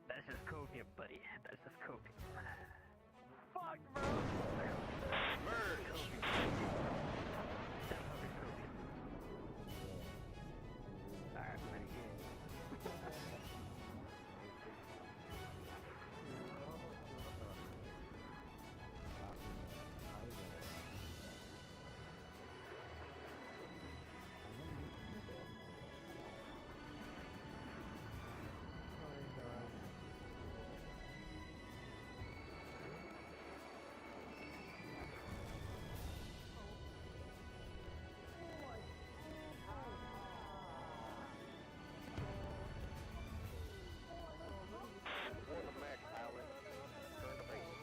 That's just cocaine, buddy. That's just cocaine. Fuck, bro! Merge! Alright, ready. Welcome back, pilot. Turn the base.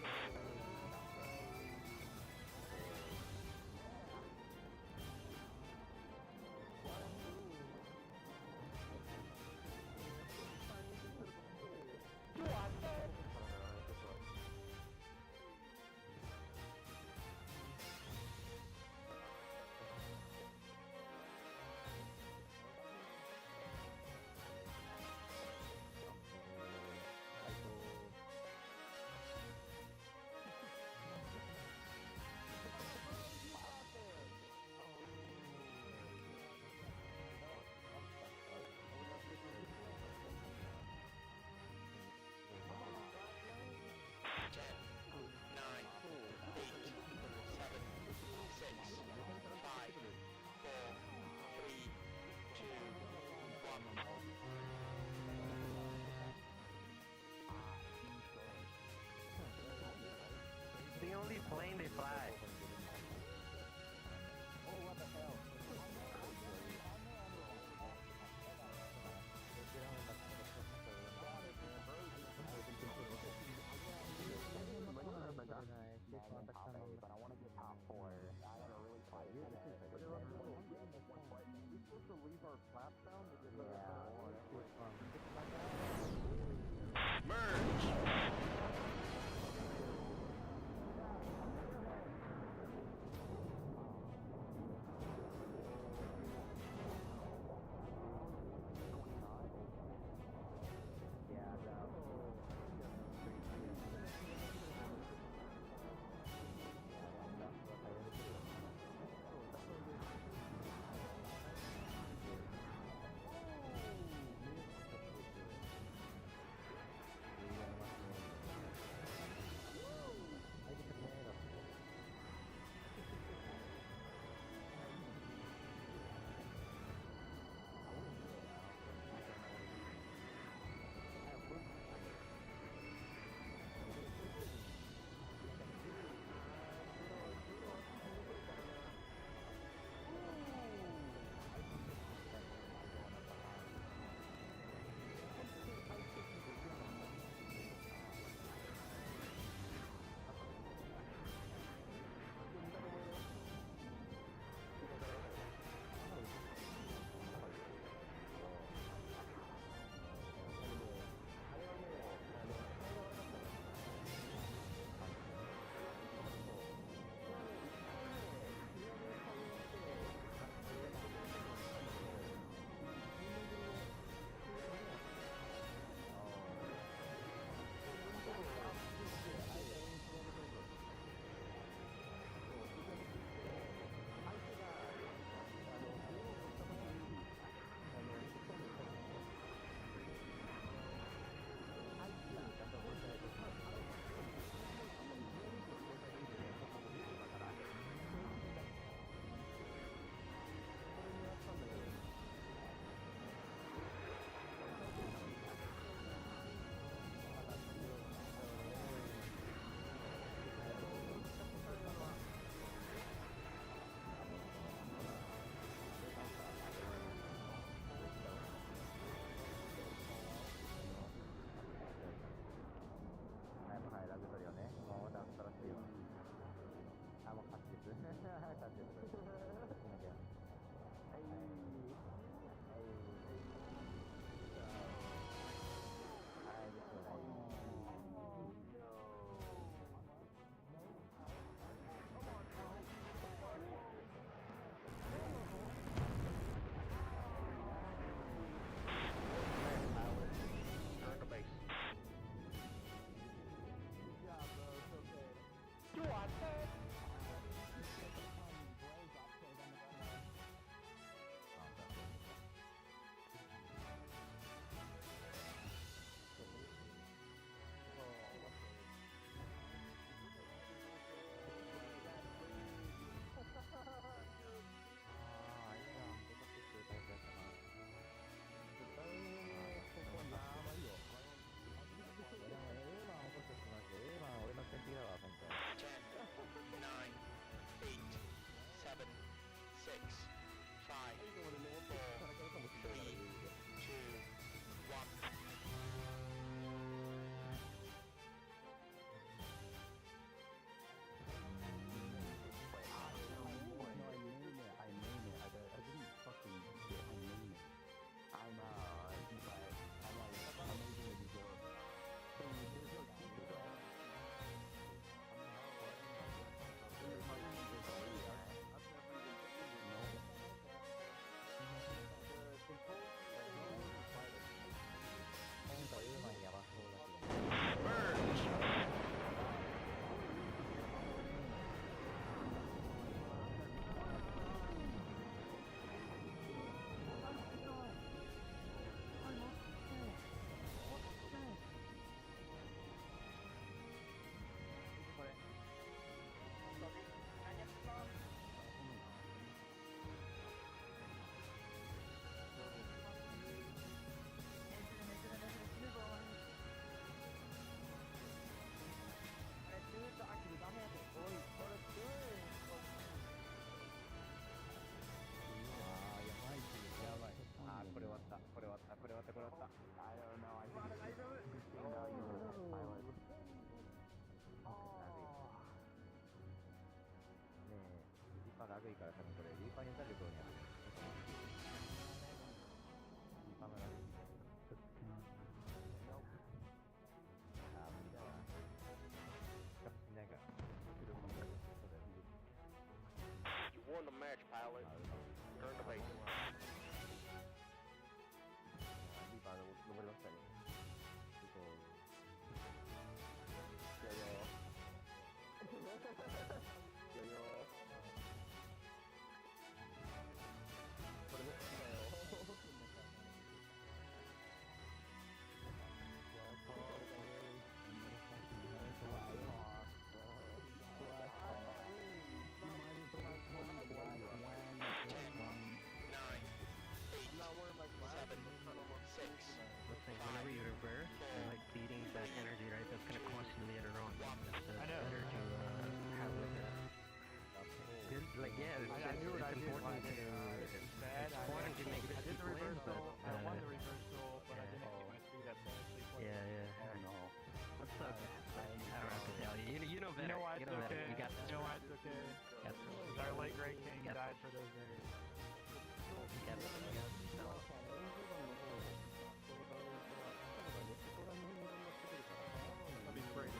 The only plane they fly. Oh, what the hell? But I want to get top 4. I had a really tight. We're supposed to leave our flaps down because Merge! Late Great King died for those days. That'd be great.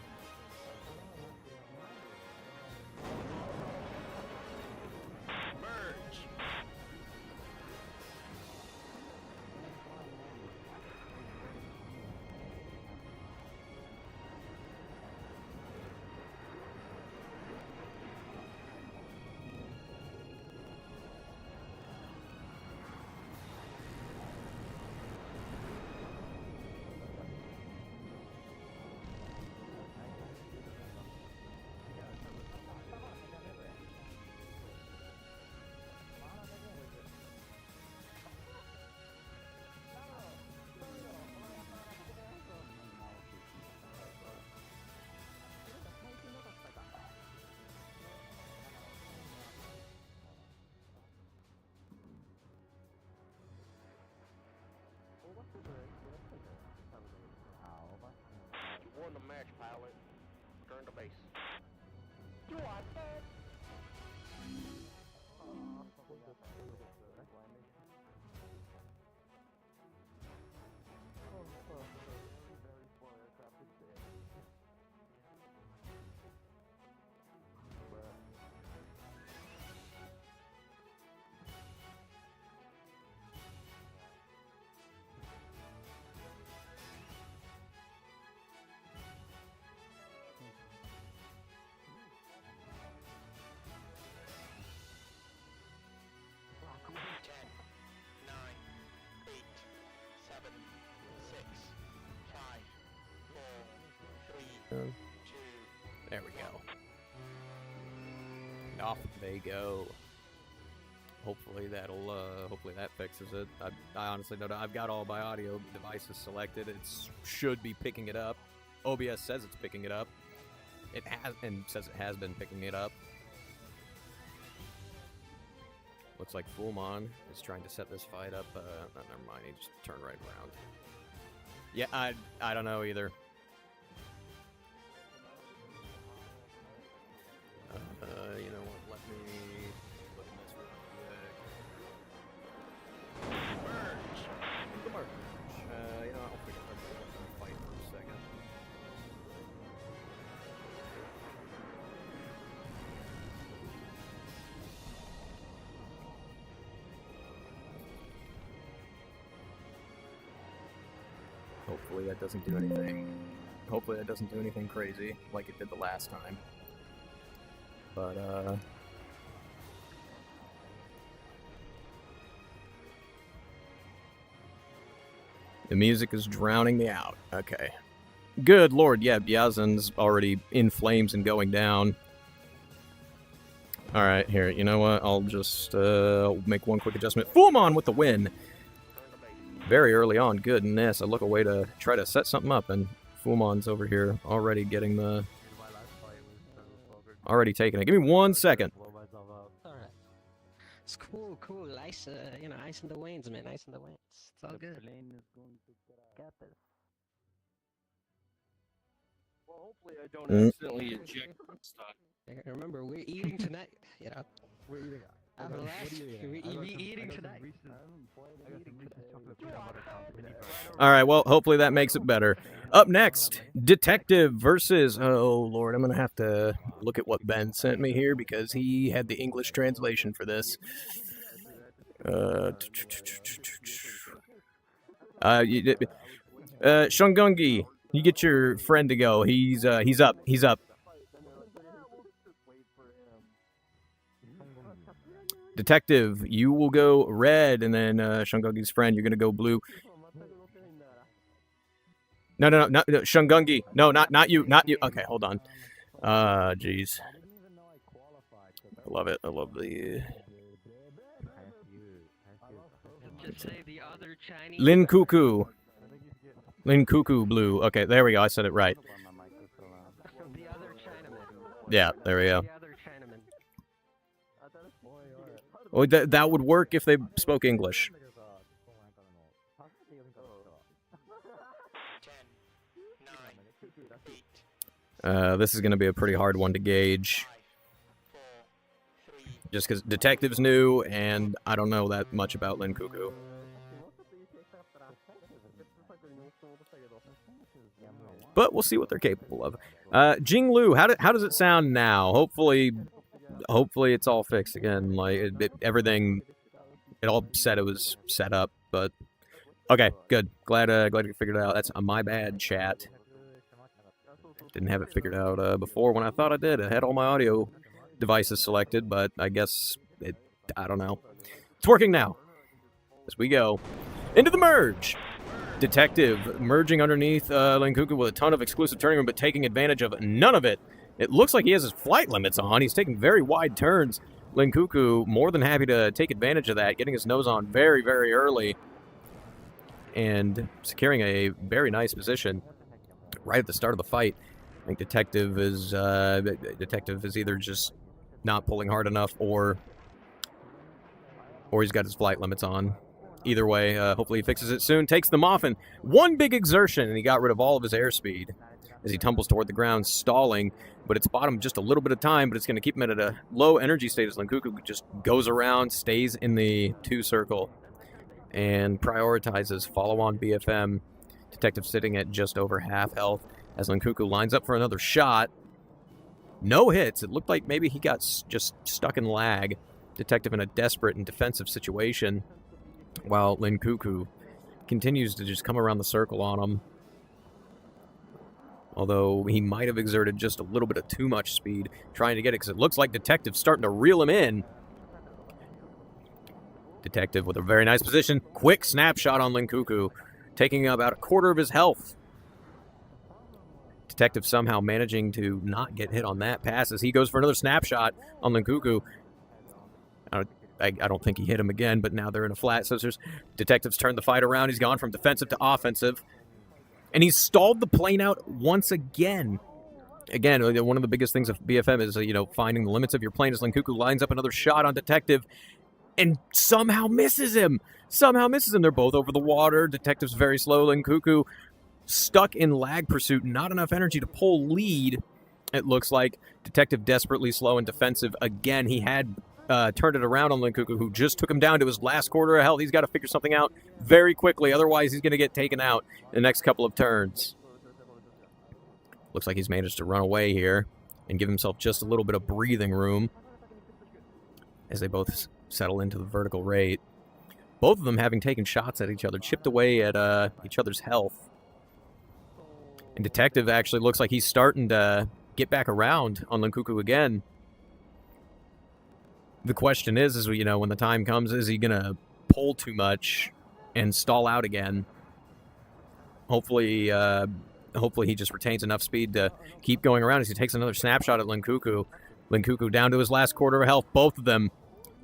Merge. You won the match, pilot. Return to base. Ten, nine, eight, seven, six, five, four, three, two. There we go. Off they go. Hopefully hopefully that fixes it. I honestly don't know. I've got all my audio devices selected. It should be picking it up. OBS says it's picking it up. It has, and says it has been picking it up. Looks like Fullmon is trying to set this fight up. Never mind. He just turned right around. Yeah, I don't know either. You know what? Let me look at this real quick. Merge. The merge. You know, I'll figure out the fight for a second. Hopefully that doesn't do anything. Hopefully that doesn't do anything crazy like it did the last time. But, the music is drowning me out. Okay. Good lord, yeah, Yazin's already in flames and going down. Alright, here, you know what? I'll just make one quick adjustment. Fullmon with the win! Very early on, goodness. I look a way to try to set something up, and Fullmon's over here already getting the... Already taking it. Give me 1 second. Alright. It's cool, cool. Ice, you know, ice in the veins, man. Ice in the veins. It's all good. Got this. Well, hopefully I don't accidentally eject stock. Remember, we're eating tonight. You know, We're eating. after last, we're eating tonight. Alright, well, hopefully that makes it better. Up next, Detective versus... Oh, Lord, I'm going to have to look at what Ben sent me here because he had the English translation for this. Shungungi, you get your friend to go. He's up. He's up. Detective, you will go red, and then Shungungi's friend, you're gonna go blue. No, Shungungi. No, not you, not you. Okay, hold on. Jeez. I love it. I love the... Just say the other Chinese. Lin Cuckoo. Lin Cuckoo blue. Okay, there we go. I said it right. The other Chinaman. Yeah, there we go. The other Chinaman. Oh, that would work if they spoke English. 10, 9, 8, This is going to be a pretty hard one to gauge. 5, 4, 3, just because Detective's new, and I don't know that much about Lin Cuckoo. But we'll see what they're capable of. Jing Lu, how does it sound now? Hopefully it's all fixed again. Like everything, it all said it was set up, but okay, good. Glad you figured it out. That's my bad, chat. Didn't have it figured out before when I thought I did. I had all my audio devices selected, but I guess I don't know. It's working now. As we go into the merge. Detective merging underneath Lin Cuckoo with a ton of exclusive turning room, but taking advantage of none of it. It looks like he has his flight limits on. He's taking very wide turns. Lin Cuckoo more than happy to take advantage of that, getting his nose on very, very early and securing a very nice position right at the start of the fight. I think Detective is either just not pulling hard enough or he's got his flight limits on. Either way, hopefully he fixes it soon. Takes them off in one big exertion, and he got rid of all of his airspeed as he tumbles toward the ground, stalling. But it's bought him just a little bit of time, but it's going to keep him at a low energy state as Lin Cuckoo just goes around, stays in the 2 circle, and prioritizes follow-on BFM. Detective sitting at just over half health as Lin Cuckoo lines up for another shot. No hits. It looked like maybe he got just stuck in lag. Detective in a desperate and defensive situation, while Lin Cuckoo continues to just come around the circle on him. Although he might have exerted just a little bit of too much speed trying to get it, because it looks like Detective's starting to reel him in. Detective with a very nice position. Quick snapshot on Lin Cuckoo, taking about a quarter of his health. Detective somehow managing to not get hit on that pass as he goes for another snapshot on Lin Cuckoo. I don't think he hit him again, but now they're in a flat. So Detective's turned the fight around. He's gone from defensive to offensive. And he's stalled the plane out once again. Again, one of the biggest things of BFM is, finding the limits of your plane as Lin Cuckoo lines up another shot on Detective and somehow misses him. They're both over the water. Detective's very slow. Lin Cuckoo stuck in lag pursuit. Not enough energy to pull lead, it looks like. Detective desperately slow and defensive again. He had turned it around on Lin Cuckoo, who just took him down to his last quarter of health. He's got to figure something out very quickly, otherwise he's going to get taken out in the next couple of turns. Looks like he's managed to run away here and give himself just a little bit of breathing room as they both settle into the vertical rate. Both of them having taken shots at each other, chipped away at each other's health. And Detective actually looks like he's starting to get back around on Lin Cuckoo again. The question is when the time comes, is he going to pull too much and stall out again? Hopefully he just retains enough speed to keep going around as he takes another snapshot at Lin Cuckoo. Lin Cuckoo down to his last quarter of health, both of them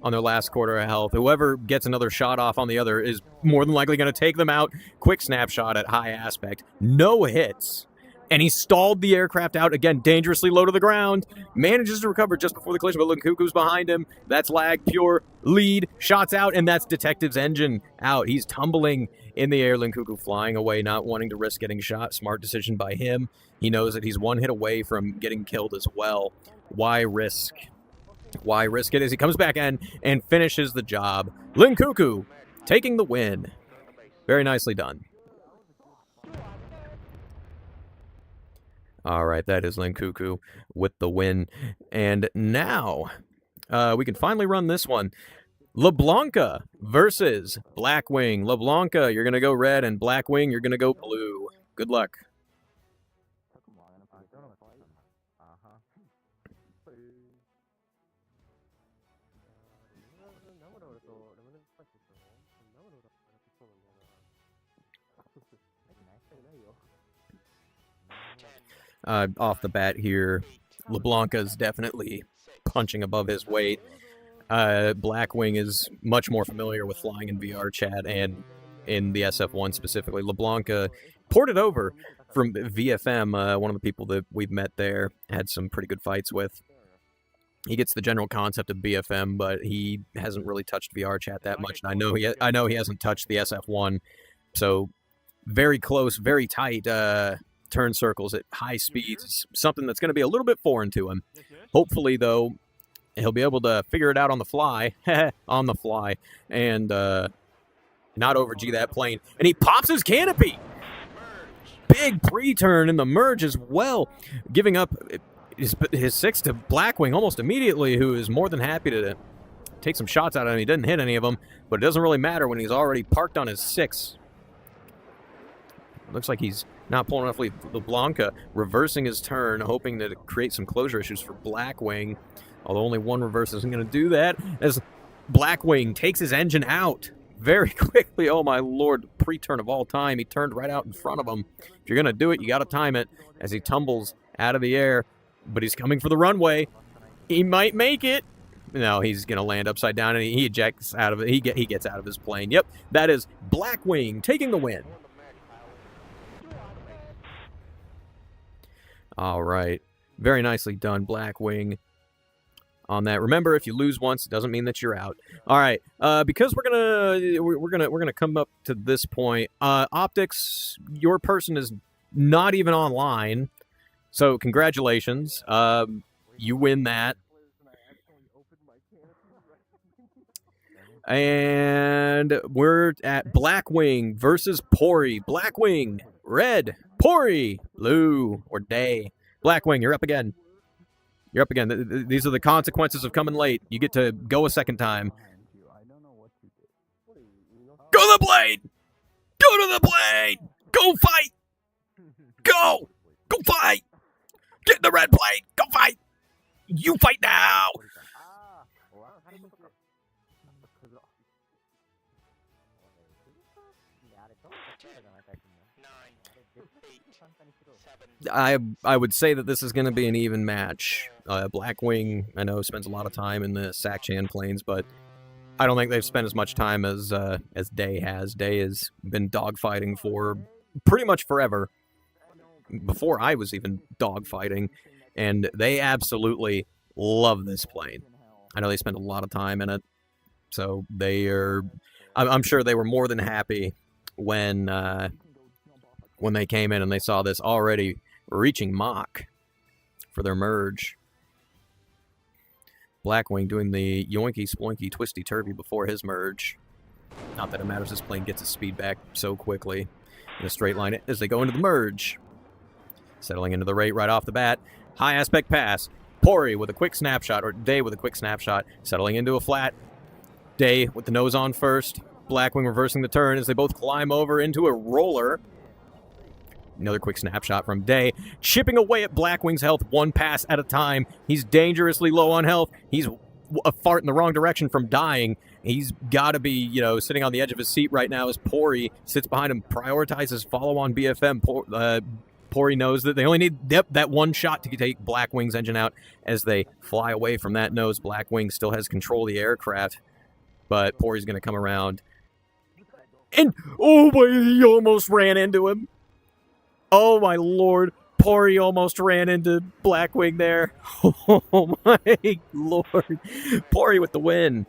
on their last quarter of health. Whoever gets another shot off on the other is more than likely going to take them out. Quick snapshot at high aspect. No hits. And he stalled the aircraft out, again, dangerously low to the ground. Manages to recover just before the collision, but Lin Cuckoo's behind him. That's lag, pure lead. Shots out, and that's Detective's engine out. He's tumbling in the air. Lin Cuckoo flying away, not wanting to risk getting shot. Smart decision by him. He knows that he's one hit away from getting killed as well. Why risk? Why risk it as he comes back in and finishes the job? Lin Cuckoo taking the win. Very nicely done. All right, that is Lin Cuckoo with the win. And now we can finally run this one. LeBlanca versus Blackwing. LeBlanca, you're going to go red, and Blackwing, you're going to go blue. Good luck. Off the bat here, LeBlanca's definitely punching above his weight. Blackwing is much more familiar with flying in VR chat and in the SF1 specifically. LeBlanca ported over from VFM, one of the people that we've met there, had some pretty good fights with. He gets the general concept of BFM, but he hasn't really touched VR chat that much. And I know he hasn't touched the SF1, so very close, very tight turn circles at high speeds. It's something that's going to be a little bit foreign to him. Hopefully, though, he'll be able to figure it out on the fly, on the fly, and not over-G that plane. And he pops his canopy. Big pre-turn in the merge as well, giving up his 6 to Blackwing almost immediately, who is more than happy to take some shots out of him. He didn't hit any of them, but it doesn't really matter when he's already parked on his 6. Looks like he's not pulling enough lead. LeBlanca reversing his turn, hoping to create some closure issues for Blackwing, although only one reverse isn't going to do that, as Blackwing takes his engine out very quickly. Oh my lord, pre-turn of all time. He turned right out in front of him. If you're going to do it, you got to time it as he tumbles out of the air, but he's coming for the runway. He might make it. No, he's going to land upside down, and he ejects out of it. He gets out of his plane. Yep, that is Blackwing taking the win. All right. Very nicely done, Blackwing, on that. Remember, if you lose once, it doesn't mean that you're out. All right. Because we're gonna come up to this point. Optics, your person is not even online, so congratulations. You win that. And we're at Blackwing versus Pori. Blackwing, red. Pori, blue, or day. Blackwing, you're up again. You're up again. These are the consequences of coming late. You get to go a second time. Go to the blade! Go to the blade! Go fight! Go! Go fight! Get in the red blade! Go fight! You fight now! I would say that this is going to be an even match. Blackwing, I know, spends a lot of time in the Sakchan plains, but I don't think they've spent as much time as Day has. Day has been dogfighting for pretty much forever, before I was even dogfighting, and they absolutely love this plane. I know they spend a lot of time in it, so they are. I'm sure they were more than happy when they came in and they saw this already reaching Mach for their merge. Blackwing doing the yoinky sploinky twisty turvy before his merge. Not that it matters, this plane gets its speed back so quickly in a straight line as they go into the merge. Settling into the rate right off the bat. High aspect pass. Pori with a quick snapshot, or Day with a quick snapshot. Settling into a flat. Day with the nose on first. Blackwing reversing the turn as they both climb over into a roller. Another quick snapshot from Day, chipping away at Blackwing's health one pass at a time. He's dangerously low on health. He's a fart in the wrong direction from dying. He's got to be, sitting on the edge of his seat right now as Pori sits behind him, prioritizes follow-on BFM. Pori knows that they only need that one shot to take Blackwing's engine out as they fly away from that nose. Blackwing still has control of the aircraft, but Pori's going to come around. And, oh my, he almost ran into him. Oh my lord, Pori almost ran into Blackwing there. Oh my lord. Pori with the win.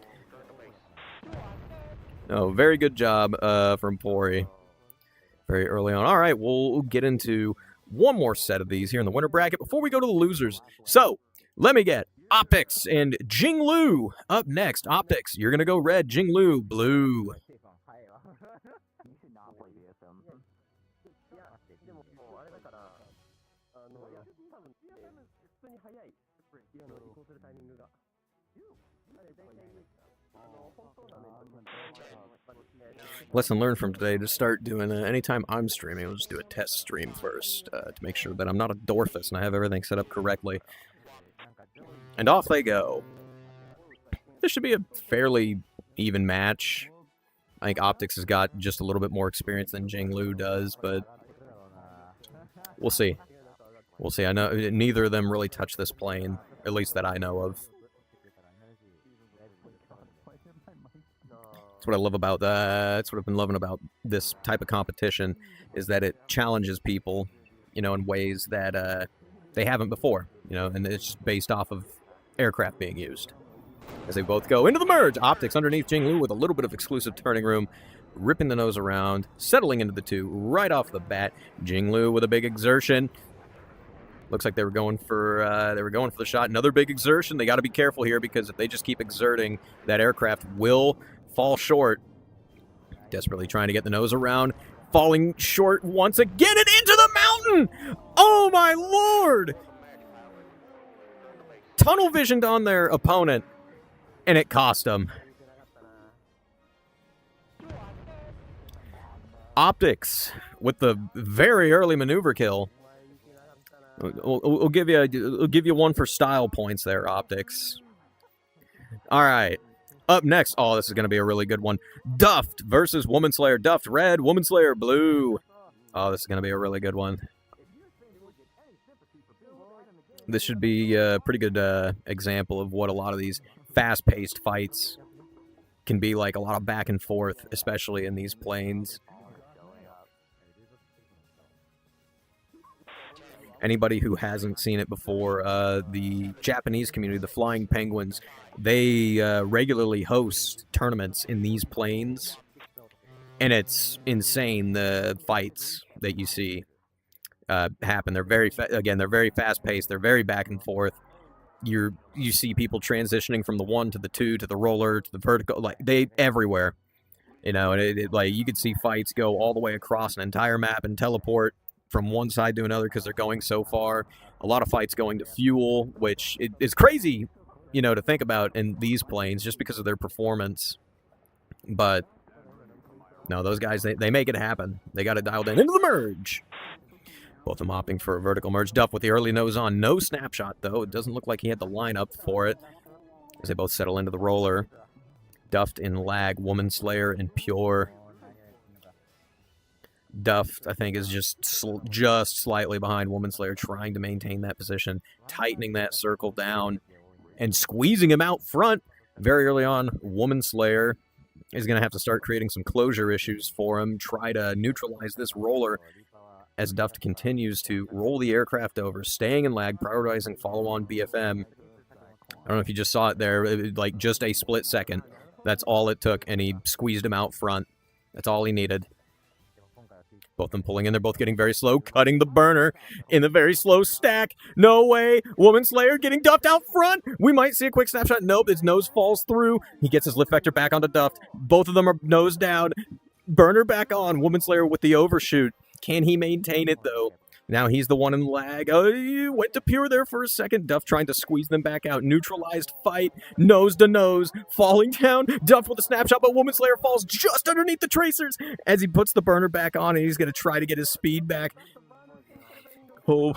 Oh, very good job from Pori. Very early on. All right, we'll get into one more set of these here in the winner bracket before we go to the losers. So, let me get Optics and Jinglu up next. Optics, you're going to go red. Jinglu, blue. Lesson learned from today, to start doing anytime I'm streaming, I'll just do a test stream first to make sure that I'm not a Dorfus and I have everything set up correctly. And off they go. This should be a fairly even match. I think Optics has got just a little bit more experience than Jinglu does, but we'll see. We'll see. I know neither of them really touch this plane, at least that I know of. That's what I love about that's what I've been loving about this type of competition, is that it challenges people, in ways that they haven't before, and it's just based off of aircraft being used. As they both go into the merge, Optics underneath Jinglu with a little bit of exclusive turning room, ripping the nose around, settling into the two right off the bat. Jinglu with a big exertion. Looks like they were going for the shot. Another big exertion. They got to be careful here because if they just keep exerting, that aircraft will fall short. Desperately trying to get the nose around, falling short once again and into the mountain. Oh my lord! Tunnel visioned on their opponent, and it cost them. Optics with the very early maneuver kill. We'll give you one for style points there, Optics. All right. Up next, oh, this is going to be a really good one. Duft versus Woman Slayer. Duft red, Woman Slayer blue. Oh, this is going to be a really good one. This should be a pretty good example of what a lot of these fast-paced fights can be like. A lot of back and forth, especially in these planes. Anybody who hasn't seen it before, the Japanese community, the Flying Penguins, they regularly host tournaments in these planes, and it's insane the fights that you see happen. They're very they're very fast paced. They're very back and forth. You see people transitioning from the 1 to the 2 to the roller to the vertical, like they everywhere. You know, and like you could see fights go all the way across an entire map and teleport from one side to another because they're going so far. A lot of fights going to fuel, which is crazy, you know, to think about in these planes just because of their performance. But no, those guys, they make it happen. They got it dialed in. Into the merge. Both of them opting for a vertical merge. Duff with the early nose on. No snapshot, though. It doesn't look like he had the lineup for it as they both settle into the roller. Duffed in lag. Woman Slayer in pure. Duff, I think, is just slightly behind Woman Slayer, trying to maintain that position, tightening that circle down, and squeezing him out front very early on. Woman Slayer is going to have to start creating some closure issues for him, try to neutralize this roller as Duff continues to roll the aircraft over, staying in lag, prioritizing follow-on BFM. I don't know if you just saw it there, like just a split second. That's all it took, and he squeezed him out front. That's all he needed. Both of them pulling in. They're both getting very slow, cutting the burner in the very slow stack. No way. Woman Slayer getting Duffed out front. We might see a quick snapshot. Nope, his nose falls through. He gets his lift vector back onto Duffed. Both of them are nose down. Burner back on. Woman Slayer with the overshoot. Can he maintain it, though? Now he's the one in lag. Oh, he went to pure there for a second. Duff trying to squeeze them back out. Neutralized fight. Nose to nose. Falling down. Duff with a snapshot, but Woman Slayer falls just underneath the tracers as he puts the burner back on, and he's going to try to get his speed back. Oh,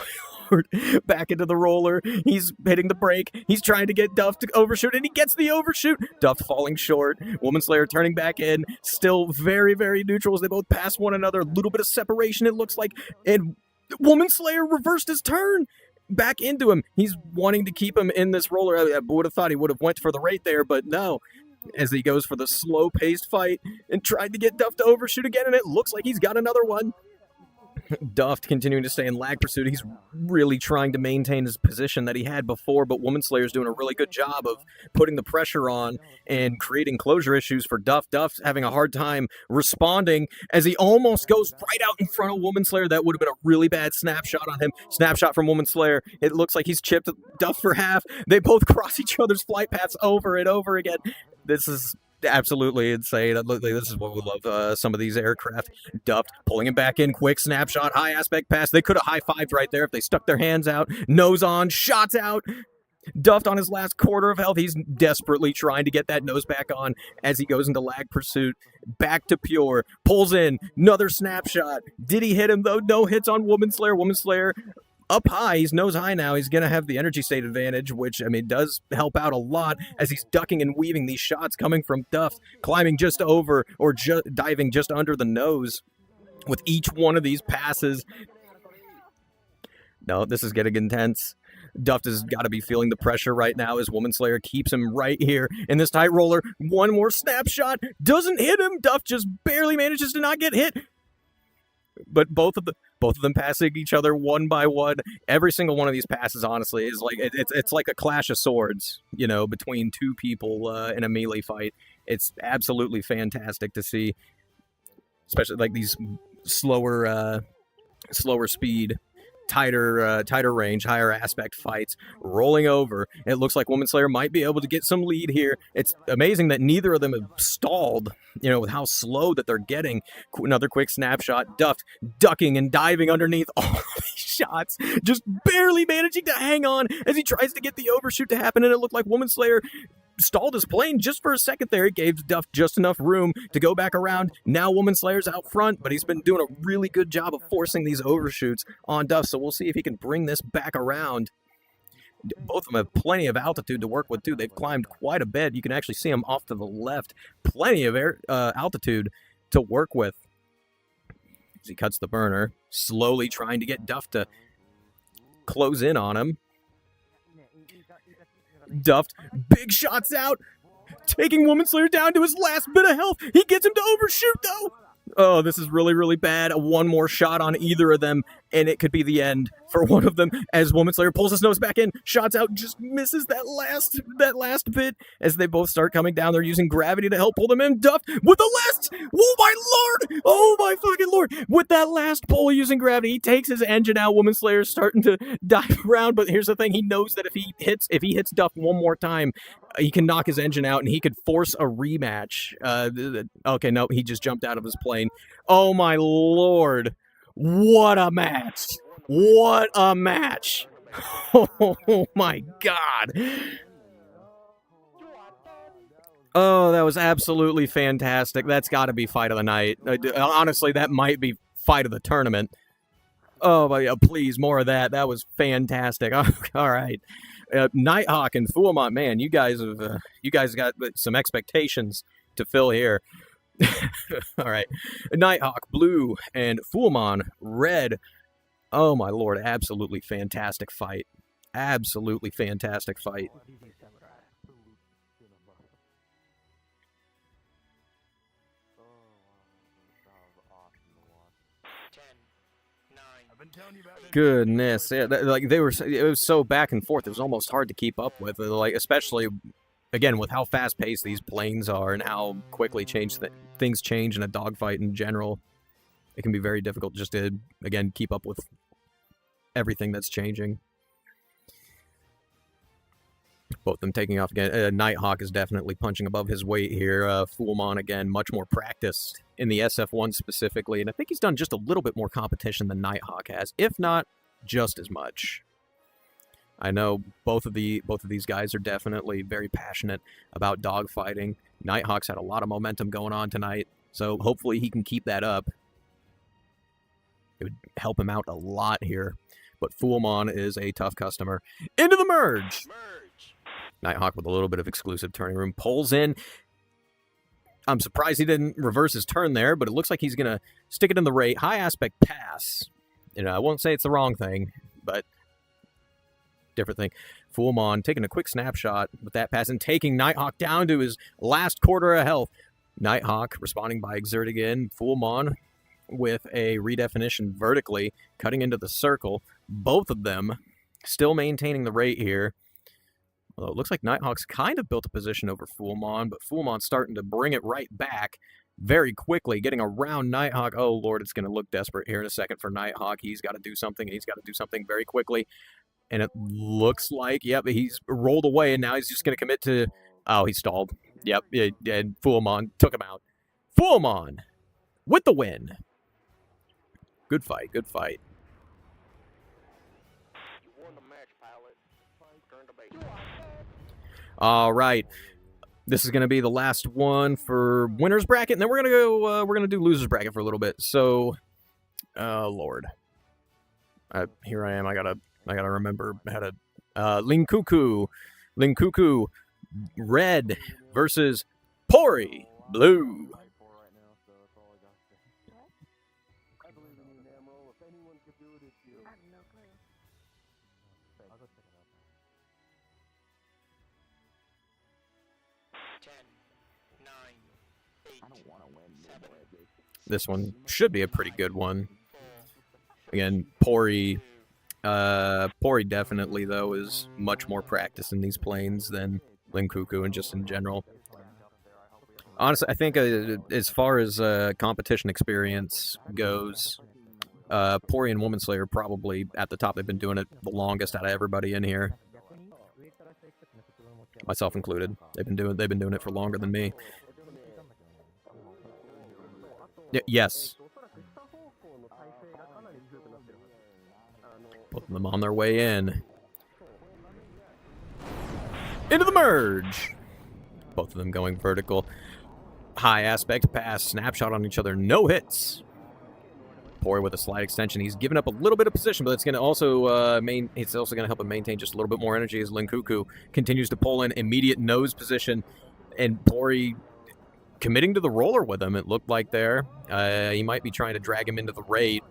Lord. Back into the roller. He's hitting the brake. He's trying to get Duff to overshoot, and he gets the overshoot. Duff falling short. Woman Slayer turning back in. Still very, very neutral as they both pass one another. A little bit of separation, it looks like. And Woman Slayer reversed his turn back into him. He's wanting to keep him in this roller. I would have thought he would have went for the rate there, but no. As he goes for the slow-paced fight and tried to get Duff to overshoot again, and it looks like he's got another one. Duff continuing to stay in lag pursuit. He's really trying to maintain his position that he had before, but Woman Slayer's doing a really good job of putting the pressure on and creating closure issues for Duff. Duff's having a hard time responding as he almost goes right out in front of Woman Slayer. That would have been a really bad snapshot on him. Snapshot from Woman Slayer. It looks like he's chipped Duff for half. They both cross each other's flight paths over and over again. This is absolutely insane. This is what we love. Some of these aircraft. Duffed, pulling him back in, quick snapshot, high aspect pass. They could have high-fived right there if they stuck their hands out. Nose on, shots out. Duffed on his last quarter of health. He's desperately trying to get that nose back on as he goes into lag pursuit. Back to pure. Pulls in. Another snapshot. Did he hit him, though? No hits on Woman Slayer. Woman Slayer up high. He's nose high now. He's going to have the energy state advantage, which, I mean, does help out a lot as he's ducking and weaving these shots coming from Duff, climbing just over or diving just under the nose with each one of these passes. No, this is getting intense. Duff has got to be feeling the pressure right now as Woman Slayer keeps him right here in this tight roller. One more snapshot. Doesn't hit him. Duff just barely manages to not get hit. But both of them passing each other one by one. Every single one of these passes, honestly, is like it's like a clash of swords, you know, between two people in a melee fight. It's absolutely fantastic to see, especially like these slower speed tighter range, higher aspect fights rolling over. It looks like Woman Slayer might be able to get some lead here. It's amazing that neither of them have stalled, with how slow that they're getting. Another quick snapshot. Duft ducking and diving underneath all of these shots, just barely managing to hang on as he tries to get the overshoot to happen, and it looked like Woman Slayer stalled his plane just for a second there. It gave Duff just enough room to go back around. Now Woman Slayer's out front, but he's been doing a really good job of forcing these overshoots on Duff, so we'll see if he can bring this back around. Both of them have plenty of altitude to work with, too. They've climbed quite a bit. You can actually see them off to the left. Plenty of altitude to work with. As he cuts the burner, slowly trying to get Duff to close in on him. Duff, big shots out, taking Woman Slayer down to his last bit of health. He gets him to overshoot, though. Oh, this is really, really bad. One more shot on either of them, and it could be the end for one of them as Woman Slayer pulls his nose back in, shots out, just misses that last bit as they both start coming down. They're using gravity to help pull them in. Duff with the last, oh my lord, oh my fucking lord, with that last pull using gravity, he takes his engine out. Woman Slayer's starting to dive around, but here's the thing, he knows that if he hits Duff one more time, he can knock his engine out and he could force a rematch. Okay, no, he just jumped out of his plane. Oh my lord, what a match. What a match. Oh my god. Oh, that was absolutely fantastic. That's got to be fight of the night. Honestly, that might be fight of the tournament. Oh, but yeah, please, more of that. That was fantastic. All right. Nighthawk and Fuamon, man, you guys got some expectations to fill here. All right. Nighthawk, blue, and Fuamon, red. Oh, my lord. Absolutely fantastic fight. Absolutely fantastic fight. 9. Goodness, yeah, it was so back and forth. It was almost hard to keep up with. Especially again with how fast paced these planes are and how quickly things change in a dogfight in general. It can be very difficult just to again keep up with everything that's changing. Both of them taking off again. Nighthawk is definitely punching above his weight here. Fuamon, again, much more practiced in the SF1 specifically, and I think he's done just a little bit more competition than Nighthawk has, if not just as much. I know both of these guys are definitely very passionate about dogfighting. Nighthawk's had a lot of momentum going on tonight, so hopefully he can keep that up. It would help him out a lot here, but Fuamon is a tough customer. Into the merge! Nighthawk with a little bit of exclusive turning room. Pulls in. I'm surprised he didn't reverse his turn there, but it looks like he's going to stick it in the rate. High aspect pass. I won't say it's the wrong thing, but different thing. Fuamon taking a quick snapshot with that pass and taking Nighthawk down to his last quarter of health. Nighthawk responding by exerting in. Fuamon with a redefinition vertically, cutting into the circle. Both of them still maintaining the rate here. Although it looks like Nighthawk's kind of built a position over Fuamon, but Fuamon's starting to bring it right back very quickly, getting around Nighthawk. Oh, Lord, it's going to look desperate here in a second for Nighthawk. He's got to do something, and he's got to do something very quickly. And it looks like, yep, he's rolled away, and now he's just going to commit to... Oh, he stalled. Yep, and Fuamon took him out. Fuamon with the win. Good fight, good fight. You won the match, pilot. Turn to base. All right, this is going to be the last one for winners bracket, and then we're gonna go. We're gonna do losers bracket for a little bit. So, Lord, here I am. I gotta remember how to. Linkuku, red versus Pori, blue. I believe in you, Namro. If anyone could do it, it's you. I have no clue. I'll go check it out. 10, 9, 8, I don't want to win. 7, This one should be a pretty good one. Again, Pori definitely, though, is much more practiced in these planes than Linkuku and just in general. Honestly, I think as far as competition experience goes, Pori and Woman Slayer probably at the top. They've been doing it the longest out of everybody in here, myself included. They've been doing it for longer than me. Yes. Both of them on their way in. Into the merge! Both of them going vertical. High aspect pass, snapshot on each other, no hits. Pori with a slide extension. He's given up a little bit of position, but it's going to also it's also going to help him maintain just a little bit more energy as Linkuku continues to pull in immediate nose position, and Pori committing to the roller with him. It looked like there. He might be trying to drag him into the rate,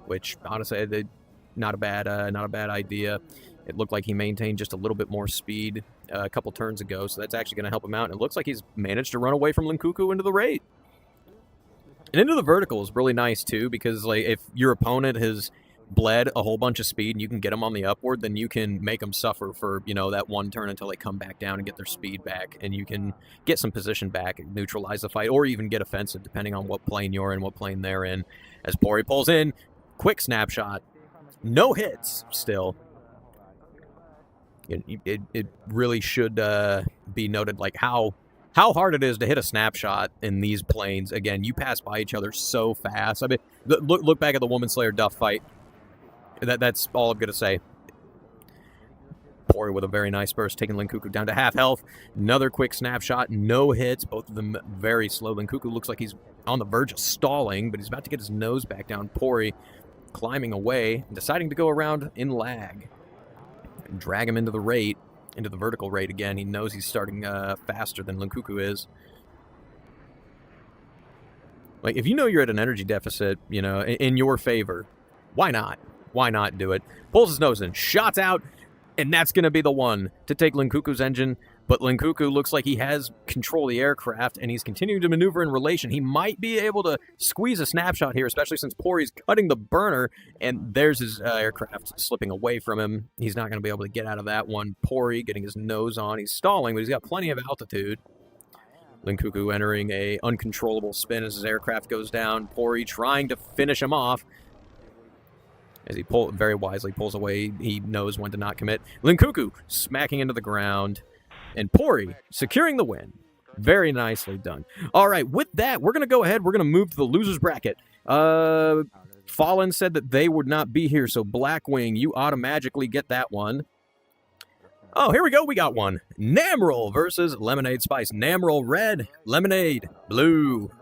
which honestly, not a bad idea. It looked like he maintained just a little bit more speed a couple turns ago, so that's actually going to help him out. And it looks like he's managed to run away from Linkuku into the rate. And into the vertical is really nice, too, because like if your opponent has bled a whole bunch of speed and you can get them on the upward, then you can make them suffer for, that one turn until they come back down and get their speed back. And you can get some position back and neutralize the fight, or even get offensive, depending on what plane you're in, what plane they're in. As Pori pulls in, quick snapshot. No hits, still. It really should be noted, like, how hard it is to hit a snapshot in these planes. Again, you pass by each other so fast. I mean, look back at the Woman Slayer Duff fight. That's all I'm going to say. Pori with a very nice burst, taking Linkuku down to half health. Another quick snapshot, no hits. Both of them very slow. Linkuku looks like he's on the verge of stalling, but he's about to get his nose back down. Pori climbing away and deciding to go around in lag. And drag him into the rate, into the vertical rate again. He knows he's starting faster than Linkuku is. Like, if you know you're at an energy deficit, in your favor, why not? Why not do it? Pulls his nose in, shots out, and that's going to be the one to take Linkuku's engine. But Linkuku looks like he has control of the aircraft, and he's continuing to maneuver in relation. He might be able to squeeze a snapshot here, especially since Pori's cutting the burner, and there's his aircraft slipping away from him. He's not going to be able to get out of that one. Pori getting his nose on. He's stalling, but he's got plenty of altitude. Linkuku entering a uncontrollable spin as his aircraft goes down. Pori trying to finish him off. As he very wisely pulls away, he knows when to not commit. Linkuku smacking into the ground. And Pori securing the win. Very nicely done. All right, with that, we're going to go ahead. We're going to move to the loser's bracket. Fallen said that they would not be here, so Blackwing, you automatically get that one. Oh, here we go. We got one. Namrel versus Lemonade Spice. Namrel red, Lemonade blue.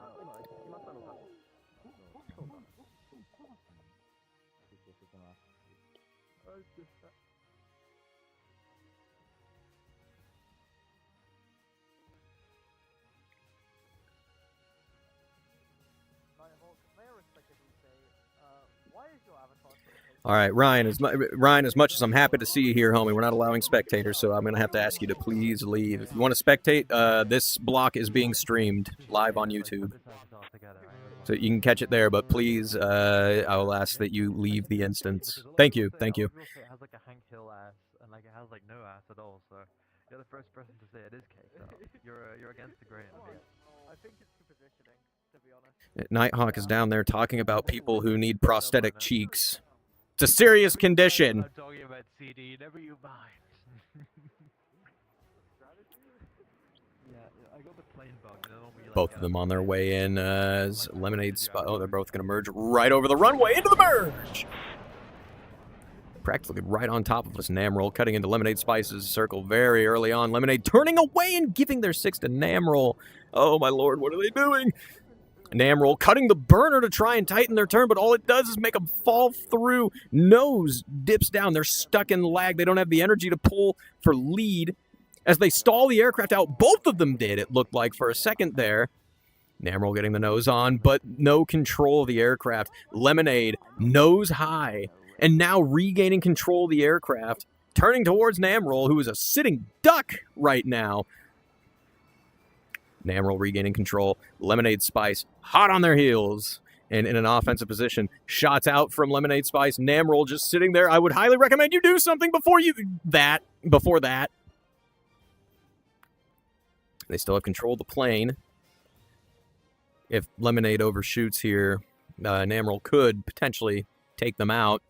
All right, Ryan, as much as I'm happy to see you here, homie, we're not allowing spectators, so I'm going to have to ask you to please leave. If you want to spectate, this block is being streamed live on YouTube. So you can catch it there, but please, I will ask that you leave the instance. Thank you, thank you. It has like a Hank Hill ass, and like it has like no ass at all, so you're the first person to say it is caked up. You're against the grain. I think it's the positioning, to be honest. Nighthawk is down there talking about people who need prosthetic cheeks. It's a serious condition. I'm talking about CD, never you mind. Yeah, I got the plane bug. Both of them on their way in as Lemonade Spot. Oh, they're both going to merge right over the runway into the merge. Practically right on top of us. Namrel cutting into Lemonade Spice's circle very early on. Lemonade turning away and giving their six to Namrel. Oh, my lord, what are they doing? Namrel cutting the burner to try and tighten their turn, but all it does is make them fall through. Nose dips down. They're stuck in lag. They don't have the energy to pull for lead. As they stall the aircraft out, both of them did, it looked like, for a second there. Namrel getting the nose on, but no control of the aircraft. Lemonade, nose high, and now regaining control of the aircraft, turning towards Namrel, who is a sitting duck right now. Namrel regaining control. Lemonade Spice hot on their heels and in an offensive position. Shots out from Lemonade Spice. Namrel just sitting there. I would highly recommend you do something before that. They still have control of the plane. If Lemonade overshoots here, Namrel could potentially take them out.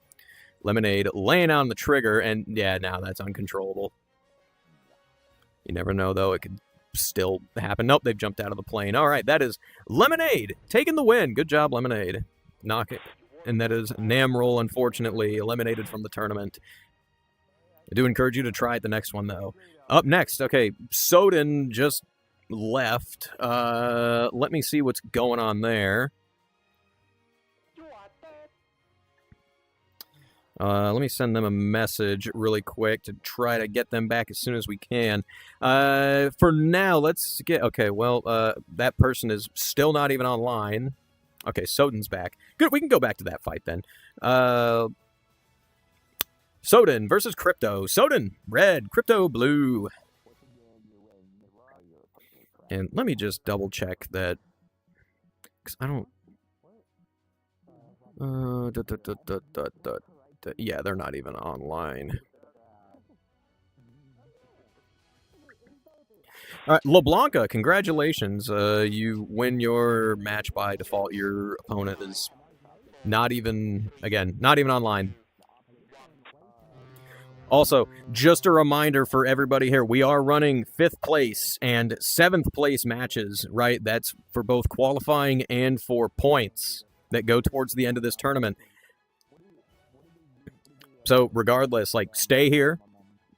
Lemonade laying on the trigger, and yeah, now that's uncontrollable. You never know, though. It could still happen. Nope, they've jumped out of the plane. All right, that is Lemonade taking the win. Good job, Lemonade. Knock it. And that is Namrel, unfortunately, eliminated from the tournament. I do encourage you to try it the next one, though. Up next, okay, Soden just left. Let me see what's going on there. Let me send them a message really quick to try to get them back as soon as we can. For now, let's get... Okay, well, that person is still not even online. Okay, Soden's back. Good, we can go back to that fight then. Soden versus Crypto. Soden, red. Crypto, blue. And let me just double check that... Because I don't... Yeah, they're not even online. All right, LeBlanca, congratulations. You win your match by default. Your opponent is not even, again, not even online. Also, just a reminder for everybody here, we are running 5th place and 7th place matches, right? That's for both qualifying and for points that go towards the end of this tournament. So regardless, like, stay here.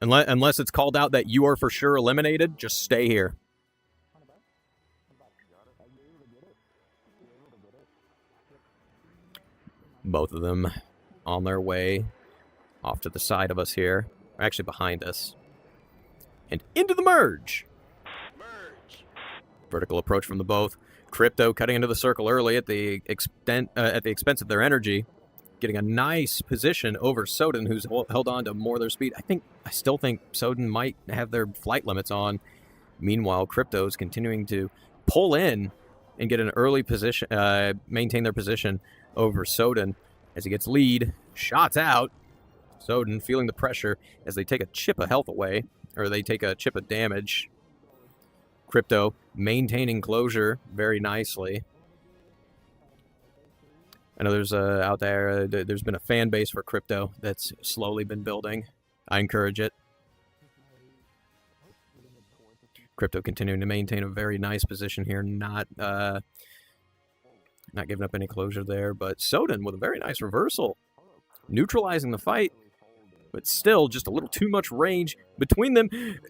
Unless it's called out that you are for sure eliminated, just stay here. Both of them on their way off to the side of us here. Actually behind us. And into the merge! Vertical approach from the both. Crypto cutting into the circle early at the expense of their energy. Getting a nice position over Soden, who's held on to more of their speed. I still think Soden might have their flight limits on. Meanwhile, Crypto's continuing to pull in and get an early position, maintain their position over Soden as he gets lead. Shots out. Soden feeling the pressure as they take a chip of health away, or they take a chip of damage. Crypto maintaining closure very nicely. I know there's out there, there's been a fan base for Crypto that's slowly been building. I encourage it. Crypto continuing to maintain a very nice position here, not giving up any closure there, but Soden with a very nice reversal, neutralizing the fight, but still just a little too much range between them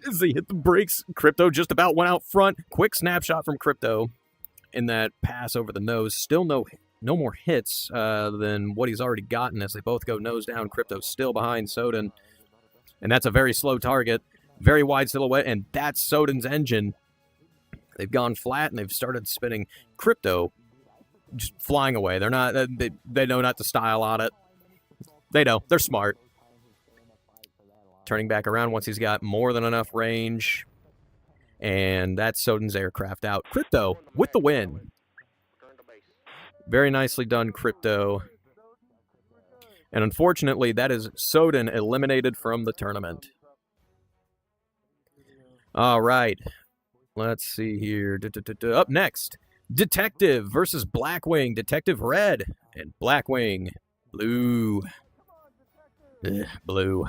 as they hit the brakes. Crypto just about went out front. Quick snapshot from Crypto in that pass over the nose. Still no more hits than what he's already gotten as they both go nose down. Crypto's still behind Soden. And that's a very slow target. Very wide silhouette, and that's Soden's engine. They've gone flat, and they've started spinning. Crypto just flying away. They're not. They know not to style on it. They know. They're smart. Turning back around once he's got more than enough range. And that's Soden's aircraft out. Crypto with the win. Very nicely done, Crypto. And unfortunately, that is Soden eliminated from the tournament. All right. Let's see here. Up next, Detective versus Blackwing. Detective red and Blackwing blue. Blue.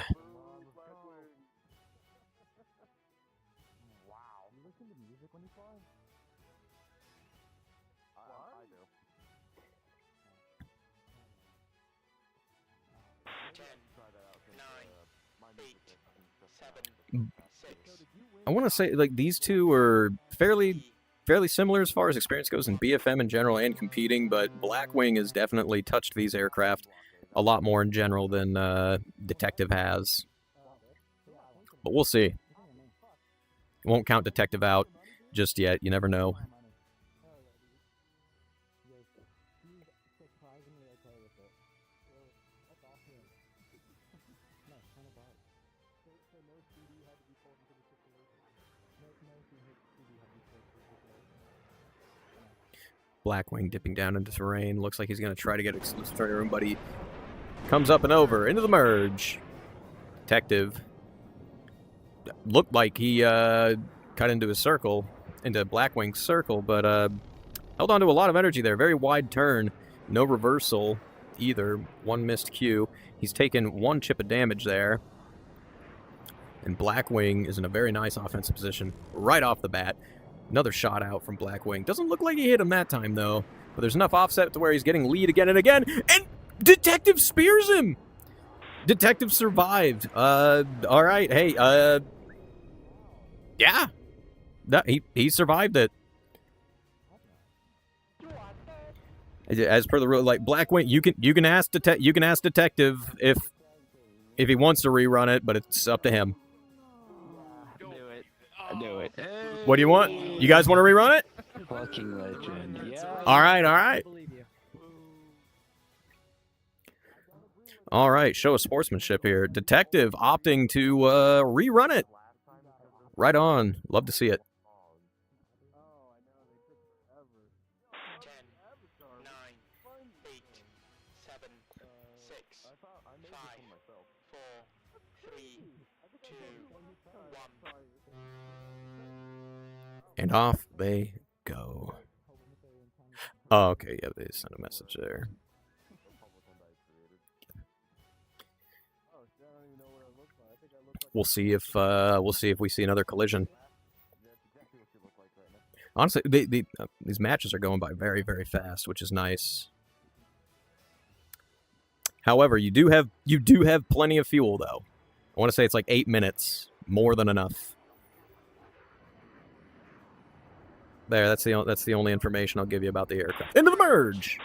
I want to say, like, these two are fairly similar as far as experience goes in BFM in general and competing, but Blackwing has definitely touched these aircraft a lot more in general than Detective has. But we'll see. Won't count Detective out just yet. You never know. Blackwing dipping down into terrain. Looks like he's going to try to get exclusive turn room, but he comes up and over into the merge. Detective looked like he cut into his circle, into Blackwing's circle, but held on to a lot of energy there. Very wide turn No reversal either. One missed cue. He's taken 1 chip of damage there. And Blackwing is in a very nice offensive position right off the bat. Another shot out from Blackwing. Doesn't look like he hit him that time, though. But there's enough offset to where he's getting lead again and again. And Detective spears him! Detective survived. All right. Hey, yeah. He survived it. As per the rule, like Blackwing, you can ask Detective if he wants to rerun it, but it's up to him. Do it. What do you want? You guys want to rerun it? Fucking legend. Yeah. All right. All right, show of sportsmanship here. Detective opting to rerun it. Right on. Love to see it. 10, 9, 8, 7, 6, 5, 4, 3, 2, 1. And off they go. Oh, okay, yeah, they sent a message there. We'll see if we see another collision. Honestly, these matches are going by very, very fast, which is nice. However, you do have plenty of fuel, though. I want to say it's like 8 minutes, more than enough. There, that's the only information I'll give you about the aircraft. Into the merge.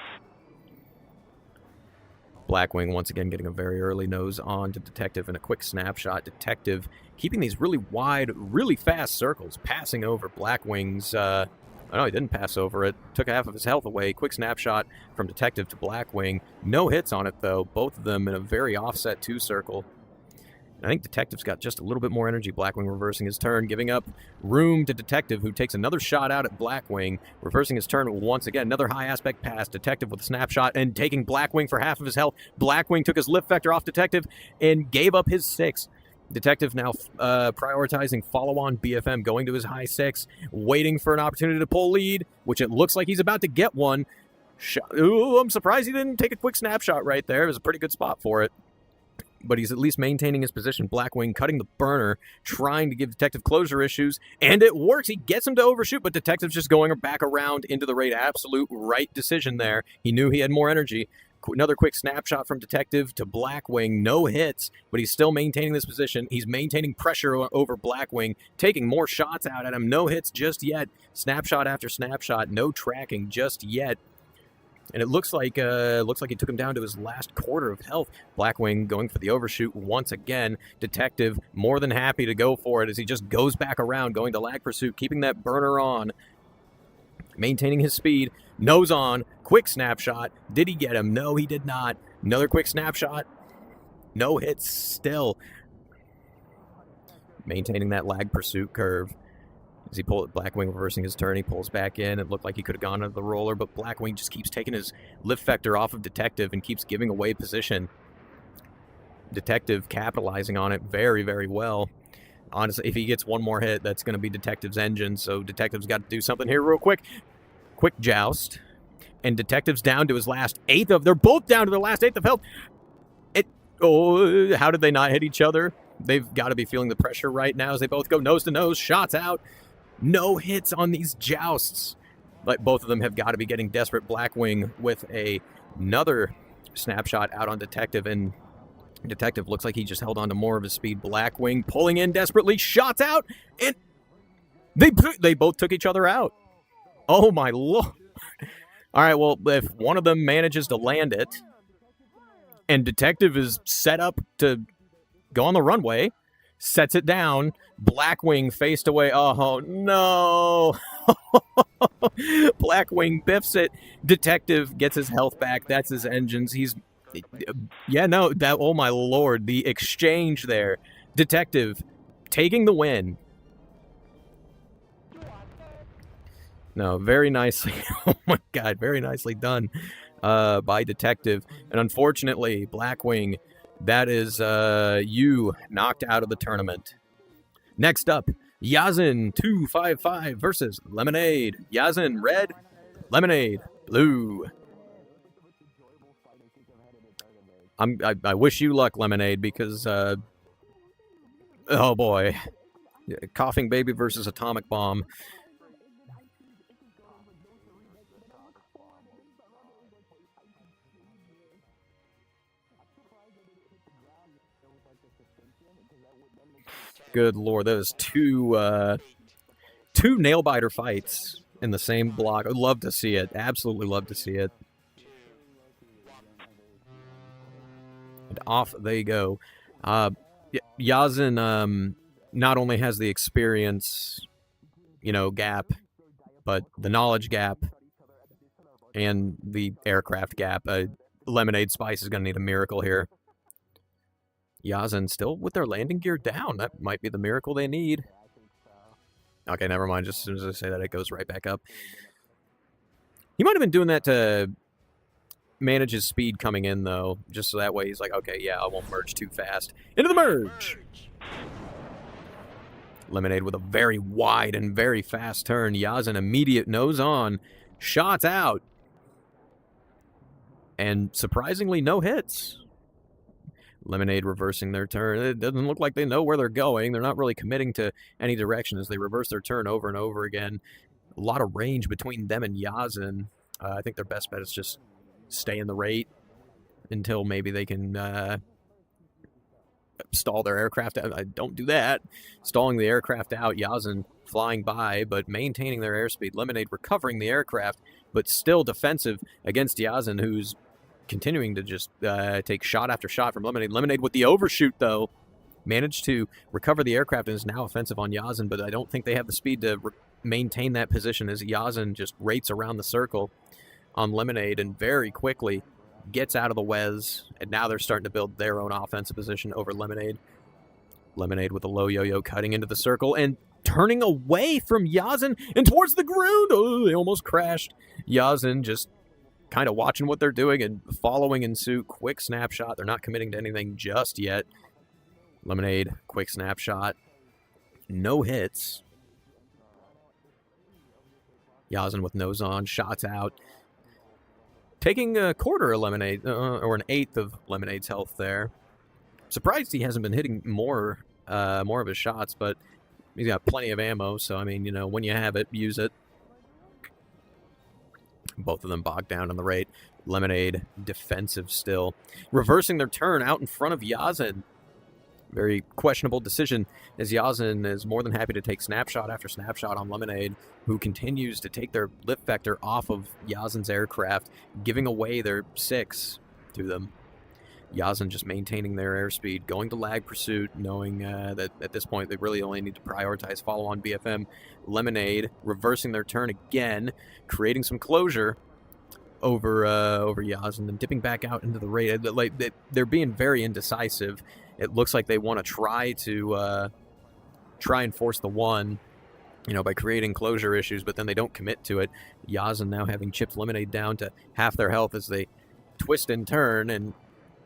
Blackwing once again getting a very early nose on to Detective and a quick snapshot. Detective keeping these really wide, really fast circles, passing over Blackwing's. Oh, no, he didn't pass over it. Took half of his health away. Quick snapshot from Detective to Blackwing. No hits on it, though. Both of them in a very offset 2 circle. I think Detective's got just a little bit more energy. Blackwing reversing his turn, giving up room to Detective, who takes another shot out at Blackwing, reversing his turn once again. Another high aspect pass. Detective with a snapshot and taking Blackwing for half of his health. Blackwing took his lift vector off Detective and gave up his 6. Detective now prioritizing follow-on BFM, going to his high 6, waiting for an opportunity to pull lead, which it looks like he's about to get one. Ooh, I'm surprised he didn't take a quick snapshot right there. It was a pretty good spot for it. But he's at least maintaining his position. Blackwing cutting the burner, trying to give Detective closure issues, and it works. He gets him to overshoot, but Detective's just going back around into the raid. Absolute right decision there. He knew he had more energy. Another quick snapshot from Detective to Blackwing. No hits, but he's still maintaining this position. He's maintaining pressure over Blackwing, taking more shots out at him. No hits just yet. Snapshot after snapshot. No tracking just yet. And it looks like he took him down to his last quarter of health. Blackwing going for the overshoot once again. Detective more than happy to go for it as he just goes back around, going to lag pursuit, keeping that burner on, maintaining his speed. Nose on, quick snapshot. Did he get him? No, he did not. Another quick snapshot. No hits still. Maintaining that lag pursuit curve. As he pulls Blackwing reversing his turn, he pulls back in. It looked like he could have gone into the roller, but Blackwing just keeps taking his lift vector off of Detective and keeps giving away position. Detective capitalizing on it very, very well. Honestly, if he gets one more hit, that's going to be Detective's engine, so Detective's got to do something here real quick. Quick joust. And Detective's down to his last 1/8 of... They're both down to their last 1/8 of health. Oh, how did they not hit each other? They've got to be feeling the pressure right now as they both go nose to nose. Shots out. No hits on these jousts. But both of them have got to be getting desperate. Blackwing with another snapshot out on Detective, and Detective looks like he just held on to more of his speed. Blackwing pulling in desperately. Shots out, and they both took each other out. Oh, my Lord. All right, well, if one of them manages to land it, and Detective is set up to go on the runway, sets it down, Blackwing faced away. Oh, no. Blackwing biffs it. Detective gets his health back. That's his engines. Oh, my Lord. The exchange there. Detective taking the win. No, very nicely. Oh, my God. Very nicely done by Detective. And unfortunately, Blackwing, that is you knocked out of the tournament. Next up, Yazin 255 versus Lemonade. Yazin red, Lemonade blue. I wish you luck, Lemonade, because oh boy, Coughing Baby versus Atomic Bomb. Good lord, those two nail biter fights in the same block. I'd love to see it. Absolutely love to see it. And off they go. Yazin not only has the experience, gap, but the knowledge gap and the aircraft gap. Lemonade Spice is going to need a miracle here. Yazin still with their landing gear down. That might be the miracle they need. Okay, never mind. Just as soon as I say that, it goes right back up. He might have been doing that to manage his speed coming in, though. Just so that way he's like, okay, yeah, I won't merge too fast. Into the merge! Lemonade with a very wide and very fast turn. Yazin immediate nose on. Shots out. And surprisingly, no hits. Lemonade reversing their turn. It doesn't look like they know where they're going. They're not really committing to any direction as they reverse their turn over and over again. A lot of range between them and Yazin. I think their best bet is just stay in the rate until maybe they can stall their aircraft out. Don't do that. Stalling the aircraft out. Yazin flying by, but maintaining their airspeed. Lemonade recovering the aircraft, but still defensive against Yazin, who's continuing to just take shot after shot from Lemonade. Lemonade with the overshoot, though, managed to recover the aircraft and is now offensive on Yazin, but I don't think they have the speed to maintain that position as Yazin just rates around the circle on Lemonade and very quickly gets out of the Wez, and now they're starting to build their own offensive position over Lemonade. Lemonade with a low yo-yo cutting into the circle and turning away from Yazin and towards the ground. Oh, they almost crashed. Yazin just kind of watching what they're doing and following in suit. Quick snapshot. They're not committing to anything just yet. Lemonade, quick snapshot. No hits. Yazin with nose on, shots out. Taking a quarter of Lemonade, or an eighth of Lemonade's health there. Surprised he hasn't been hitting more of his shots, but he's got plenty of ammo, so, I mean, when you have it, use it. Both of them bogged down on the rate. Lemonade defensive still. Reversing their turn out in front of Yazin. Very questionable decision, as Yazin is more than happy to take snapshot after snapshot on Lemonade, who continues to take their lift vector off of Yazin's aircraft, giving away their 6 to them. Yazin just maintaining their airspeed, going to lag pursuit, knowing that at this point they really only need to prioritize follow-on BFM. Lemonade reversing their turn again, creating some closure over Yazin, and dipping back out into the rate. Like they're being very indecisive. It looks like they want to try and force the one, by creating closure issues, but then they don't commit to it. Yazin now having chipped Lemonade down to half their health as they twist and turn and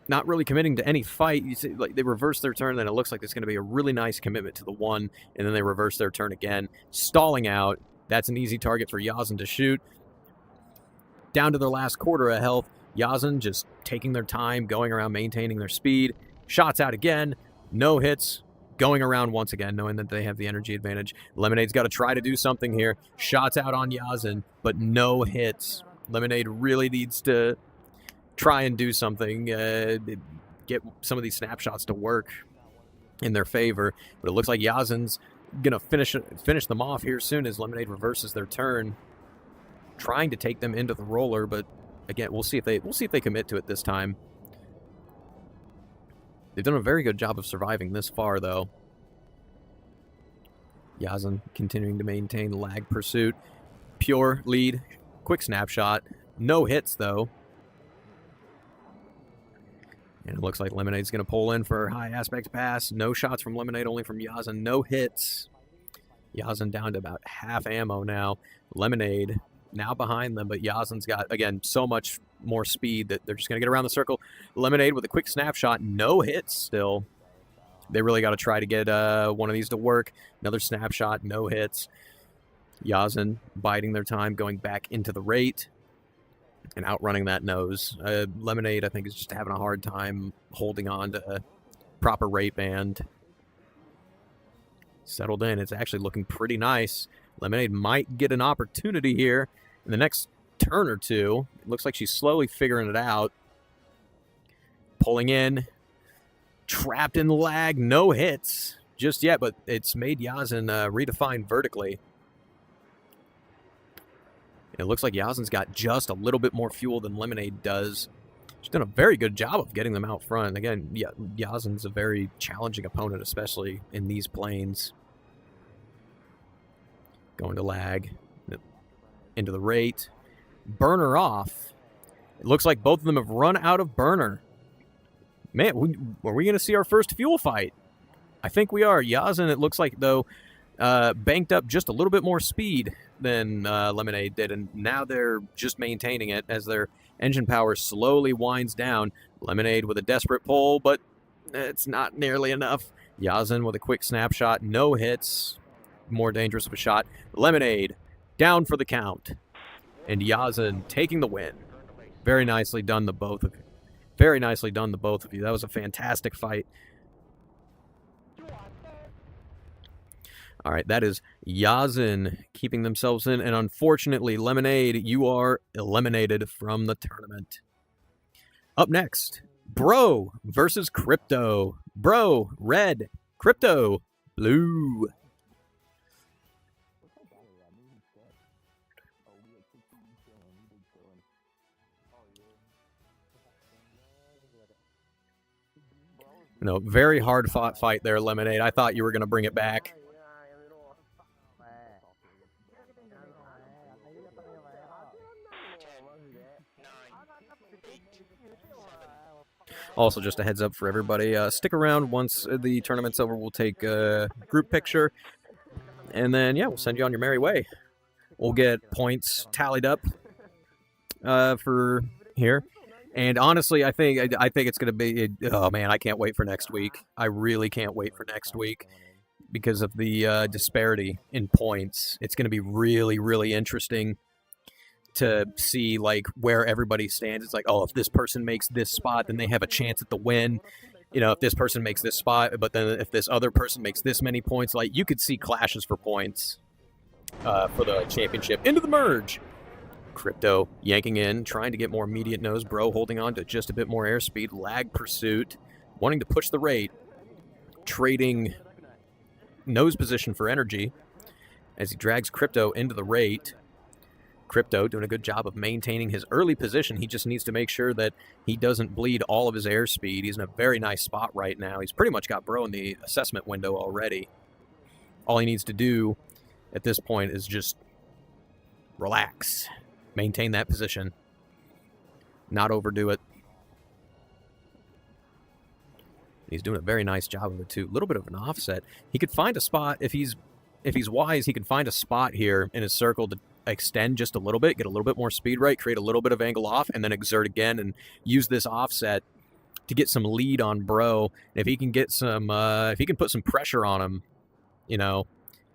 not really committing to any fight. You see, like, they reverse their turn, then it looks like it's going to be a really nice commitment to the one, and then they reverse their turn again, stalling out. That's an easy target for Yazin to shoot. Down to their last quarter of health. Yazin just taking their time, going around, maintaining their speed. Shots out again. No hits. Going around once again, knowing that they have the energy advantage. Lemonade's got to try to do something here. Shots out on Yazin, but no hits. Lemonade really needs to try and do something, get some of these snapshots to work in their favor. But it looks like Yazin's going to finish them off here soon as Lemonade reverses their turn, trying to take them into the roller. But again, we'll see if they commit to it this time. They've done a very good job of surviving this far, though. Yazin continuing to maintain lag pursuit. Pure lead. Quick snapshot. No hits, though. And it looks like Lemonade's going to pull in for high aspect pass. No shots from Lemonade, only from Yazin. No hits. Yazin down to about half ammo now. Lemonade now behind them, but Yazin's got, again, so much more speed that they're just going to get around the circle. Lemonade with a quick snapshot. No hits still. They really got to try to get one of these to work. Another snapshot. No hits. Yazin biding their time, going back into the rate. and outrunning that nose. Lemonade, I think, is just having a hard time holding on to proper rate band. Settled in. It's actually looking pretty nice. Lemonade might get an opportunity here in the next turn or two. It looks like she's slowly figuring it out. Pulling in. Trapped in lag. No hits just yet, but it's made Yazin redefine vertically. It looks like Yazin's got just a little bit more fuel than Lemonade does. She's done a very good job of getting them out front. Again, Yazin's a very challenging opponent, especially in these planes. Going to lag. Into the rate. Burner off. It looks like both of them have run out of burner. Man, are we going to see our first fuel fight? I think we are. Yazin, it looks like, though, banked up just a little bit more speed than Lemonade did, and now they're just maintaining it as their engine power slowly winds down. Lemonade with a desperate pull, but it's not nearly enough. Yazin with a quick snapshot, no hits, more dangerous of a shot. Lemonade down for the count, and Yazin taking the win. Very nicely done, the both of you. Very nicely done, the both of you. That was a fantastic fight. All right, that is Yazin keeping themselves in. And unfortunately, Lemonade, you are eliminated from the tournament. Up next, Bro versus Crypto. Bro, red. Crypto, blue. No, very hard fought fight there, Lemonade. I thought you were going to bring it back. Also, just a heads up for everybody, stick around once the tournament's over. We'll take a group picture, and then, yeah, we'll send you on your merry way. We'll get points tallied up for here. And honestly, I think it's going to be, oh man, I can't wait for next week. I really can't wait for next week because of the disparity in points. It's going to be really, really interesting to see like where everybody stands. It's like, oh, if this person makes this spot, then they have a chance at the win. You know, if this person makes this spot, but then if this other person makes this many points, like you could see clashes for points for the championship. Into the merge. Crypto yanking in, trying to get more immediate nose. Bro holding on to just a bit more airspeed. Lag pursuit, wanting to push the rate. Trading nose position for energy as he drags Crypto into the rate. Crypto doing a good job of maintaining his early position. He just needs to make sure that he doesn't bleed all of his airspeed. He's in a very nice spot right now. He's pretty much got Bro in the assessment window already. All he needs to do at this point is just relax. Maintain that position. Not overdo it. He's doing a very nice job of it, too. A little bit of an offset. He could find a spot, if he's wise, he could find a spot here in his circle to extend just a little bit, get a little bit more speed right, create a little bit of angle off, and then exert again and use this offset to get some lead on Bro. And if he can get some, if he can put some pressure on him, you know,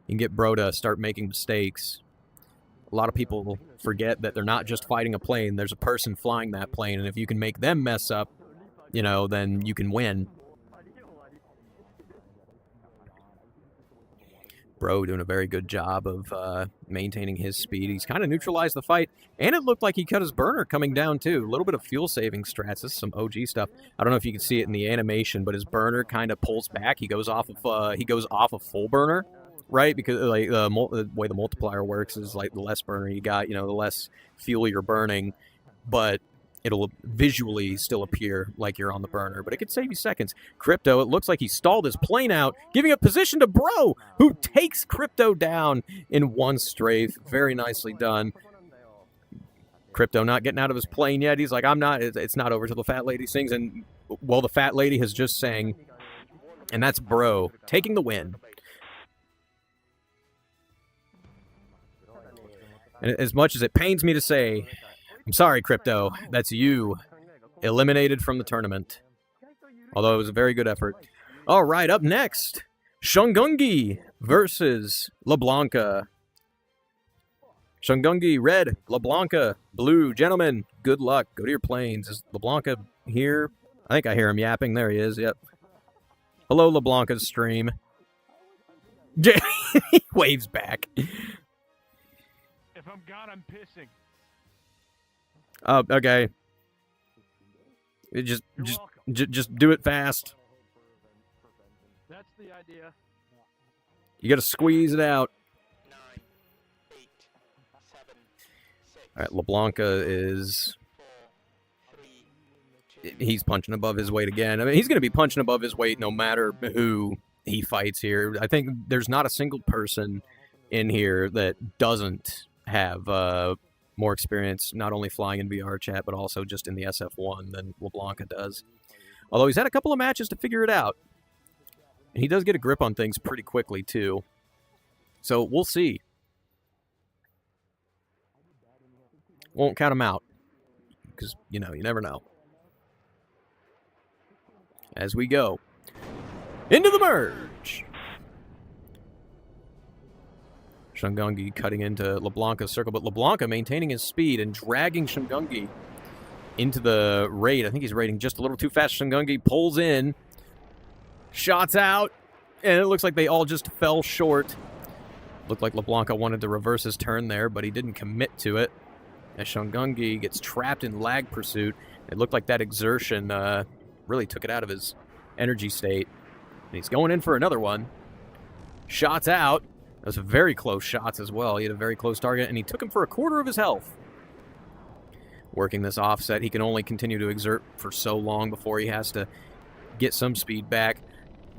he can get Bro to start making mistakes. A lot of people forget that they're not just fighting a plane. There's a person flying that plane, and if you can make them mess up, you know, then you can win. Bro doing a very good job of maintaining his speed. He's kind of neutralized the fight, and it looked like he cut his burner coming down, too. A little bit of fuel-saving strats. This is some OG stuff. I don't know if you can see it in the animation, but his burner kind of pulls back. He goes off of full burner. Right, because like the way the multiplier works is like the less burner you got, you know, the less fuel you're burning, but it'll visually still appear like you're on the burner, but it could save you seconds. Crypto, it looks like he stalled his plane out, giving up position to Bro, who takes Crypto down in one strafe. Very nicely done. Crypto not getting out of his plane yet. He's like, it's not over till the fat lady sings, and well, the fat lady has just sang, and that's Bro taking the win. And as much as it pains me to say, I'm sorry, Crypto, that's you eliminated from the tournament. Although it was a very good effort. All right, up next, Shungungi versus LeBlanca. Shungungi, red. LeBlanca, blue. Gentlemen, good luck. Go to your planes. Is LeBlanca here? I think I hear him yapping. There he is. Yep. Hello, LeBlanca's stream. He waves back. If I'm gone, I'm pissing. Oh, okay. Just do it fast. That's the idea. You got to squeeze it out. 9, 8, 7, 6. All right, LeBlanca is... 4, 3, 2. He's punching above his weight again. I mean, he's going to be punching above his weight no matter who he fights here. I think there's not a single person in here that doesn't have more experience, not only flying in VR chat, but also just in the SF1 than LeBlanca does. Although he's had a couple of matches to figure it out. And he does get a grip on things pretty quickly, too. So we'll see. Won't count him out. Because, you know, you never know. As we go into the merge. Shungungi cutting into LeBlanca's circle, but LeBlanca maintaining his speed and dragging Shungungi into the raid. I think he's raiding just a little too fast. Shungungi pulls in, shots out, and it looks like they all just fell short. Looked like LeBlanca wanted to reverse his turn there, but he didn't commit to it. As Shungungi gets trapped in lag pursuit, it looked like that exertion really took it out of his energy state. And he's going in for another one. Shots out. Those are very close shots as well. He had a very close target, and he took him for a quarter of his health. Working this offset, he can only continue to exert for so long before he has to get some speed back.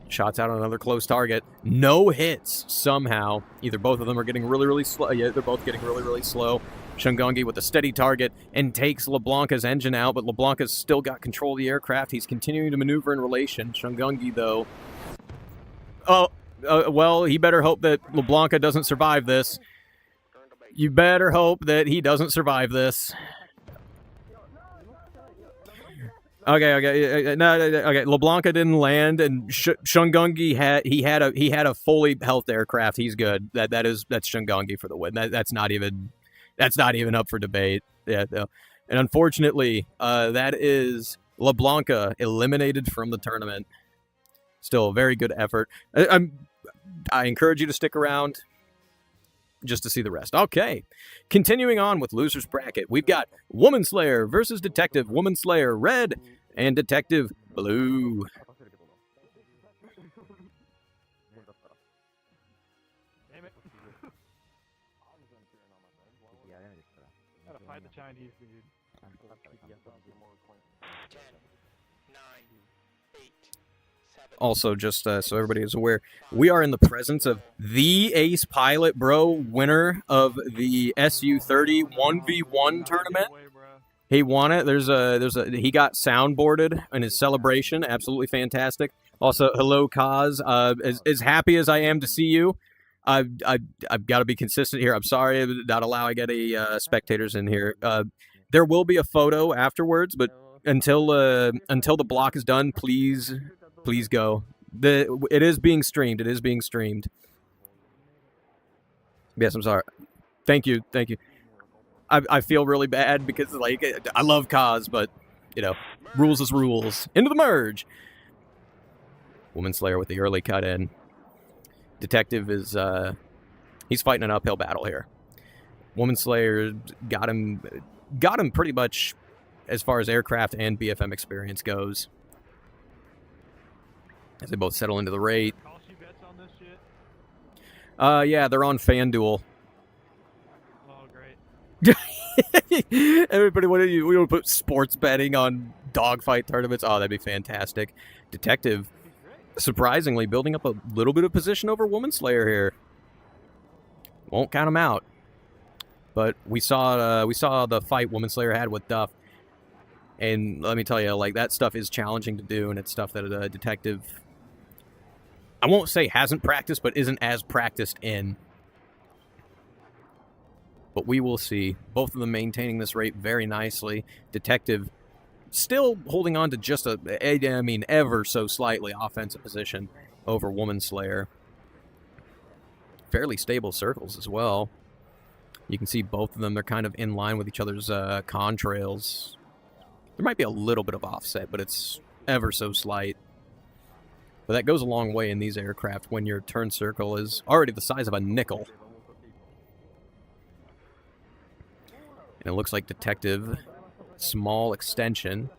Shots out on another close target. No hits, somehow. Either both of them are getting really, really slow. Yeah, they're both getting really, really slow. Shungungi with a steady target and takes LeBlanca's engine out, but LeBlanca's still got control of the aircraft. He's continuing to maneuver in relation. Shungungi, though... well, he better hope that LeBlanca doesn't survive this. You better hope that he doesn't survive this. Okay. LeBlanca didn't land, and Shungungi had a fully health aircraft. He's good. That's Shungungi for the win. That's not even up for debate. Yeah, no. And unfortunately, that is LeBlanca eliminated from the tournament. Still a very good effort. I encourage you to stick around just to see the rest. Okay, continuing on with Loser's Bracket. We've got Woman Slayer versus Detective. Woman Slayer red and Detective blue. Damn it. Gotta fight the Chinese dude. 10, 9, 8, 7. Also, just so everybody is aware, we are in the presence of the Ace Pilot Bro, winner of the SU30 1v1 tournament. He won it. He got soundboarded in his celebration. Absolutely fantastic. Also, hello, Kaz. As happy as I am to see you, I've got to be consistent here. I'm sorry, not allowing any spectators in here. There will be a photo afterwards, but until the block is done, please go. It is being streamed. Yes, I'm sorry. Thank you. I feel really bad because, like, I love Kaz, but, you know, rules is rules. Into the merge. Woman Slayer with the early cut in. Detective is, he's fighting an uphill battle here. Woman Slayer got him pretty much as far as aircraft and BFM experience goes. As they both settle into the raid. Yeah, they're on FanDuel. Oh, great. Everybody, we want to put sports betting on dogfight tournaments? Oh, that'd be fantastic. Detective, surprisingly, building up a little bit of position over Woman Slayer here. Won't count him out. But we saw the fight Woman Slayer had with Duff. And let me tell you, like, that stuff is challenging to do, and it's stuff that a detective, I won't say hasn't practiced, but isn't as practiced in. But we will see. Both of them maintaining this rate very nicely. Detective still holding on to just ever so slightly offensive position over Woman Slayer. Fairly stable circles as well. You can see both of them. They're kind of in line with each other's contrails. There might be a little bit of offset, but it's ever so slight. But that goes a long way in these aircraft when your turn circle is already the size of a nickel. And it looks like Detective, small extension.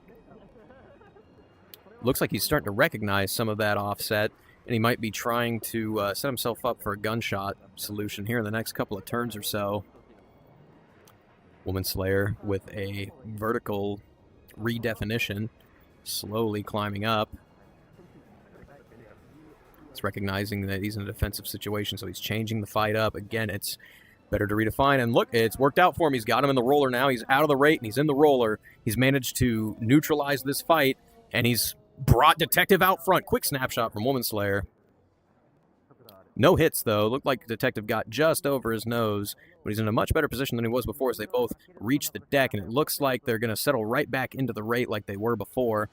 Looks like he's starting to recognize some of that offset, and he might be trying to set himself up for a gunshot solution here in the next couple of turns or so. Woman Slayer with a vertical redefinition, slowly climbing up. He's recognizing that he's in a defensive situation, so he's changing the fight up. Again, it's better to redefine, and look, it's worked out for him. He's got him in the roller now. He's out of the rate, and he's in the roller. He's managed to neutralize this fight, and he's brought Detective out front. Quick snapshot from Woman Slayer. No hits, though. Looked like Detective got just over his nose, but he's in a much better position than he was before as they both reach the deck, and it looks like they're going to settle right back into the rate like they were before.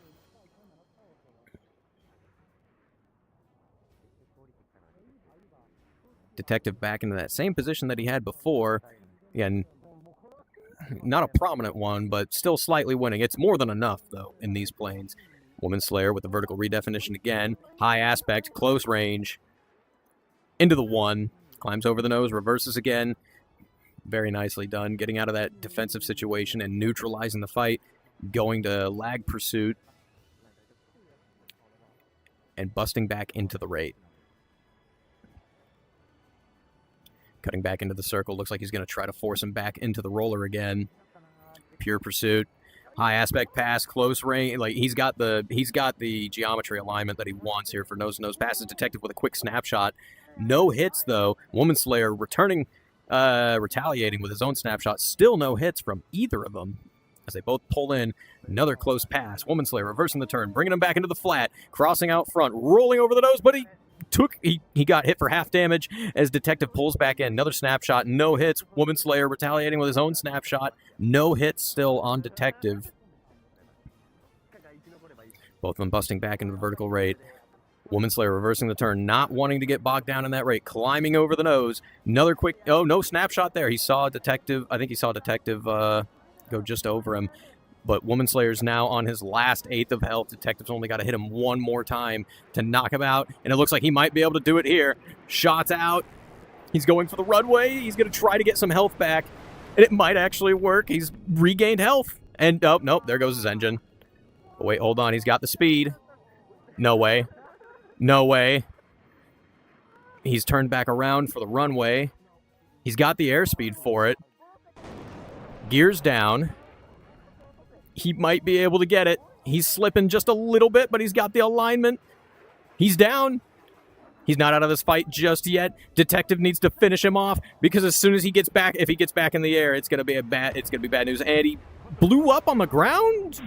Detective back into that same position that he had before. Again, not a prominent one, but still slightly winning. It's more than enough, though, in these planes. Woman Slayer with the vertical redefinition again. High aspect, close range. Into the one. Climbs over the nose, reverses again. Very nicely done. Getting out of that defensive situation and neutralizing the fight. Going to lag pursuit. And busting back into the rate. Cutting back into the circle. Looks like he's going to try to force him back into the roller again. Pure pursuit. High aspect pass, close range. Like he's got the geometry alignment that he wants here for nose-to-nose passes. Detective with a quick snapshot. No hits, though. Woman Slayer returning, retaliating with his own snapshot. Still no hits from either of them as they both pull in. Another close pass. Woman Slayer reversing the turn, bringing him back into the flat, crossing out front, rolling over the nose, but he got hit for half damage as Detective pulls back in. Another snapshot, no hits. Woman Slayer retaliating with his own snapshot. No hits still on Detective. Both of them busting back into the vertical rate. Woman Slayer reversing the turn, not wanting to get bogged down in that rate, climbing over the nose. Another quick, oh, no snapshot there. He saw Detective, I think he saw Detective go just over him. But Woman Slayer's now on his last eighth of health. Detective's only got to hit him one more time to knock him out. And it looks like he might be able to do it here. Shots out. He's going for the runway. He's going to try to get some health back. And it might actually work. He's regained health. And, oh, nope, there goes his engine. But wait, hold on. He's got the speed. No way. No way. He's turned back around for the runway. He's got the airspeed for it. Gears down. He might be able to get it. He's slipping just a little bit, but he's got the alignment. He's down. He's not out of this fight just yet. Detective needs to finish him off because as soon as he gets back, if he gets back in the air, it's gonna be bad news. And he blew up on the ground.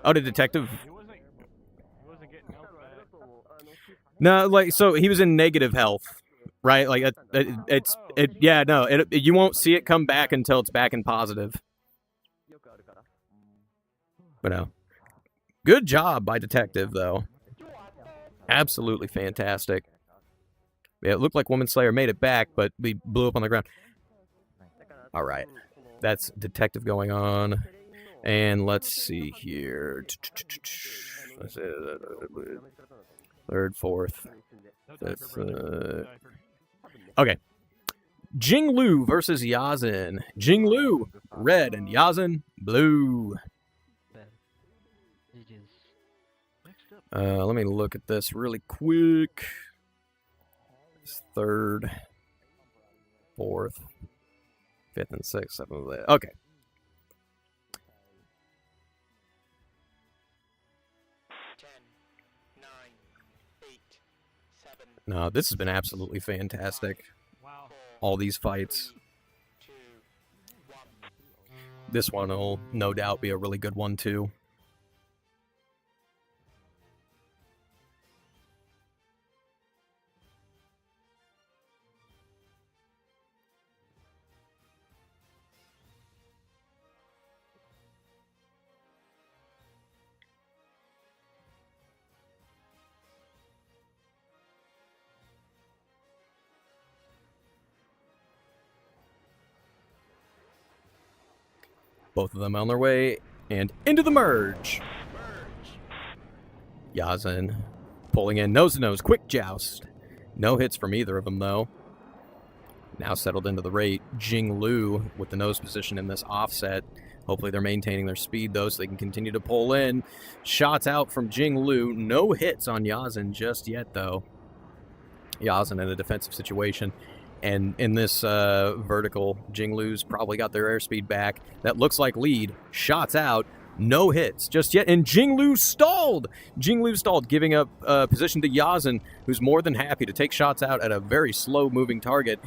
Oh, the Detective. He wasn't getting health back. No, like so he was in negative health, right? Like you won't see it come back until it's back in positive. But no. Good job by Detective, though. Absolutely fantastic. Yeah, it looked like Woman Slayer made it back, but we blew up on the ground. All right. That's Detective going on. And let's see here. Third, fourth. Fifth, okay. Jinglu versus Yazin. Jinglu, red, and Yazin, blue. Let me look at this really quick. It's third, fourth, fifth, and sixth, seventh. Okay. No, this has been absolutely fantastic. Wow. All these fights. This one will no doubt be a really good one, too. Both of them on their way, and into the merge. Yazin pulling in nose-to-nose, quick joust. No hits from either of them, though. Now settled into the rate. Jinglu with the nose position in this offset. Hopefully they're maintaining their speed, though, so they can continue to pull in. Shots out from Jinglu. No hits on Yazin just yet, though. Yazin in a defensive situation. And in this vertical, Jinglu's probably got their airspeed back. That looks like lead. Shots out. No hits just yet. And Jinglu stalled. Jinglu stalled, giving up position to Yazin, who's more than happy to take shots out at a very slow-moving target.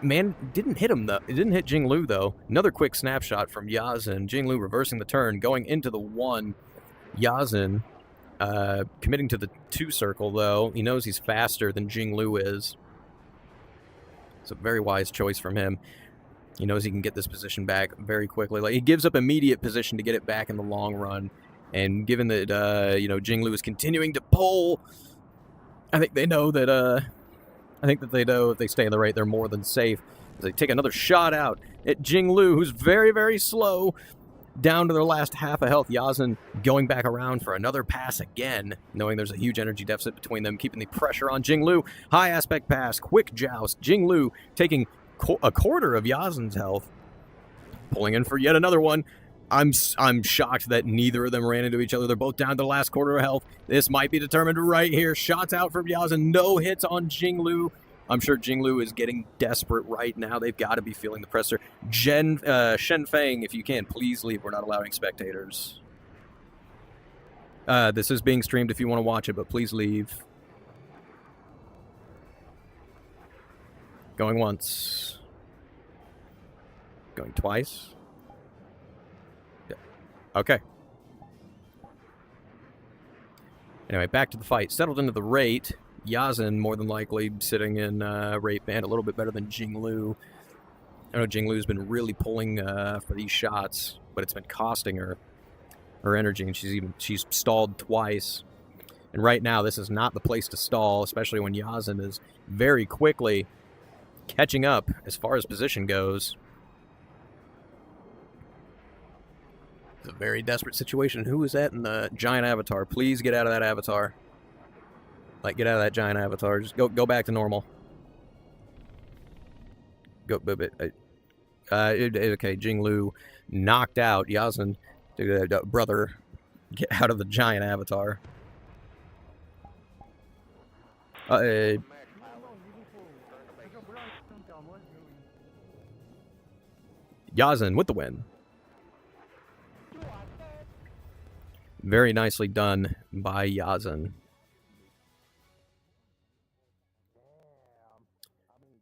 Man, didn't hit him, though. It didn't hit Jinglu, though. Another quick snapshot from Yazin. Jinglu reversing the turn, going into the 1. Yazin committing to the 2 circle, though. He knows he's faster than Jinglu is. It's a very wise choice from him. He knows he can get this position back very quickly. Like, he gives up immediate position to get it back in the long run. And given that, Jinglu is continuing to pull, I think they know that, they know if they stay in the rate, they're more than safe. As they take another shot out at Jinglu, who's very, very slow, down to their last half of health. Yazin going back around for another pass again, knowing there's a huge energy deficit between them, keeping the pressure on Jinglu. High aspect pass, quick joust. Jinglu taking a quarter of Yazin's health, pulling in for yet another one. I'm shocked that neither of them ran into each other. They're both down to the last quarter of health. This might be determined right here. Shots out from Yazin. No hits on Jinglu. I'm sure Jinglu is getting desperate right now. They've got to be feeling the pressure. Shen Feng, if you can, please leave. We're not allowing spectators. This is being streamed if you want to watch it, but please leave. Going once. Going twice. Okay. Anyway, back to the fight. Settled into the rate. Yazin, more than likely, sitting in rate band a little bit better than Jinglu. I know Jinglu's been really pulling for these shots, but it's been costing her energy, and she's stalled twice. And right now, this is not the place to stall, especially when Yazin is very quickly catching up as far as position goes. It's a very desperate situation. Who is that in the giant avatar? Please get out of that avatar. Like, get out of that giant avatar. Just go back to normal. Okay, Jinglu knocked out Yazin. Brother, get out of the giant avatar. Yazin with the win. Very nicely done by Yazin.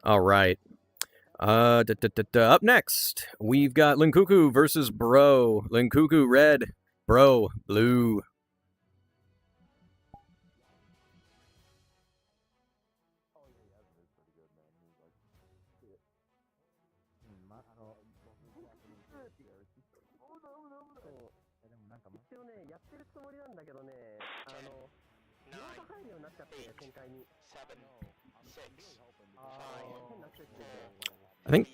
All right. Up next, we've got Linkuku versus Bro. Linkuku red, Bro blue. I think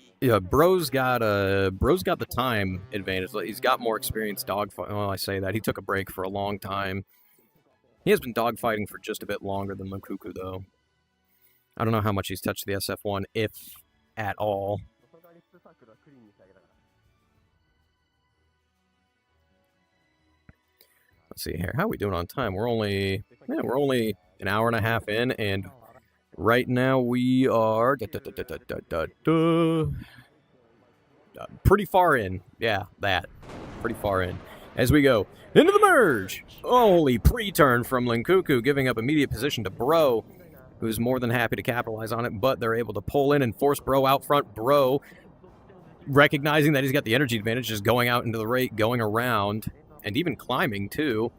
Bro's got the time advantage. He's got more experience dogfighting. Well, I say that he took a break for a long time. He has been dogfighting for just a bit longer than Linkuku, though. I don't know how much he's touched the SF1, if at all. Let's see here. How are we doing on time? We're only an hour and a half in, and right now we are pretty far in. Yeah, pretty far in. As we go into the merge. Holy pre-turn from Linkuku, giving up immediate position to Bro, who's more than happy to capitalize on it, but they're able to pull in and force Bro out front. Bro, recognizing that he's got the energy advantage, just going out into the rate, going around, and even climbing, too.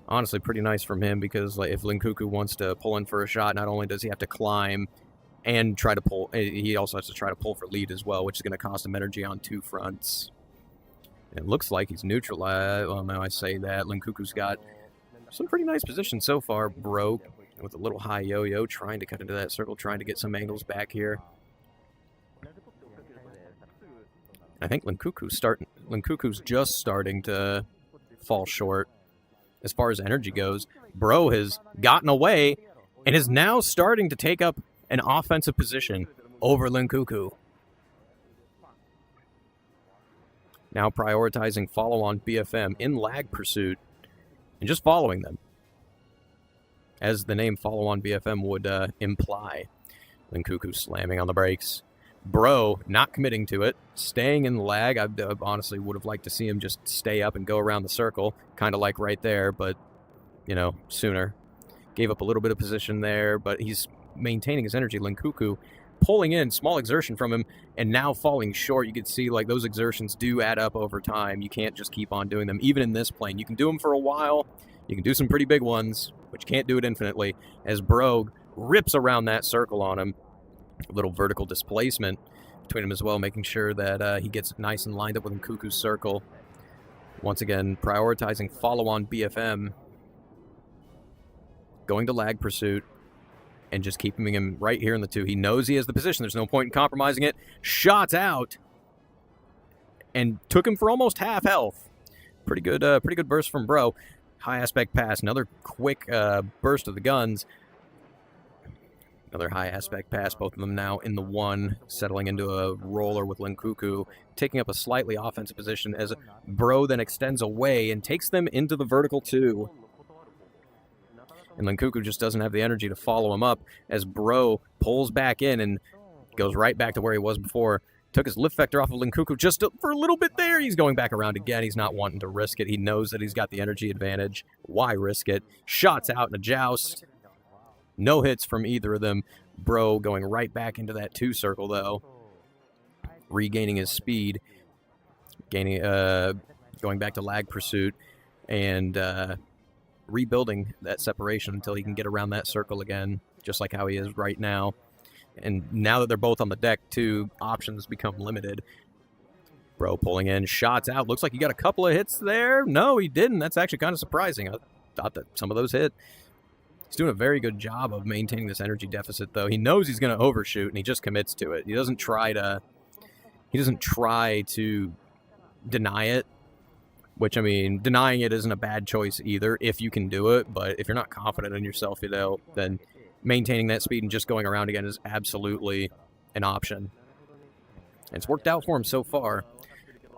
Honestly, pretty nice from him, because if Linkuku wants to pull in for a shot, not only does he have to climb and try to pull, he also has to try to pull for lead as well, which is going to cost him energy on 2 fronts. It looks like he's neutralized. Well, now I say that. Linkuku's got some pretty nice positions so far. Bro, with a little high yo-yo, trying to cut into that circle, trying to get some angles back here. I think Linkuku's just starting to fall short as far as energy goes. Bro has gotten away and is now starting to take up an offensive position over Linkuku. Now prioritizing follow-on BFM in lag pursuit and just following them, as the name follow-on BFM would imply. Linkuku slamming on the brakes. Bro not committing to it, staying in the lag. I honestly would have liked to see him just stay up and go around the circle, kind of like right there, but, you know, sooner. Gave up a little bit of position there, but he's maintaining his energy. Linkuku pulling in, small exertion from him, and now falling short. You can see, like, those exertions do add up over time. You can't just keep on doing them, even in this plane. You can do them for a while. You can do some pretty big ones, but you can't do it infinitely, as Bro rips around that circle on him. A little vertical displacement between them as well, making sure that he gets nice and lined up with Linkuku's circle. Once again, prioritizing follow-on BFM. Going to lag pursuit. And just keeping him right here in the 2. He knows he has the position. There's no point in compromising it. Shots out. And took him for almost half health. Pretty good burst from Bro. High aspect pass. Another quick burst of the guns. Another high aspect pass. Both of them now in the 1. Settling into a roller with Linkuku. Taking up a slightly offensive position as Bro then extends away and takes them into the vertical 2. And Linkuku just doesn't have the energy to follow him up as Bro pulls back in and goes right back to where he was before. Took his lift vector off of Linkuku just for a little bit there. He's going back around again. He's not wanting to risk it. He knows that he's got the energy advantage. Why risk it? Shots out in a joust. No hits from either of them. Bro going right back into that 2 circle, though. Regaining his speed. Going back to lag pursuit. And rebuilding that separation until he can get around that circle again, just like how he is right now. And now that they're both on the deck, too, options become limited. Bro pulling in, shots out. Looks like he got a couple of hits there. No, he didn't. That's actually kind of surprising. I thought that some of those hit. He's doing a very good job of maintaining this energy deficit, though. He knows he's going to overshoot, and he just commits to it. He doesn't try to deny it. Which, I mean, denying it isn't a bad choice either if you can do it, but if you're not confident in yourself, you know, then maintaining that speed and just going around again is absolutely an option. And it's worked out for him so far,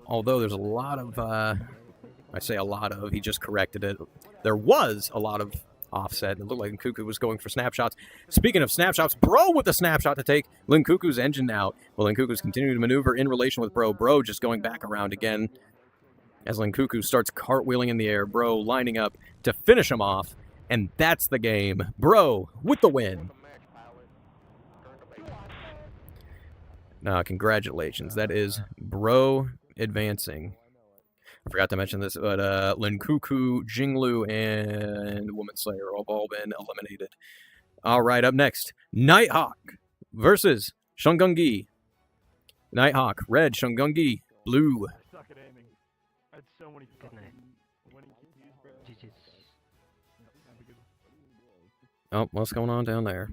although there's a lot of, I say a lot of, he just corrected it. There was a lot of offset, and it looked like Linkuku was going for snapshots. Speaking of snapshots, Bro with the snapshot to take Linkuku's engine out. Well, Linkuku's continuing to maneuver in relation with Bro. Bro just going back around again. As Linkuku starts cartwheeling in the air, Bro lining up to finish him off, and that's the game. Bro with the win. Congratulations. That is Bro advancing. I forgot to mention this, but Linkuku, Jinglu, and Woman Slayer have all been eliminated. All right, up next, Nighthawk versus Shungungi. Nighthawk, red, Shungungi, blue. Suck at aiming. I had so many Good night. winning QQs, bro. GG's. Have a good Oh, what's going on down there?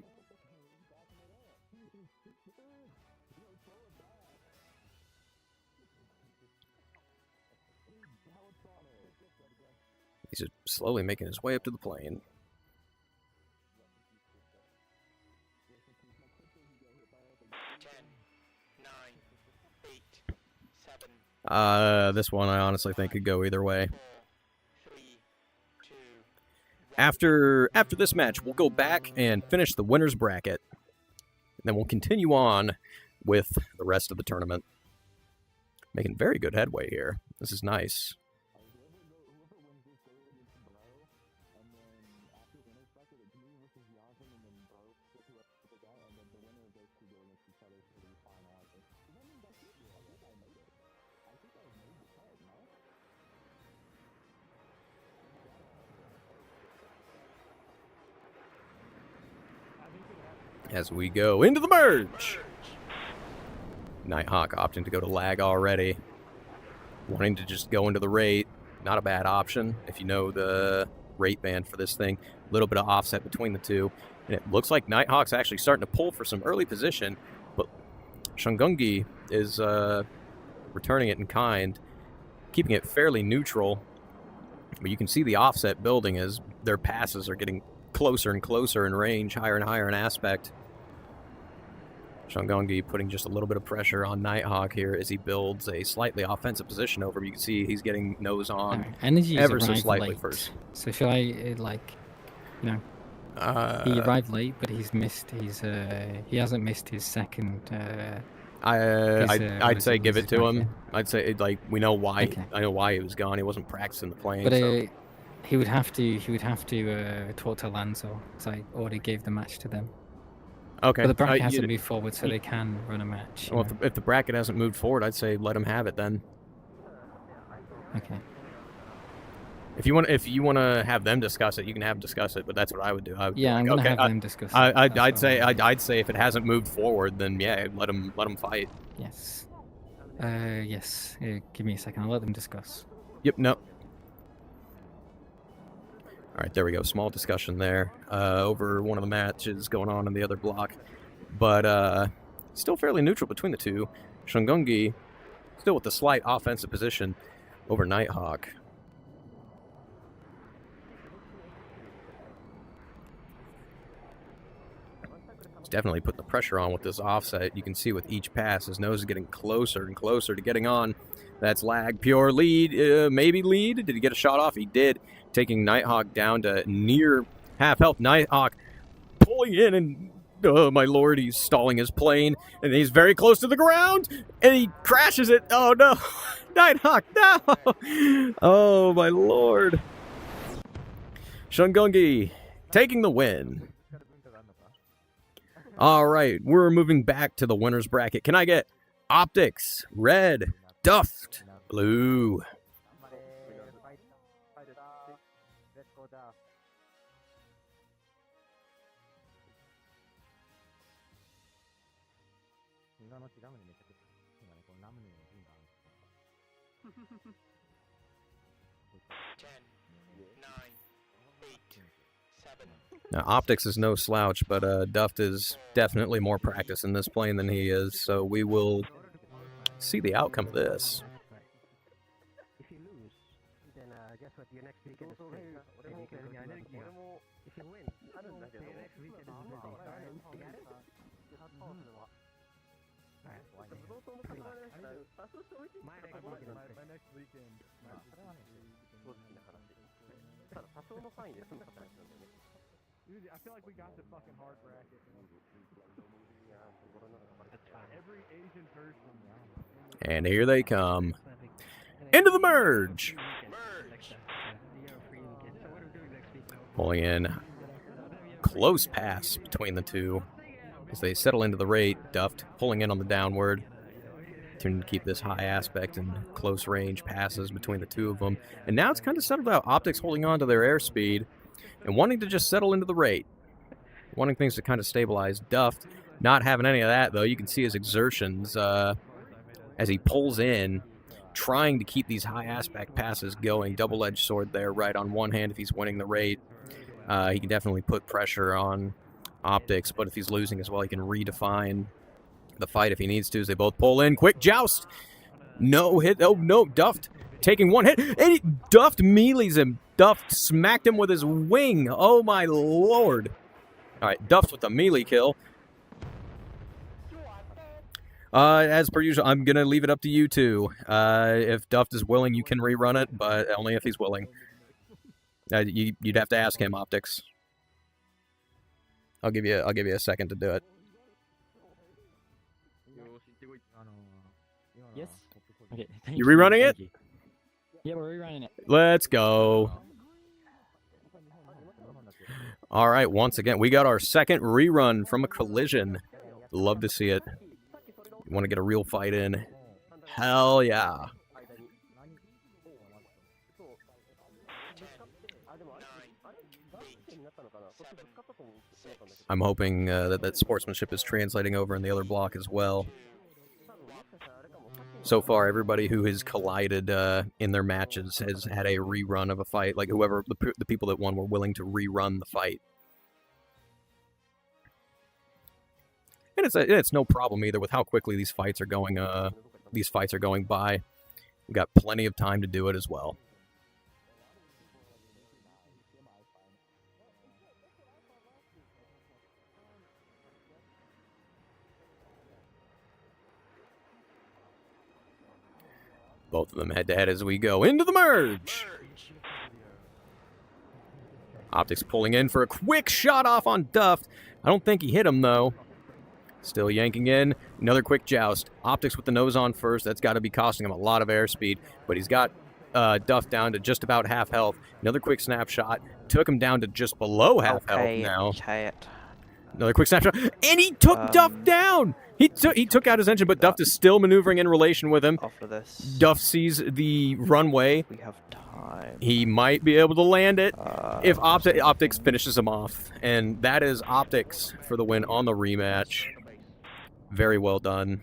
He's just slowly making his way up to the plane. This one I honestly think could go either way. After this match, we'll go back and finish the winner's bracket. Then we'll continue on with the rest of the tournament. Making very good headway here. This is nice. As we go into the merge. Nighthawk opting to go to lag already. Wanting to just go into the rate. Not a bad option if you know the rate band for this thing. A little bit of offset between the two. And it looks like Nighthawk's actually starting to pull for some early position. But Shungungi is returning it in kind, keeping it fairly neutral. But you can see the offset building as their passes are getting closer and closer in range, higher and higher in aspect. Shangongi putting just a little bit of pressure on Nighthawk here as he builds a slightly offensive position over him. You can see he's getting nose on Alright, energy ever is so arrived slightly late. first. So shall I, like, you know, he arrived late, but he's missed his, he hasn't missed his second, I'd say give it to him. bracket. I'd say, like, we know why. Okay. I know why he was gone. He wasn't practicing the plane. But so. he would have to talk to Lanzo, because I already gave the match to them. Okay. But the bracket you- hasn't moved forward, so they can run a match. you Well, know. if the bracket hasn't moved forward, I'd say let him have it then. Okay. If you want to have them discuss it, you can have them discuss it. But that's what I would do. I would be Yeah, I'm like, gonna okay, have them discuss. it. I'd That's say what I'd say if it hasn't moved forward, then yeah, let him fight. Yes. Yes. Give me a second. I'll let them discuss. Yep. No. All right, there we go. Small discussion there over one of the matches going on in the other block, but still fairly neutral between the two. Shangongi still with the slight offensive position over Nighthawk. He's definitely putting the pressure on with this offset. You can see with each pass, his nose is getting closer and closer to getting on. That's lag. Pure lead. Maybe lead. Did he get a shot off? He did. Taking Nighthawk down to near half health. Nighthawk pulling in, and oh my lord, he's stalling his plane, and he's very close to the ground, and he crashes it. Oh no, Nighthawk, no! Oh my lord. Shangongi taking the win. All right, we're moving back to the winner's bracket. Can I get Optics, red, Duft, blue? Now, Optics is no slouch, but Duft is definitely more practiced in this plane than he is, so we will see the outcome of this. If you lose, then guess what? Your next weekend is free. Then you can go to another one. If you win, then your next weekend is free. You got it? Alright, pretty much. My next weekend is free. ただ多少の範囲で済む形なんだよね。 Dude, I feel like we got the fucking hard bracket. Every Asian person. And here they come. Into the merge! Pulling in. Close pass between the two. As they settle into the rate, Duft pulling in on the downward. Trying to keep this high aspect and close range passes between the two of them. And now it's kind of settled out. Optics holding on to their airspeed and wanting to just settle into the rate. Wanting things to kind of stabilize. Duft not having any of that, though. You can see his exertions as he pulls in, trying to keep these high aspect passes going. Double-edged sword there, right on one hand if he's winning the rate. He can definitely put pressure on Optics, but if he's losing as well, he can redefine the fight if he needs to, as they both pull in. Quick joust. No hit. Oh, no. Duft taking one hit. And Duft melees him. Duft smacked him with his wing. Oh, my lord. All right, Duft with the melee kill. As per usual, I'm going to leave it up to you two. If Duft is willing, you can rerun it, but only if he's willing. You'd have to ask him, Optics. I'll give you a second to do it. Yes. Okay. Thank You rerunning it? thank you. Yeah, we're rerunning it. Let's go. All right, once again, we got our second rerun from a collision. Love to see it. You want to get a real fight in? Hell yeah. I'm hoping that sportsmanship is translating over in the other block as well. So far, everybody who has collided in their matches has had a rerun of a fight. Like whoever the people that won were willing to rerun the fight, and it's no problem either with how quickly these fights are going these fights are going by. We've got plenty of time to do it as well. Both of them head-to-head as we go into the merge. Optics pulling in for a quick shot off on Duff. I don't think he hit him, though. Still yanking in. Another quick joust. Optics with the nose on first. That's got to be costing him a lot of airspeed. But he's got Duff down to just about half health. Another quick snapshot. Took him down to just below half health now. Another quick snapshot. And he took Duff down! He took out his engine, but Duff is still maneuvering in relation with him. After this, Duff sees the runway. we have time. He might be able to land it if Optics finishes him off. And that is Optics for the win on the rematch. Very well done.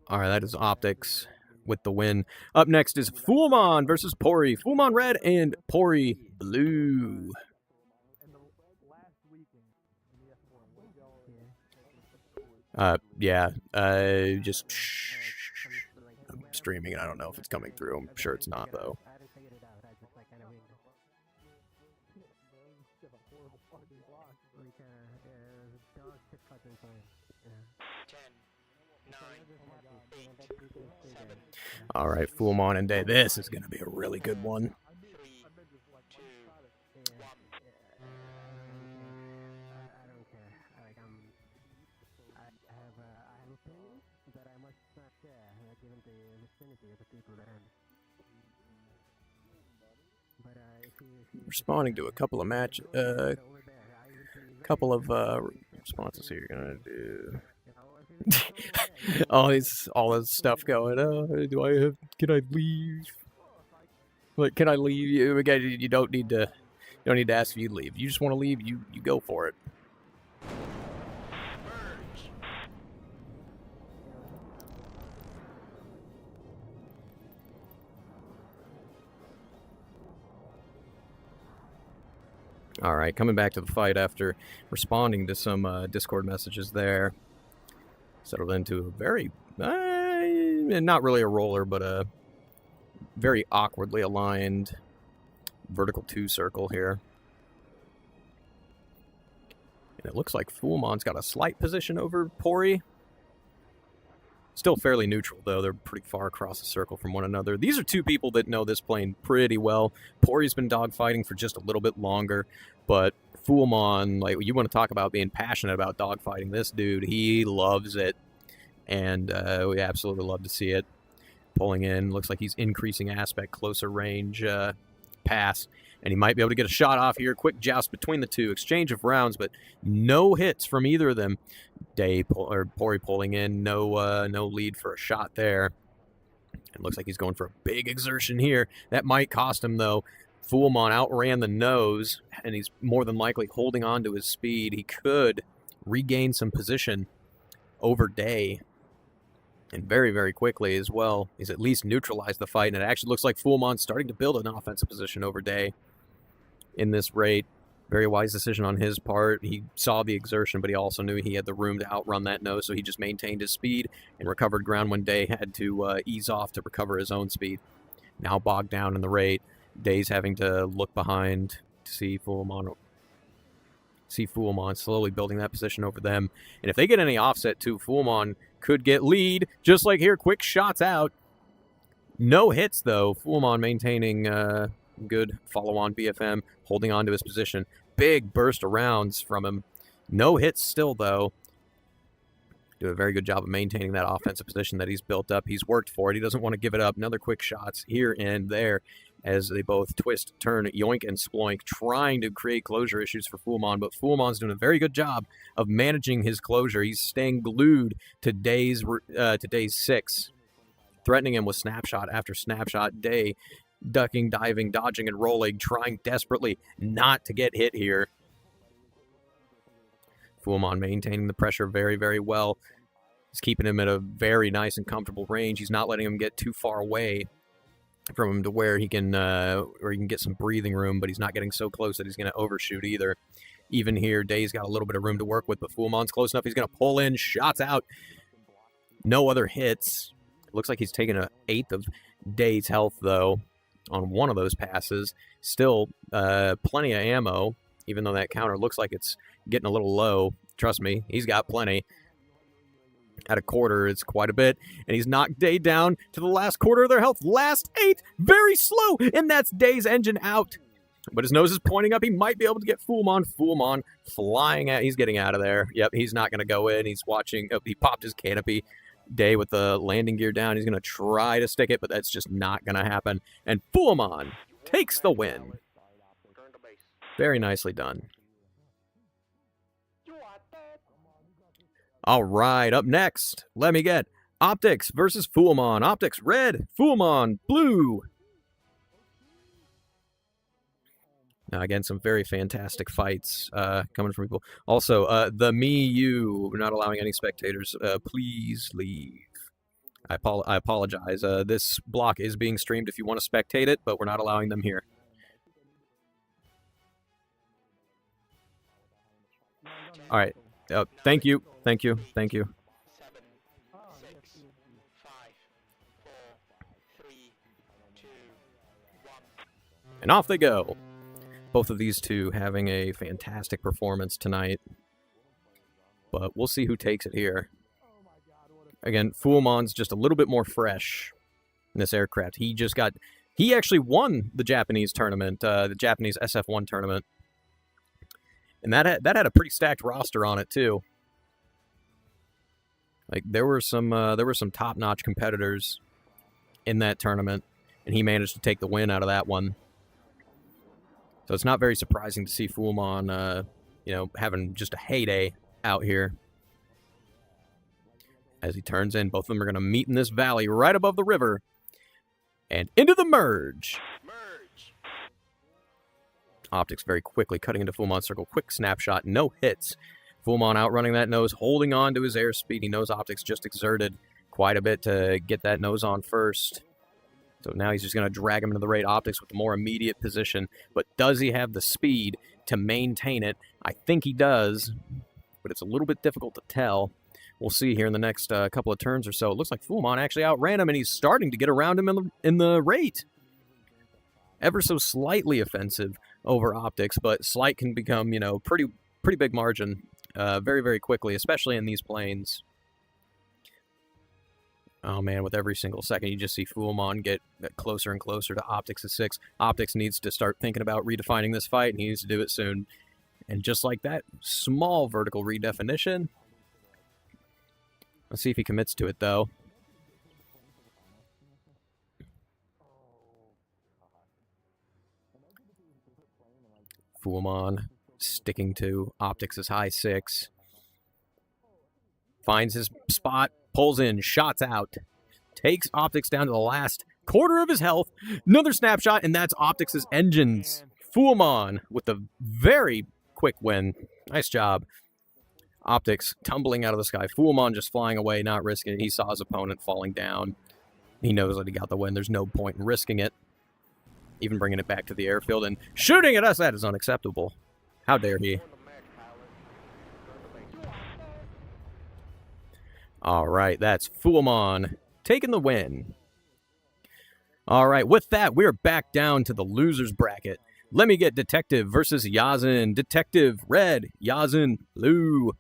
All right, that is Optics with the win. Up next is Foolmon versus Pori. Foolmon red and Pori blue. Yeah, just I'm streaming and I don't know if it's coming through. I'm sure it's not, though. All right, Foolmon and Day. This is going to be a really good one. Responding to a couple of responses here. You're gonna do all this stuff going. Can I leave? Like, can I leave you? Again, you don't need to ask if you leave. You just want to leave. You go for it. All right, coming back to the fight after responding to some Discord messages there. Settled into a very, not really a roller, but a very awkwardly aligned vertical 2 circle here. And it looks like Foolmon's got a slight position over Pori. Still fairly neutral, though. They're pretty far across the circle from one another. These are two people that know this plane pretty well. Pori's been dogfighting for just a little bit longer, but Foolmon, like, you want to talk about being passionate about dogfighting. This dude, he loves it, and we absolutely love to see it. Pulling in, looks like he's increasing aspect, closer range pass, and he might be able to get a shot off here. Quick joust between the two, exchange of rounds, but no hits from either of them. Pori pulling in, no lead for a shot there. It looks like he's going for a big exertion here. That might cost him, though. Foolmon outran the nose, and he's more than likely holding on to his speed. He could regain some position over Day, and very, very quickly as well. He's at least neutralized the fight, and it actually looks like Foolmon's starting to build an offensive position over Day in this rate. Very wise decision on his part. He saw the exertion, but he also knew he had the room to outrun that nose, so he just maintained his speed and recovered ground when Day had to ease off to recover his own speed. Now bogged down in the rate. Day's having to look behind to see Foolmon slowly building that position over them. And if they get any offset too, Foolmon could get lead, just like here. Quick shots out. No hits, though. Foolmon maintaining good follow-on BFM, holding on to his position. Big burst of rounds from him. No hits still, though. Do a very good job of maintaining that offensive position that he's built up. He's worked for it. He doesn't want to give it up. Another quick shots here and there as they both twist, turn, yoink, and sploink, trying to create closure issues for Foolmon, but Foolmon's doing a very good job of managing his closure. He's staying glued to Day's 6, threatening him with snapshot after snapshot. Day ducking, diving, dodging, and rolling, trying desperately not to get hit here. Foolmon maintaining the pressure very, very well. He's keeping him at a very nice and comfortable range. He's not letting him get too far away from him to where he can get some breathing room, but he's not getting so close that he's going to overshoot either. even here. Day's got a little bit of room to work with, but Fullmon's close enough. He's going to pull in, shots out. No other hits. Looks like he's taken an eighth of Day's health, though, on one of those passes. Still plenty of ammo, even though that counter looks like it's getting a little low. Trust me, he's got plenty. At a quarter, it's quite a bit. And he's knocked Day down to the last quarter of their health. Last eighth, very slow. And that's Day's engine out. But his nose is pointing up. He might be able to get Fullmon. Fullmon flying out. He's getting out of there. Yep, he's not going to go in. He's watching. Oh, he popped his canopy. Day with the landing gear down. He's going to try to stick it, but that's just not going to happen. And Fullmon takes the win. Very nicely done. All right, up next, let me get Optics versus Fullmon. Optics red, Fullmon blue. Now, again, some very fantastic fights coming from people. Also, the you, we're not allowing any spectators. Please leave. I apologize. This block is being streamed if you want to spectate it, but we're not allowing them here. All right. Thank you. Thank you. Thank you. 7, 6, 5, 4, 3, 2, 1. And off they go. Both of these two having a fantastic performance tonight. But we'll see who takes it here. Again, Fullmon's just a little bit more fresh in this aircraft. He actually won the Japanese tournament, the Japanese SF1 tournament. And that had a pretty stacked roster on it too. Like there were some top-notch competitors in that tournament, and he managed to take the win out of that one. So it's not very surprising to see Fullmon, having just a heyday out here. As he turns in, both of them are going to meet in this valley right above the river, and into the merge. Optics very quickly cutting into Fullmon's circle. Quick snapshot, no hits. Fullmon outrunning that nose, holding on to his airspeed. He knows Optics just exerted quite a bit to get that nose on first. So now he's just going to drag him into the right. Optics with the more immediate position. But does he have the speed to maintain it? I think he does, but it's a little bit difficult to tell. We'll see here in the next couple of turns or so. It looks like Fullmon actually outran him, and he's starting to get around him in the rate. Ever so slightly offensive over Optics, but slight can become, pretty big margin very, very quickly, especially in these planes. Oh, man, with every single second, you just see Fullmon get closer and closer to Optics' 6. Optics needs to start thinking about redefining this fight, and he needs to do it soon. And just like that, small vertical redefinition. Let's see if he commits to it, though. Fullmon sticking to Optics' high 6. Finds his spot, pulls in, shots out. Takes Optics down to the last quarter of his health. Another snapshot, and that's Optics' engines. Fullmon with a very quick win. Nice job. Optics tumbling out of the sky. Fullmon just flying away, not risking it. He saw his opponent falling down. He knows that he got the win. There's no point in risking it. Even bringing it back to the airfield and shooting at us, that is unacceptable. How dare he? All right, that's Fullmon taking the win. All right, with that, we're back down to the losers bracket. Let me get Detective versus Yazin. Detective red, Yazin blue.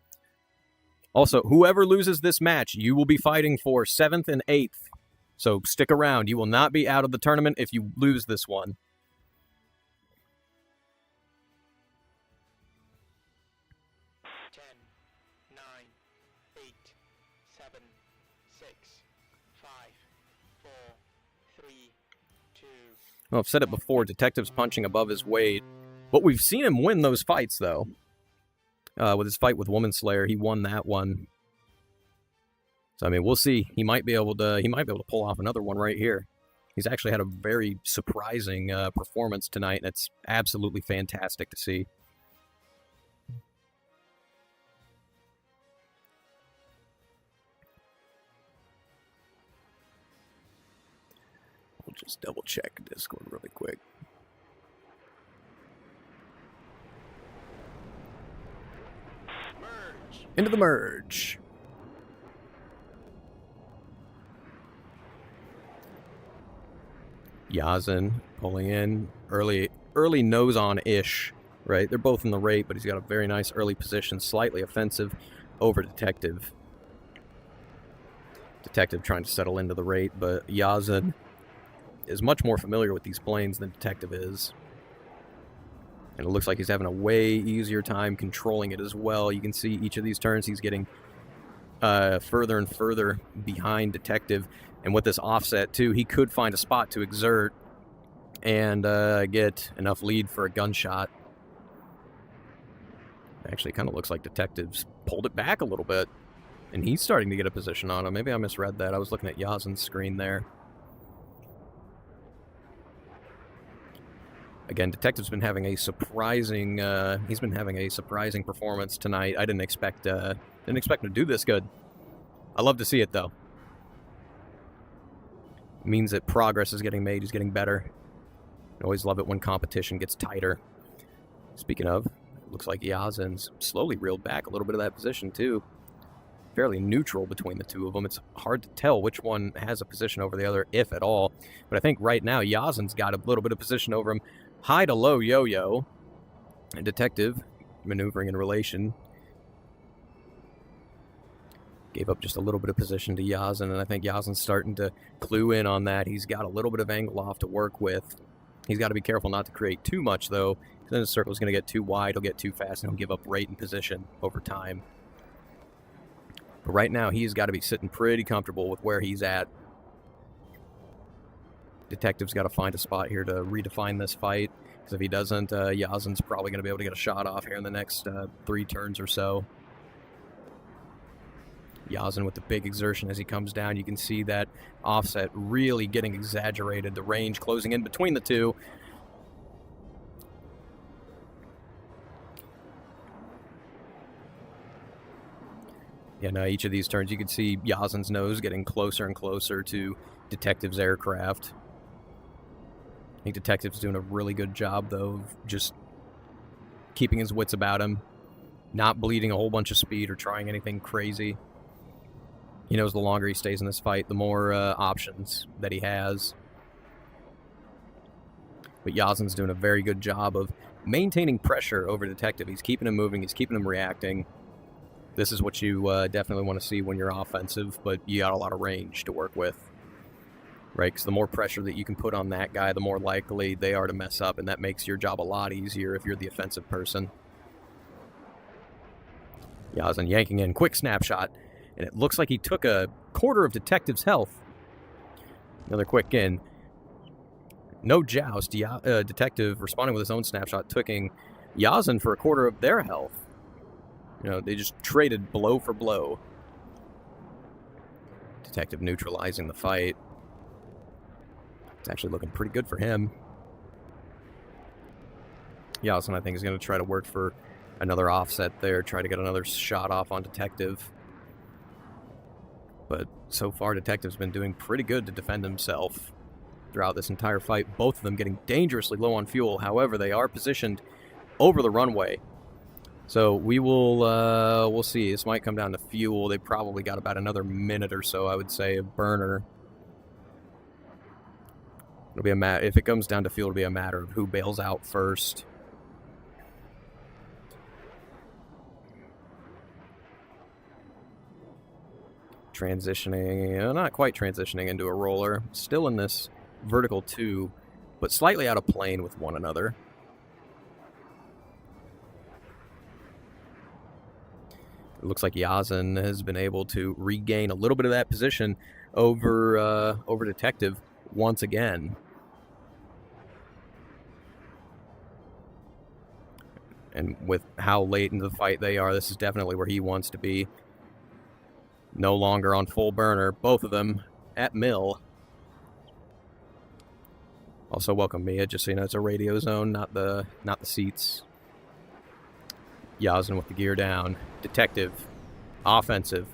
Also, whoever loses this match, you will be fighting for 7th and 8th. So stick around. You will not be out of the tournament if you lose this one. Well, I've said it before, Detective's punching above his weight. But we've seen him win those fights, though. With his fight with Woman Slayer, he won that one. So I mean, we'll see. He might be able to pull off another one right here. He's actually had a very surprising performance tonight, and it's absolutely fantastic to see. We'll just double check Discord really quick. Into the merge. Yazin pulling in early nose on-ish, right? They're both in the rate, but he's got a very nice early position, slightly offensive over Detective. Detective trying to settle into the rate, but Yazin is much more familiar with these planes than Detective is. And it looks like he's having a way easier time controlling it as well. You can see each of these turns he's getting further and further behind Detective. And with this offset, too, he could find a spot to exert and get enough lead for a gunshot. Actually, kind of looks like Detective's pulled it back a little bit. And he's starting to get a position on him. Maybe I misread that. I was looking at Yazin's screen there. Again, Detective's been having a surprising. He's been having a surprising performance tonight. I didn't expect him to do this good. I love to see it though. It means that progress is getting made. He's getting better. I always love it when competition gets tighter. Speaking of, it looks like Yazin's slowly reeled back a little bit of that position too. Fairly neutral between the two of them. It's hard to tell which one has a position over the other, if at all. But I think right now Yazin's got a little bit of position over him. High to low yo-yo. And Detective maneuvering in relation. Gave up just a little bit of position to Yazin, and I think Yazin's starting to clue in on that. He's got a little bit of angle off to work with. He's got to be careful not to create too much, though, because then the circle is going to get too wide, he'll get too fast, and he'll give up rate and position over time. But right now, he's got to be sitting pretty comfortable with where he's at. Detective's got to find a spot here to redefine this fight, because if he doesn't, Yazin's probably going to be able to get a shot off here in the next 3 turns or so. Yazin with the big exertion as he comes down. You can see that offset really getting exaggerated. The range closing in between the two. Yeah, now each of these turns you can see Yazin's nose getting closer and closer to Detective's aircraft. I think Detective's doing a really good job, though, of just keeping his wits about him, not bleeding a whole bunch of speed or trying anything crazy. He knows the longer he stays in this fight, the more options that he has. But Yazin's doing a very good job of maintaining pressure over Detective. He's keeping him moving. He's keeping him reacting. This is what you definitely want to see when you're offensive, but you got a lot of range to work with. Right? Because the more pressure that you can put on that guy, the more likely they are to mess up, and that makes your job a lot easier if you're the offensive person. Yazin yanking in. Quick snapshot. And it looks like he took a quarter of Detective's health. Another quick in. No joust. Detective, responding with his own snapshot, taking Yazin for a quarter of their health. You know, they just traded blow for blow. Detective neutralizing the fight. It's actually looking pretty good for him. Yazin, I think, is going to try to work for another offset there, try to get another shot off on Detective. But so far, Detective's been doing pretty good to defend himself throughout this entire fight. Both of them getting dangerously low on fuel. However, they are positioned over the runway. So we will, we'll see. This might come down to fuel. They probably got about another minute or so, I would say, of burner. It'll be if it comes down to fuel, it'll be a matter of who bails out first. Transitioning, not quite transitioning into a roller. Still in this vertical 2, but slightly out of plane with one another. It looks like Yazin has been able to regain a little bit of that position over Detective once again. And with how late into the fight they are, this is definitely where he wants to be. No longer on full burner. Both of them at mill. Also, welcome Mia, just so you know, it's a radio zone, not the seats. Yazin with the gear down. Detective. Offensive.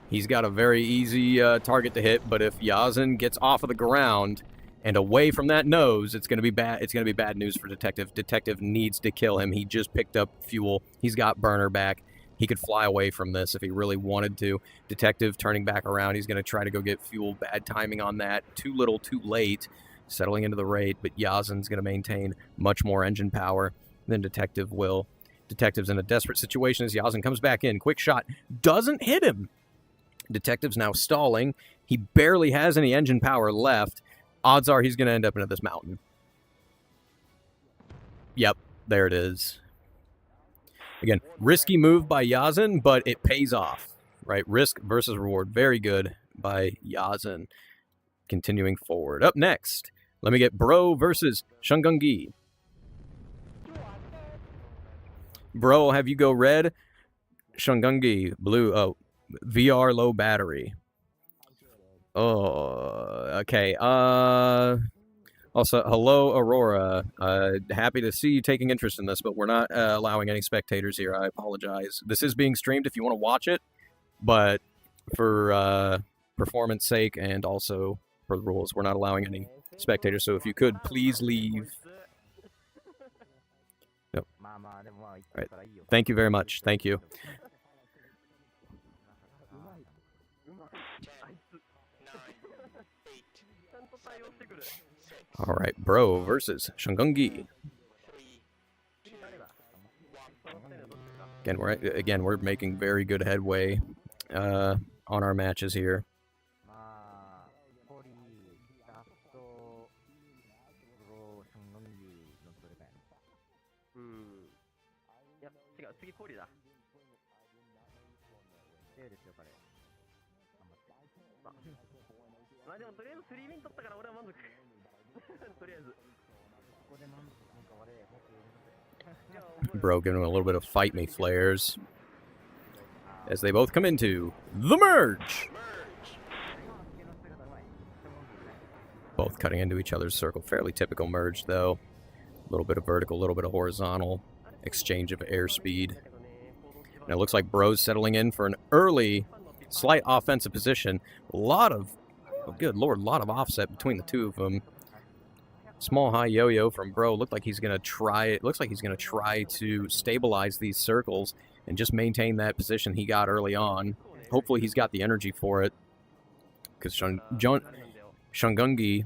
He's got a very easy target to hit, but if Yazin gets off of the ground and away from that nose, it's going to be bad. It's going to be bad news for Detective. Detective needs to kill him. He just picked up fuel. He's got burner back. he could fly away from this if he really wanted to. Detective turning back around. He's going to try to go get fuel. Bad timing on that. Too little, too late. Settling into the rate, but Yazin's going to maintain much more engine power than Detective will. Detective's in a desperate situation as Yazin comes back in. Quick shot. Doesn't hit him. Detective's now stalling. He barely has any engine power left. Odds are he's going to end up into this mountain. Yep, there it is. Again, risky move by Yazin, but it pays off. Right? Risk versus reward. Very good by Yazin. Continuing forward. Up next, let me get Bro versus Shungungi. Bro will have you go red. Shungungi, blue. Oh, VR low battery. Oh, okay. Also, hello, Aurora. Happy to see you taking interest in this, but we're not allowing any spectators here. I apologize. This is being streamed if you want to watch it, but for performance sake and also for the rules, we're not allowing any spectators. So if you could, please leave. Nope. All right. Thank you very much. Thank you. All right, Bro versus Shungungi. Again, we're making very good headway on our matches here. Bro giving him a little bit of fight me flares as they both come into the merge. Both cutting into each other's circle. Fairly typical merge, though. A little bit of vertical, a little bit of horizontal exchange of airspeed. And it looks like Bro's settling in for an early, slight offensive position. A lot of, oh good lord, a lot of offset between the two of them. Small high yo-yo from Bro. Looked like he's gonna try it. Looks like he's gonna try to stabilize these circles and just maintain that position he got early on. Hopefully he's got the energy for it, because Shungungi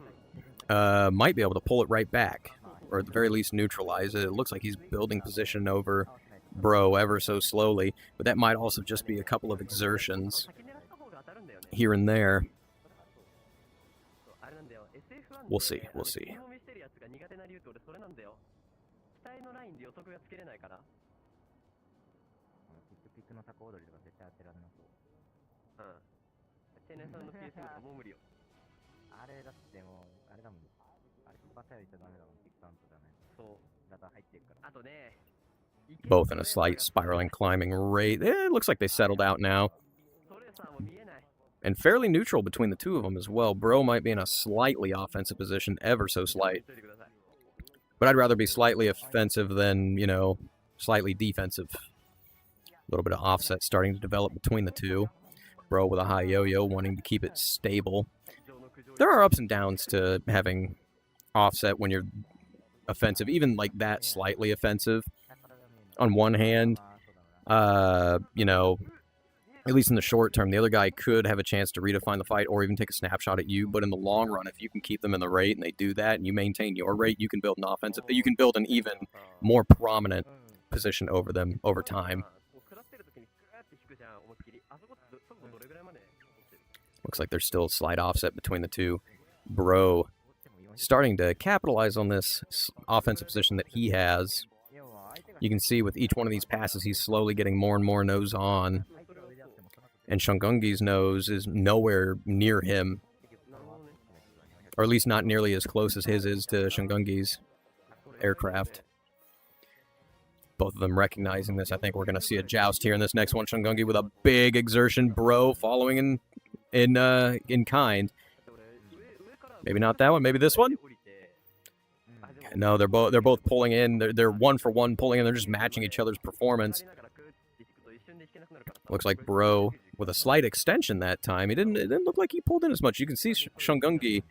might be able to pull it right back, or at the very least neutralize it. It looks like he's building position over Bro ever so slowly, but that might also just be a couple of exertions here and there. We'll see. We'll see. Both in a slight spiraling climbing rate. It looks like they settled out now. And fairly neutral between the two of them as well. Bro might be in a slightly offensive position, ever so slight. But I'd rather be slightly offensive than, you know, slightly defensive. A little bit of offset starting to develop between the two. Bro with a high yo-yo, wanting to keep it stable. There are ups and downs to having offset when you're offensive, even like that slightly offensive. On one hand, you know, at least in the short term, the other guy could have a chance to redefine the fight or even take a snapshot at you. But in the long run, if you can keep them in the rate and they do that and you maintain your rate, you can build an offensive. You can build an even more prominent position over them over time. Looks like there's still a slight offset between the two. Bro starting to capitalize on this offensive position that he has. You can see with each one of these passes, he's slowly getting more and more nose on. And Shungungi's nose is nowhere near him. Or at least not nearly as close as his is to Shungungi's aircraft. Both of them recognizing this. I think we're going to see a joust here in this next one. Shungungi with a big exertion. Bro following in kind. Maybe not that one. Maybe this one. No, they're both pulling in. They're one for one pulling in. They're just matching each other's performance. Looks like Bro with a slight extension that time. It didn't look like he pulled in as much. You can see Shungungi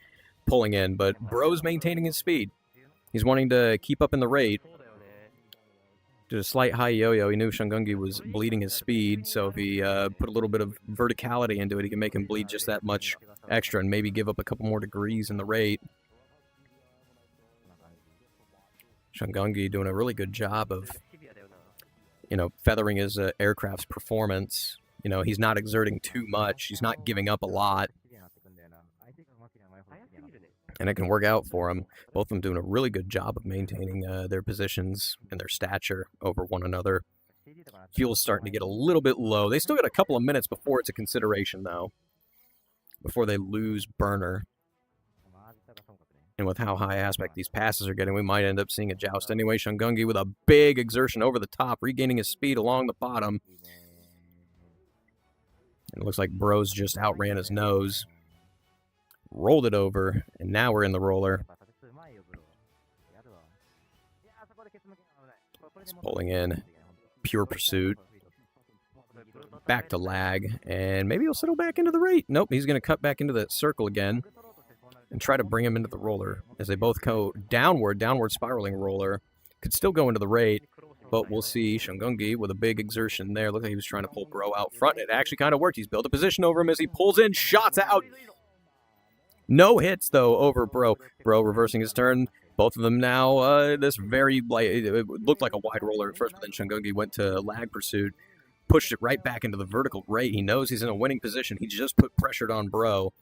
pulling in, but Bro's maintaining his speed. He's wanting to keep up in the rate. Did a slight high yo-yo. He knew Shungungi was bleeding his speed, so if he put a little bit of verticality into it, he can make him bleed just that much extra and maybe give up a couple more degrees in the rate. Shungungi doing a really good job of, feathering his aircraft's performance. He's not exerting too much. He's not giving up a lot. And it can work out for them. Both of them doing a really good job of maintaining their positions and their stature over one another. Fuel's starting to get a little bit low. They still got a couple of minutes before it's a consideration, though. Before they lose burner. And with how high aspect these passes are getting, we might end up seeing a joust anyway. Shungungi with a big exertion over the top, regaining his speed along the bottom. And it looks like Bro's just outran his nose. Rolled it over, and now we're in the roller. It's pulling in. Pure pursuit. Back to lag, and maybe he'll settle back into the rate. Nope, he's going to cut back into that circle again and try to bring him into the roller as they both go downward spiraling roller. Could still go into the rate, but we'll see. Shungungi with a big exertion there. Looked like he was trying to pull Bro out front, and it actually kind of worked. He's built a position over him as he pulls in, shots out. No hits, though, over Bro. Bro reversing his turn. Both of them now, it looked like a wide roller at first, but then Shungungi went to lag pursuit, pushed it right back into the vertical rate. He knows he's in a winning position. He just put pressured on Bro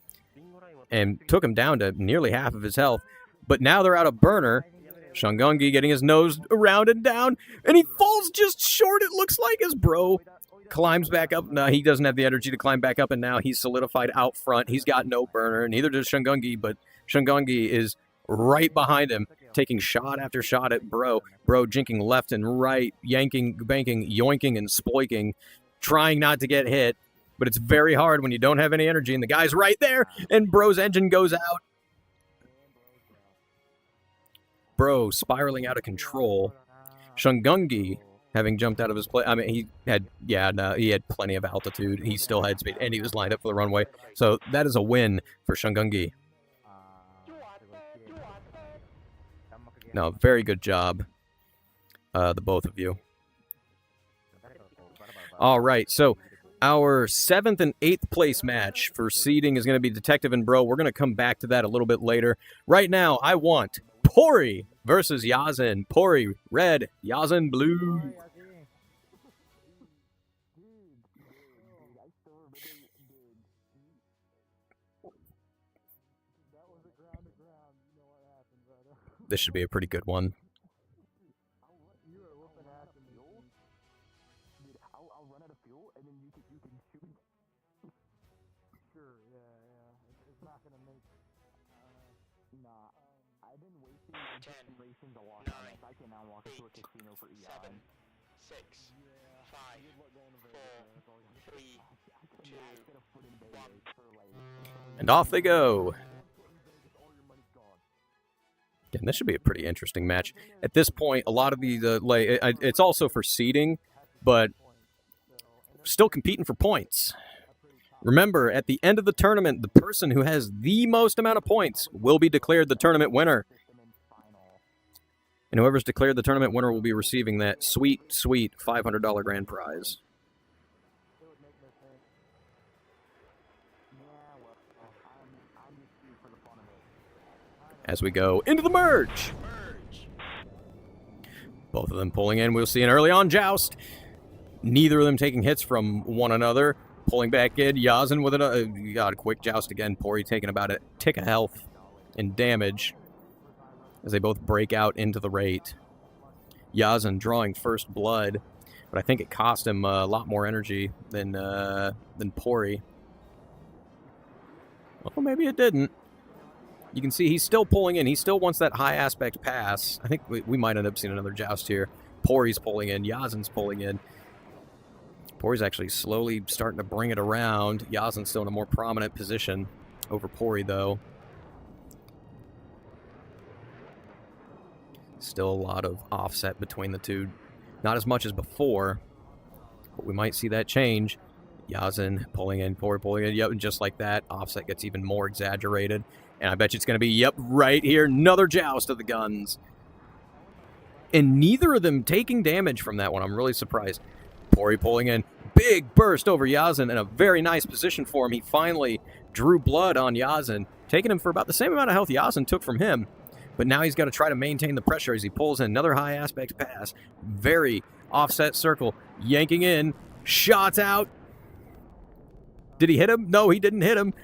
and took him down to nearly half of his health. But now they're out of burner. Shungungi getting his nose around and down, and he falls just short, it looks like, as Bro climbs back up. No, he doesn't have the energy to climb back up, and now he's solidified out front. He's got no burner, neither does Shungungi, but Shungungi is right behind him, taking shot after shot at Bro. Bro jinking left and right, yanking, banking, yoinking, and sploiking, trying not to get hit, but it's very hard when you don't have any energy, and the guy's right there, and Bro's engine goes out. Bro spiraling out of control. Shungungi having jumped out of his plane. I mean, he had plenty of altitude. He still had speed, and he was lined up for the runway. So that is a win for Shungungi. No, very good job, the both of you. All right, so our 7th and 8th place match for seeding is going to be Detective and Bro. We're going to come back to that a little bit later. Right now, I want Pori versus Yazin. Pori, red. Yazin, blue. This should be a pretty good one. And off they go. Again, this should be a pretty interesting match. At this point, a lot of these, it's also for seeding, but still competing for points. Remember, at the end of the tournament, the person who has the most amount of points will be declared the tournament winner. And whoever's declared the tournament winner will be receiving that sweet, sweet $500 grand prize. As we go into the merge. Both of them pulling in. We'll see an early on joust. Neither of them taking hits from one another. Pulling back in. Yazin with a quick joust again. Pori taking about a tick of health and damage as they both break out into the rate. Yazin drawing first blood, but I think it cost him a lot more energy than Pori. Well, maybe it didn't. You can see he's still pulling in. He still wants that high aspect pass. I think we might end up seeing another joust here. Pori's pulling in. Yazin's pulling in. Pori's actually slowly starting to bring it around. Yazin's still in a more prominent position over Pori, though. Still a lot of offset between the two. Not as much as before, but we might see that change. Yazin pulling in, Pori pulling in. Yep, and just like that, offset gets even more exaggerated. And I bet you it's going to be, yep, right here, another joust of the guns. and neither of them taking damage from that one. I'm really surprised. Pori pulling in. Big burst over Yazin in a very nice position for him. He finally drew blood on Yazin, taking him for about the same amount of health Yazin took from him. But now he's got to try to maintain the pressure as he pulls in another high aspect pass. Very offset circle. Yanking in. Shots out. Did he hit him? No, he didn't hit him.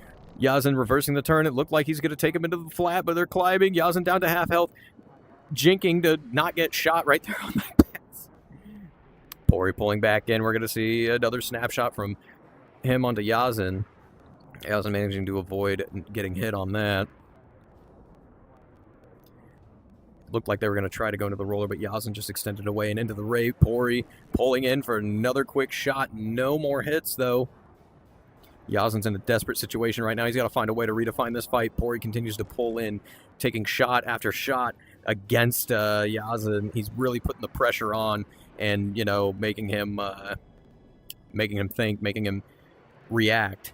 Yazin reversing the turn. It looked like he's going to take him into the flat, but they're climbing. Yazin down to half health. Jinking to not get shot right there on that pass. Pori pulling back in. We're going to see another snapshot from him onto Yazin. Yazin managing to avoid getting hit on that. Looked like they were going to try to go into the roller, but Yazin just extended away and into the raid. Pori pulling in for another quick shot. No more hits, though. Yazin's in a desperate situation right now. He's got to find a way to redefine this fight. Pori continues to pull in, taking shot after shot against Yazin. He's really putting the pressure on and, you know, making him think, making him react.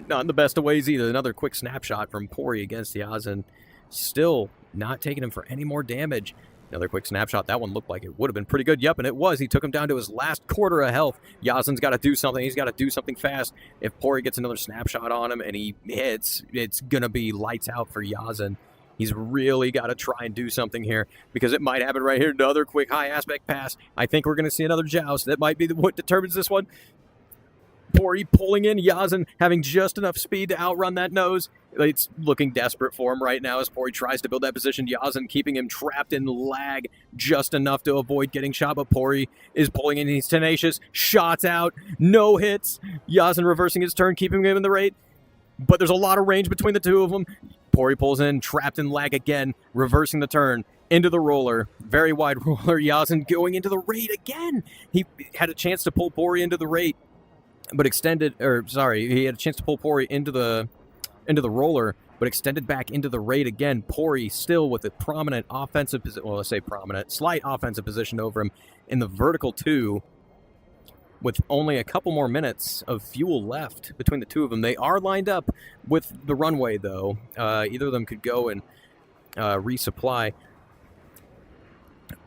Not in the best of ways either. Another quick snapshot from Pori against Yazin. Still not taking him for any more damage. Another quick snapshot. That one looked like it would have been pretty good. Yep, and it was. He took him down to his last quarter of health. Yazin's got to do something. He's got to do something fast. If Pori gets another snapshot on him and he hits, it's going to be lights out for Yazin. He's really got to try and do something here because it might happen right here. Another quick high aspect pass. I think we're going to see another joust. That might be what determines this one. Pori pulling in, Yazin having just enough speed to outrun that nose. It's looking desperate for him right now as Pori tries to build that position. Yazin keeping him trapped in lag just enough to avoid getting shot, but Pori is pulling in. He's tenacious. Shots out. No hits. Yazin reversing his turn, keeping him in the raid. But there's a lot of range between the two of them. Pori pulls in, trapped in lag again, reversing the turn. Into the roller. Very wide roller. Yazin going into the raid again. He had a chance to pull Pori into the raid. But he had a chance to pull Pori into the roller, but extended back into the raid again. Pori still with a prominent offensive position, well, let's say prominent, slight offensive position over him in the vertical 2 with only a couple more minutes of fuel left between the two of them. They are lined up with the runway, though. Either of them could go and resupply.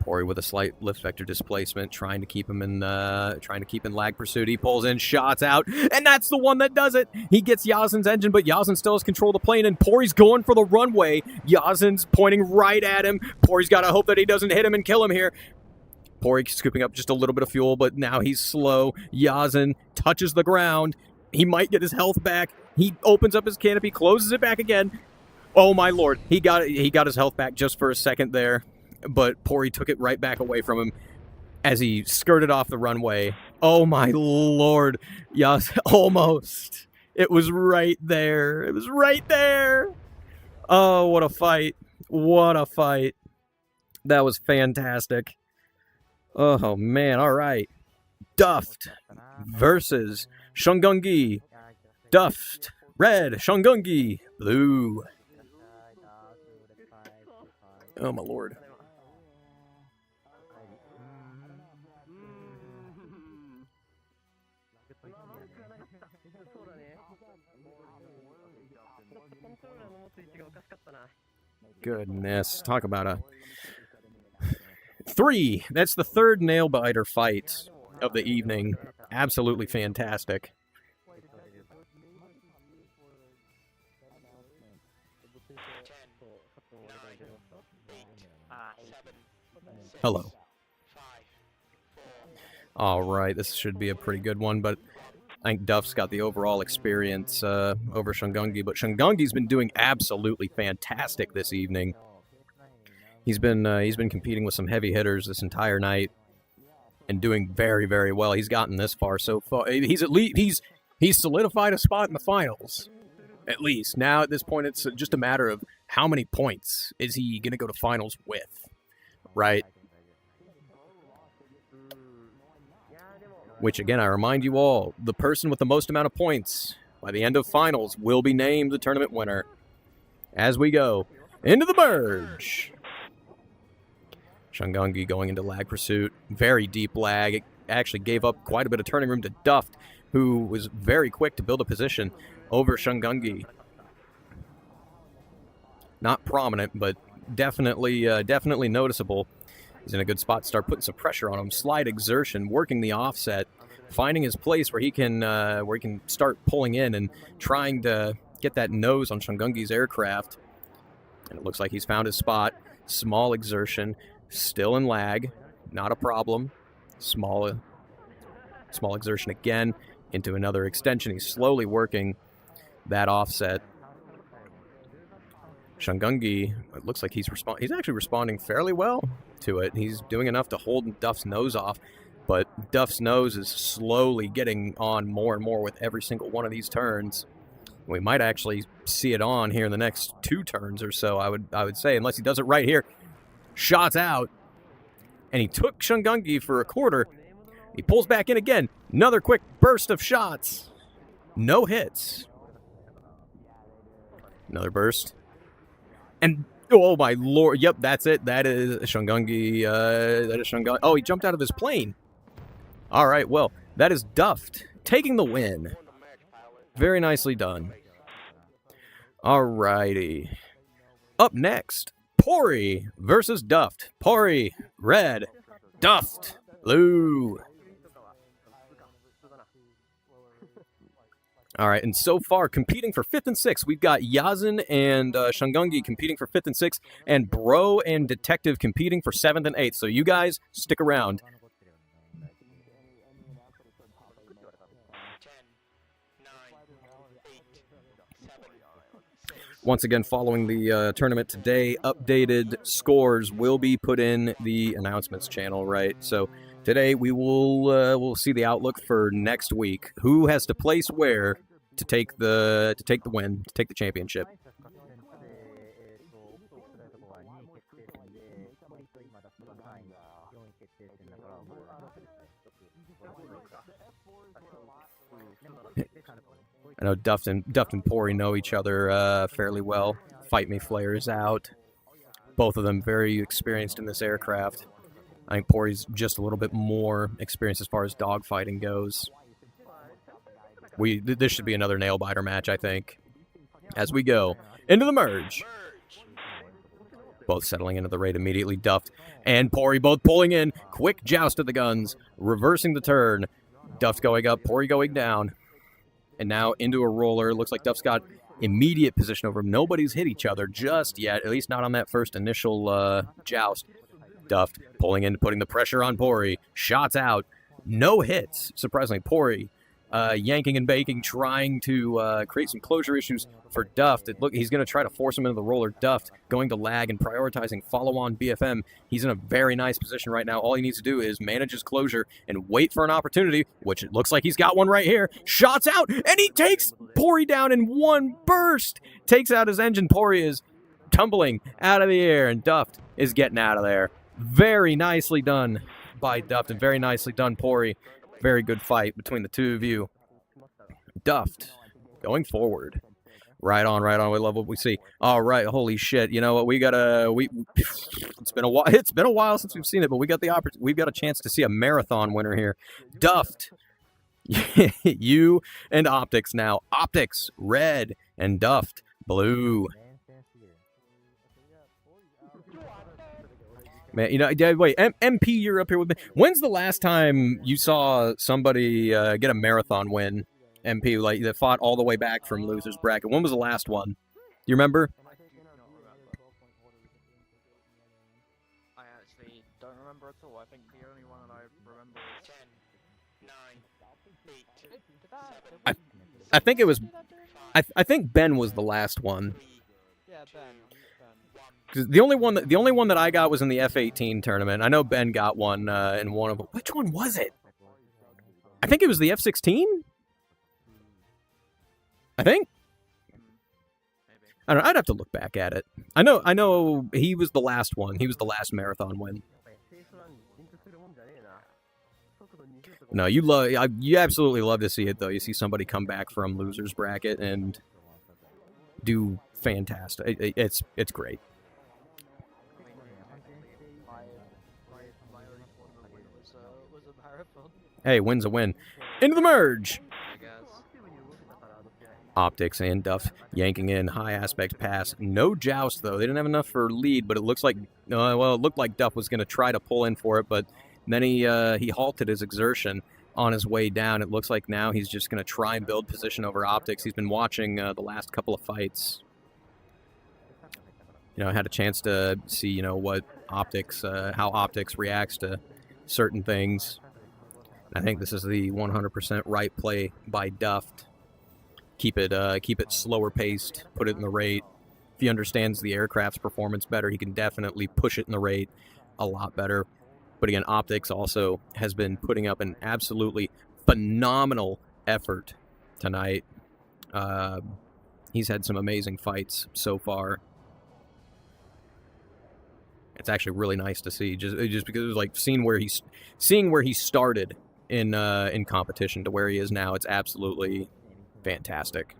Pori with a slight lift vector displacement, trying to keep him in lag pursuit. He pulls in, shots out, and that's the one that does it. He gets Yazin's engine, but Yazin still has control of the plane, and Pori's going for the runway. Yazin's pointing right at him. Pori's got to hope that he doesn't hit him and kill him here. Pori scooping up just a little bit of fuel, but now he's slow. Yazin touches the ground. He might get his health back. He opens up his canopy, closes it back again. Oh my lord, he got his health back just for a second there. But Pori took it right back away from him as he skirted off the runway. Oh my lord. Yes, almost. It was right there. It was right there. Oh, what a fight. What a fight. That was fantastic. Oh man, all right. Duft versus Shungungi. Duft, red. Shungungi, blue. Oh my lord. Goodness, talk about a 3. That's the third nail biter fight of the evening. Absolutely fantastic. Hello. All right, this should be a pretty good one, but I think Duff's got the overall experience over Shungungi, but Shungungi's been doing absolutely fantastic this evening. He's been competing with some heavy hitters this entire night and doing very, very well. He's gotten this far so far. He's solidified a spot in the finals. At least now at this point, it's just a matter of how many points is he going to go to finals with, right? Which, again, I remind you all, the person with the most amount of points by the end of finals will be named the tournament winner. As we go into the merge. Shungungi going into lag pursuit. Very deep lag. It actually gave up quite a bit of turning room to Duft, who was very quick to build a position over Shungungi. Not prominent, but definitely noticeable. He's in a good spot to start putting some pressure on him. Slight exertion, working the offset, finding his place where he can start pulling in and trying to get that nose on Shungungi's aircraft. And it looks like he's found his spot. Small exertion, still in lag, not a problem. Small exertion again into another extension. He's slowly working that offset. Shungungi, it looks like he's actually responding fairly well to it. He's doing enough to hold Duff's nose off, but Duff's nose is slowly getting on more and more with every single one of these turns. We might actually see it on here in the next 2 turns or so, I would say, unless he does it right here. Shots out, and he took Shungungi for a quarter. He pulls back in again. Another quick burst of shots. No hits. Another burst. And, oh my lord, yep, that's it. That is Shungungi. That is Shungungi. Oh, he jumped out of his plane. All right, well, that is Duft taking the win. Very nicely done. All righty. Up next, Pori versus Duft. Pori, red. Duft, blue. All right, and so far, competing for 5th and 6th, we've got Yazin and Shungungi competing for 5th and 6th, and Bro and Detective competing for 7th and 8th. So you guys, stick around. 10, 9, 8, 7, 6. Once again, following the tournament today, updated scores will be put in the announcements channel, right? So today we will we'll see the outlook for next week. Who has to place where to take the win, to take the championship? I know Duft and Pori know each other fairly well. Fight Me Flare is out. Both of them very experienced in this aircraft. I think Pori's just a little bit more experienced as far as dogfighting goes. This should be another nail-biter match, I think. As we go into the merge. Both settling into the raid immediately. Duft and Pori both pulling in. Quick joust of the guns. Reversing the turn. Duft going up, Pori going down. And now into a roller. Looks like Duft's got immediate position over him. Nobody's hit each other just yet, at least not on that first initial joust. Duft pulling in, putting the pressure on Pori. Shots out. No hits. Surprisingly, Pori yanking and baking, trying to create some closure issues for Duft. He's going to try to force him into the roller. Duft going to lag and prioritizing follow-on BFM. He's in a very nice position right now. All he needs to do is manage his closure and wait for an opportunity, which it looks like he's got one right here. Shots out, and he takes Pori down in one burst. Takes out his engine. Pori is tumbling out of the air, and Duft is getting out of there. Very nicely done by Duft, and very nicely done, Pori. Very good fight between the two of you. Duft going forward. Right on. We love what we see. All right, holy shit. You know what? It's been a while. It's been a while since we've seen it, but we've got a chance to see a marathon winner here. Duft. You and Optics now. Optics red and Duft blue. Man, you know, wait, MP, you're up here with me. When's the last time you saw somebody get a marathon win, MP, like that fought all the way back from loser's bracket? When was the last one? Do you remember? I actually don't remember at all. I think the only one that I remember is 10, 9, 8, 7. I think it was. I think Ben was the last one. Yeah, Ben. The only one that I got was in the F-18 tournament. I know Ben got one in one of them. Which one was it? I think it was the F-16. I think. I don't know. I'd have to look back at it. I know. He was the last one. He was the last marathon win. No, you absolutely love to see it though. You see somebody come back from losers bracket and do fantastic. It's great. Hey, win's a win. Into the merge. Optics and Duff yanking in high aspect pass. No joust, though. They didn't have enough for lead, but it looks like, well, it looked like Duff was going to try to pull in for it, but then he halted his exertion on his way down. It looks like now he's just going to try and build position over Optics. He's been watching the last couple of fights. I had a chance to see, what Optics, how Optics reacts to certain things. I think this is the 100% right play by Duff. Keep it slower paced, put it in the rate. If he understands the aircraft's performance better, he can definitely push it in the rate a lot better. But again, Optics also has been putting up an absolutely phenomenal effort tonight. He's had some amazing fights so far. It's actually really nice to see, just because it was like seeing where he started in competition to where he is now. It's absolutely fantastic.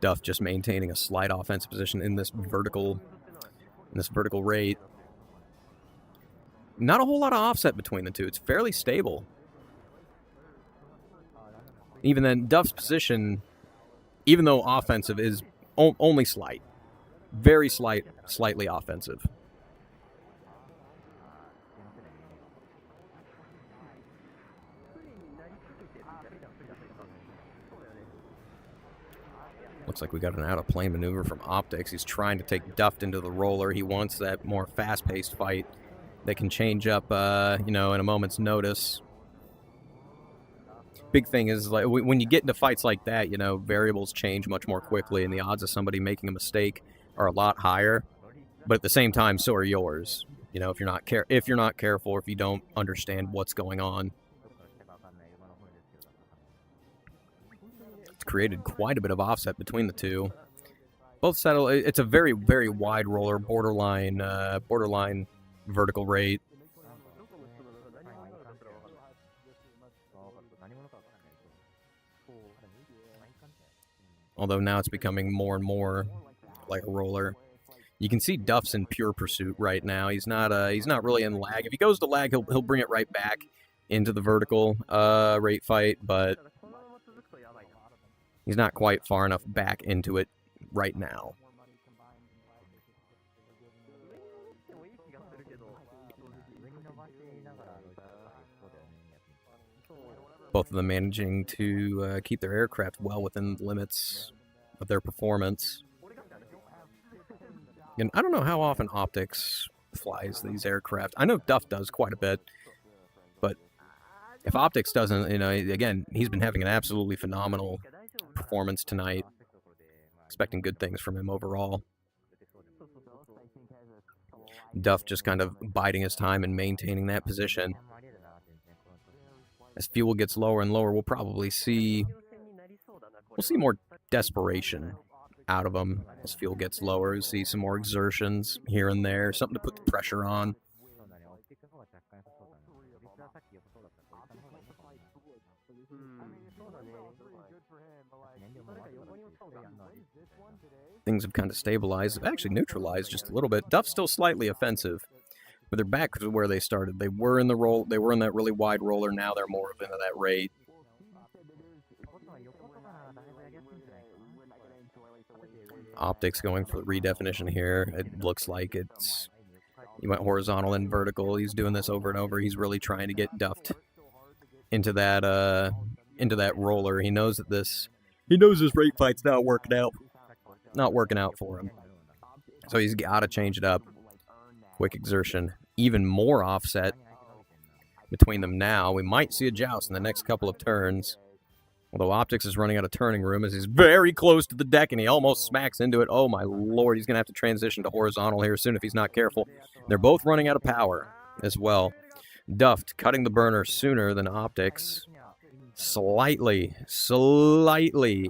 Duff just maintaining a slight offensive position in this vertical rate. Not a whole lot of offset between the two. It's fairly stable. Even then, Duff's position, even though offensive, is only slight. Very slightly offensive. Looks like we got an out-of-plane maneuver from Optics. He's trying to take Duff into the roller. He wants that more fast-paced fight that can change up, in a moment's notice. Big thing is, like, when you get into fights like that, variables change much more quickly, and the odds of somebody making a mistake are a lot higher. But at the same time, so are yours. If you're not careful, or if you don't understand what's going on. Created quite a bit of offset between the two. Both settle. It's a very, very wide roller, borderline vertical rate. Although now it's becoming more and more like a roller. You can see Duff's in pure pursuit right now. He's not really in lag. If he goes to lag, he'll bring it right back into the vertical rate fight, but he's not quite far enough back into it right now. Both of them managing to keep their aircraft well within the limits of their performance. And I don't know how often Optics flies these aircraft. I know Duff does quite a bit, but if Optics doesn't, again, he's been having an absolutely phenomenal performance tonight. Expecting good things from him overall. Duff just kind of biding his time and maintaining that position. As fuel gets lower and lower, we'll probably see more desperation out of him as fuel gets lower. We'll see some more exertions here and there, something to put the pressure on. Things have kind of stabilized, actually neutralized just a little bit. Duff's still slightly offensive, but they're back to where they started. They were in that really wide roller. Now they're more into that rate. Optics going for the redefinition here. It looks like he went horizontal and vertical. He's doing this over and over. He's really trying to get Duffed into that roller. He knows this rate fight's not working out for him. So he's got to change it up. Quick exertion. Even more offset between them now. We might see a joust in the next couple of turns. Although Optics is running out of turning room as he's very close to the deck and he almost smacks into it. Oh my lord, he's going to have to transition to horizontal here soon if he's not careful. They're both running out of power as well. Duff cutting the burner sooner than Optics. Slightly,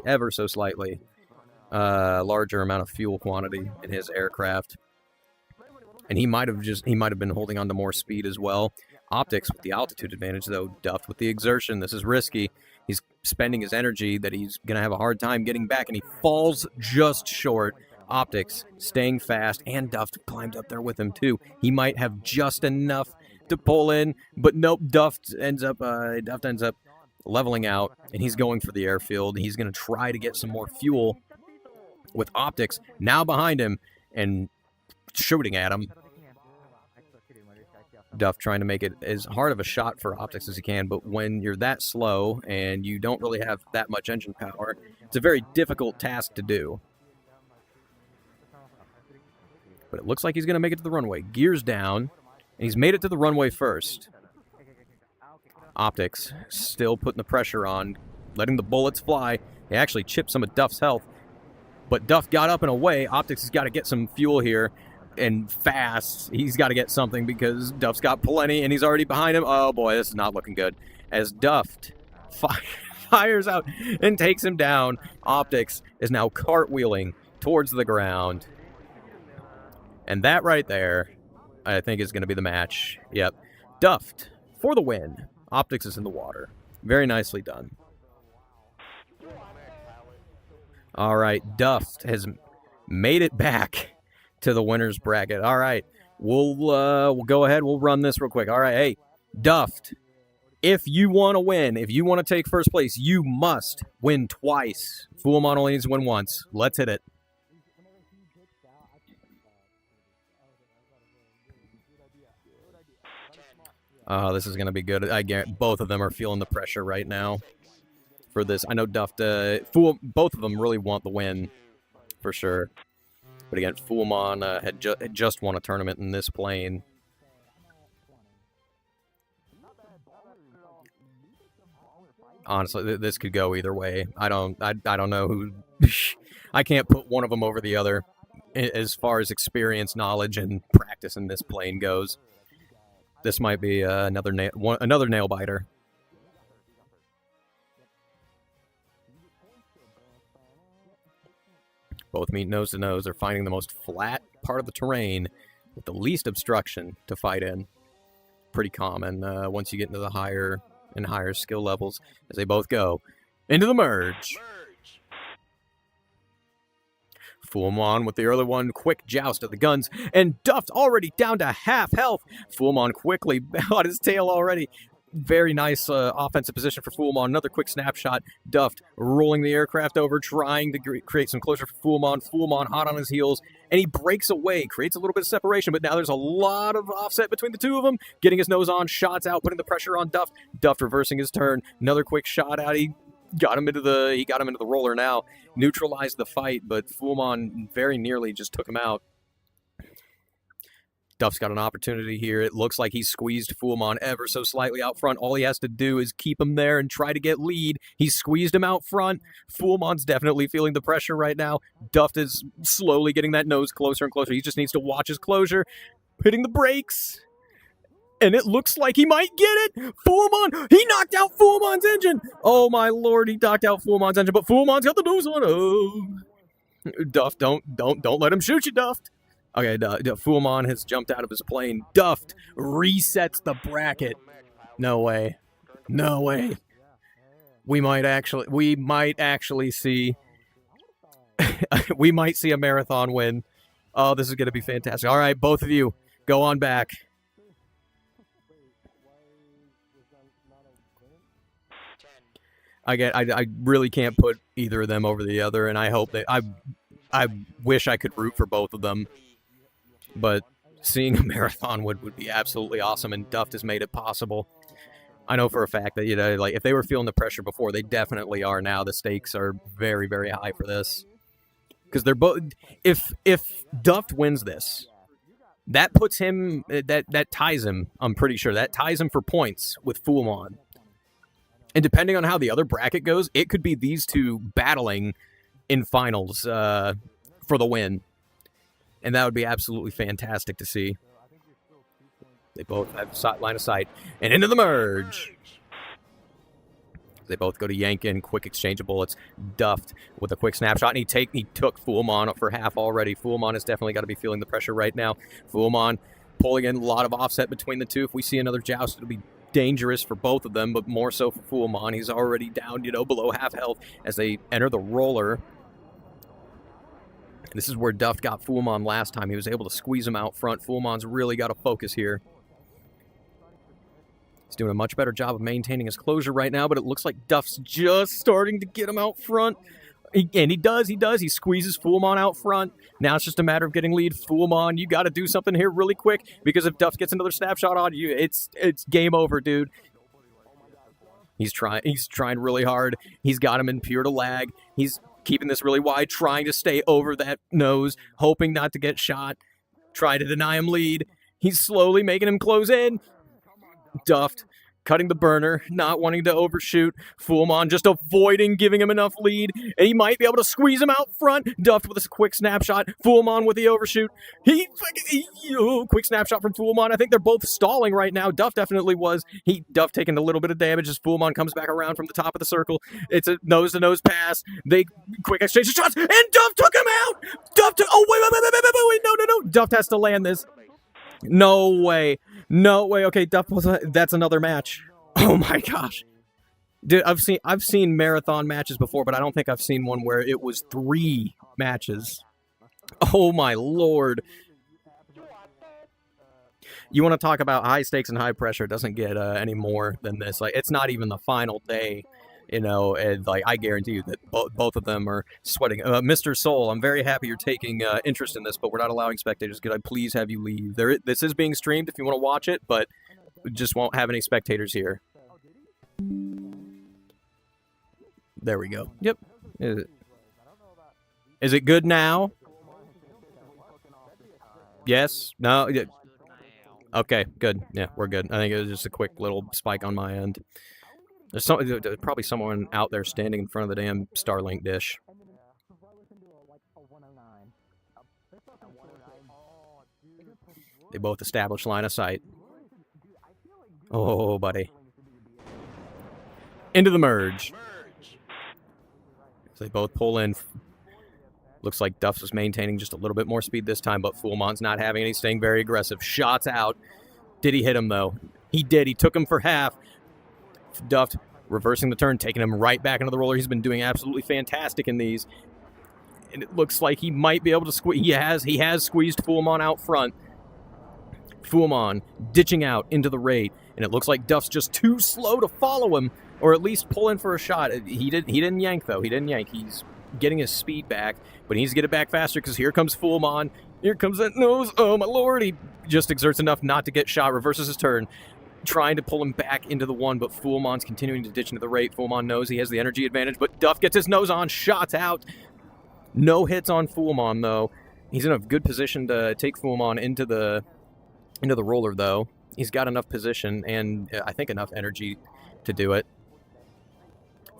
ever so slightly, larger amount of fuel quantity in his aircraft. And he might have been holding on to more speed as well. Optics with the altitude advantage, though. Duff with the exertion. This is risky. He's spending his energy that he's going to have a hard time getting back, and he falls just short. Optics staying fast, and Duff climbed up there with him, too. He might have just enough to pull in, but nope. Duft ends up leveling out, and he's going for the airfield. He's going to try to get some more fuel with Optics now behind him and shooting at him. Duff trying to make it as hard of a shot for Optics as he can, but when you're that slow and you don't really have that much engine power, it's a very difficult task to do. But it looks like he's going to make it to the runway. Gears down, and he's made it to the runway first. Optics still putting the pressure on, letting the bullets fly. They actually chipped some of Duff's health, but Duff got up and away. Optics has got to get some fuel here. And fast, he's got to get something because Duff's got plenty, and he's already behind him. Oh boy, this is not looking good. As Duff fires out and takes him down, Optics is now cartwheeling towards the ground. And that right there, I think, is going to be the match. Yep. Duff for the win. Optics is in the water. Very nicely done. All right, Duff has made it back to the winner's bracket. All right, we'll go ahead. We'll run this real quick. All right, hey, Duff, if you want to win, if you want to take first place, you must win twice. Fullmon only needs to win once. Let's hit it. Oh, this is going to be good. I guarantee both of them are feeling the pressure right now for this. I know Duff, both of them really want the win for sure. But again, Fullmon had just won a tournament in this plane. Honestly, this could go either way. I don't know who. I can't put one of them over the other as far as experience, knowledge, and practice in this plane goes. This might be another nail biter. Both meet nose to nose. They're finding the most flat part of the terrain with the least obstruction to fight in. Pretty common once you get into the higher and higher skill levels as they both go into the merge. Fullmon with the early one, quick joust of the guns, and Duff already down to half health. Fullmon quickly on his tail already. Very nice offensive position for Fullmon. Another quick snapshot. Duff rolling the aircraft over, trying to create some closure for Fullmon. Fullmon hot on his heels, and he breaks away, creates a little bit of separation, but now there's a lot of offset between the two of them. Getting his nose on, shots out, putting the pressure on Duff. Duff reversing his turn. Another quick shot out. He got him into the roller now. Neutralized the fight, but Fullmon very nearly just took him out. Duff's got an opportunity here. It looks like he's squeezed Fullmon ever so slightly out front. All he has to do is keep him there and try to get lead. He squeezed him out front. Fullmon's definitely feeling the pressure right now. Duff is slowly getting that nose closer and closer. He just needs to watch his closure. Hitting the brakes. And it looks like he might get it. Fullmon, he knocked out Fullmon's engine. Oh my lord, he knocked out Fullmon's engine, but Fullmon's got the nose on. Oh, Duff, don't let him shoot you, Duff. Okay, Fullmon has jumped out of his plane. Duff resets the bracket. No way. No way. We might actually see we might see a marathon win. Oh, this is going to be fantastic. All right, both of you, go on back. I really can't put either of them over the other, and I hope that I wish I could root for both of them. But seeing a marathon would be absolutely awesome, and Duff has made it possible. I know for a fact that, like if they were feeling the pressure before, they definitely are now. The stakes are very, very high for this. Because they're both. If Duff wins this, that puts him. That ties him. I'm pretty sure that ties him for points with Fullmon. And depending on how the other bracket goes, it could be these two battling in finals for the win. And that would be absolutely fantastic to see. They both have line of sight. And into the merge. They both go to yank in. Quick exchange of bullets. Duff with a quick snapshot. And he took Fullmon for half already. Fullmon has definitely got to be feeling the pressure right now. Fullmon pulling in a lot of offset between the two. If we see another joust, it'll be dangerous for both of them, but more so for Fullmon. He's already down, below half health as they enter the roller. This is where Duff got Fullmon last time. He was able to squeeze him out front. Fullmon's really got to focus here. He's doing a much better job of maintaining his closure right now, but it looks like Duff's just starting to get him out front. And he does. He squeezes Foolmon out front. Now it's just a matter of getting lead. Foolmon, you got to do something here really quick, because if Duff gets another snapshot on you, it's game over, dude. He's trying really hard. He's got him in pure to lag. He's keeping this really wide, trying to stay over that nose, hoping not to get shot. Try to deny him lead. He's slowly making him close in. Duffed, cutting the burner, not wanting to overshoot. Foolmon just avoiding giving him enough lead, and he might be able to squeeze him out front. Duffed with a quick snapshot. Foolmon with the overshoot. Quick snapshot from Foolmon. I think they're both stalling right now. Duff definitely was. Duff taking a little bit of damage as Foolmon comes back around from the top of the circle. It's a nose-to-nose pass. They quick exchange of shots, and Duff took him out! Wait, no. Duff has to land this. No way. Okay, Duff that's another match. Oh my gosh. Dude, I've seen marathon matches before, but I don't think I've seen one where it was 3 matches. Oh my lord. You want to talk about high stakes and high pressure, it doesn't get any more than this. Like, it's not even the final day. You know, and like I guarantee you that both of them are sweating. Mr. Soul, I'm very happy you're taking interest in this, but we're not allowing spectators. Could I please have you leave? This is being streamed if you want to watch it, but we just won't have any spectators here. There we go. Yep. Is it good now? Yes? No? Yeah. Okay, good. Yeah, we're good. I think it was just a quick little spike on my end. There's probably someone out there standing in front of the damn Starlink dish. They both established line of sight. Oh, buddy. Into the merge. So they both pull in. Looks like Duff's was maintaining just a little bit more speed this time, but Foolmon's not having any, staying very aggressive. Shots out. Did he hit him, though? He did. He took him for half. Duffed, reversing the turn, taking him right back into the roller. He's been doing absolutely fantastic in these. And it looks like he might be able to squeeze. He has squeezed Foolmon out front. Foolmon ditching out into the raid. And it looks like Duff's just too slow to follow him, or at least pull in for a shot. He didn't yank, though. He didn't yank. He's getting his speed back, but he needs to get it back faster because here comes Foolmon. Here comes that nose. Oh, my lord. He just exerts enough not to get shot, reverses his turn, trying to pull him back into the one, but Foolmon's continuing to ditch into the rate. Foolmon knows he has the energy advantage, but Duff gets his nose on, shots out. No hits on Foolmon, though. He's in a good position to take Foolmon into the roller, though. He's got enough position and I think enough energy to do it.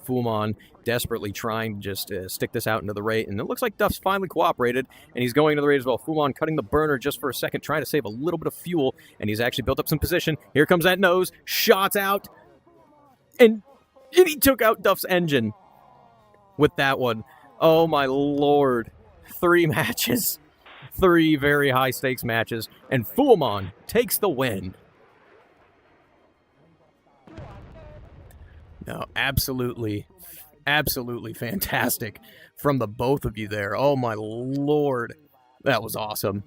Foolmon desperately trying to just stick this out into the rate, and it looks like Duff's finally cooperated, and he's going into the rate as well. Foolmon cutting the burner just for a second, trying to save a little bit of fuel, and he's actually built up some position. Here comes that nose, shots out, and he took out Duff's engine with that one. Oh my lord. 3 matches. 3 very high-stakes matches, and Foolmon takes the win. No, absolutely fantastic from the both of you there. Oh, my lord. That was awesome.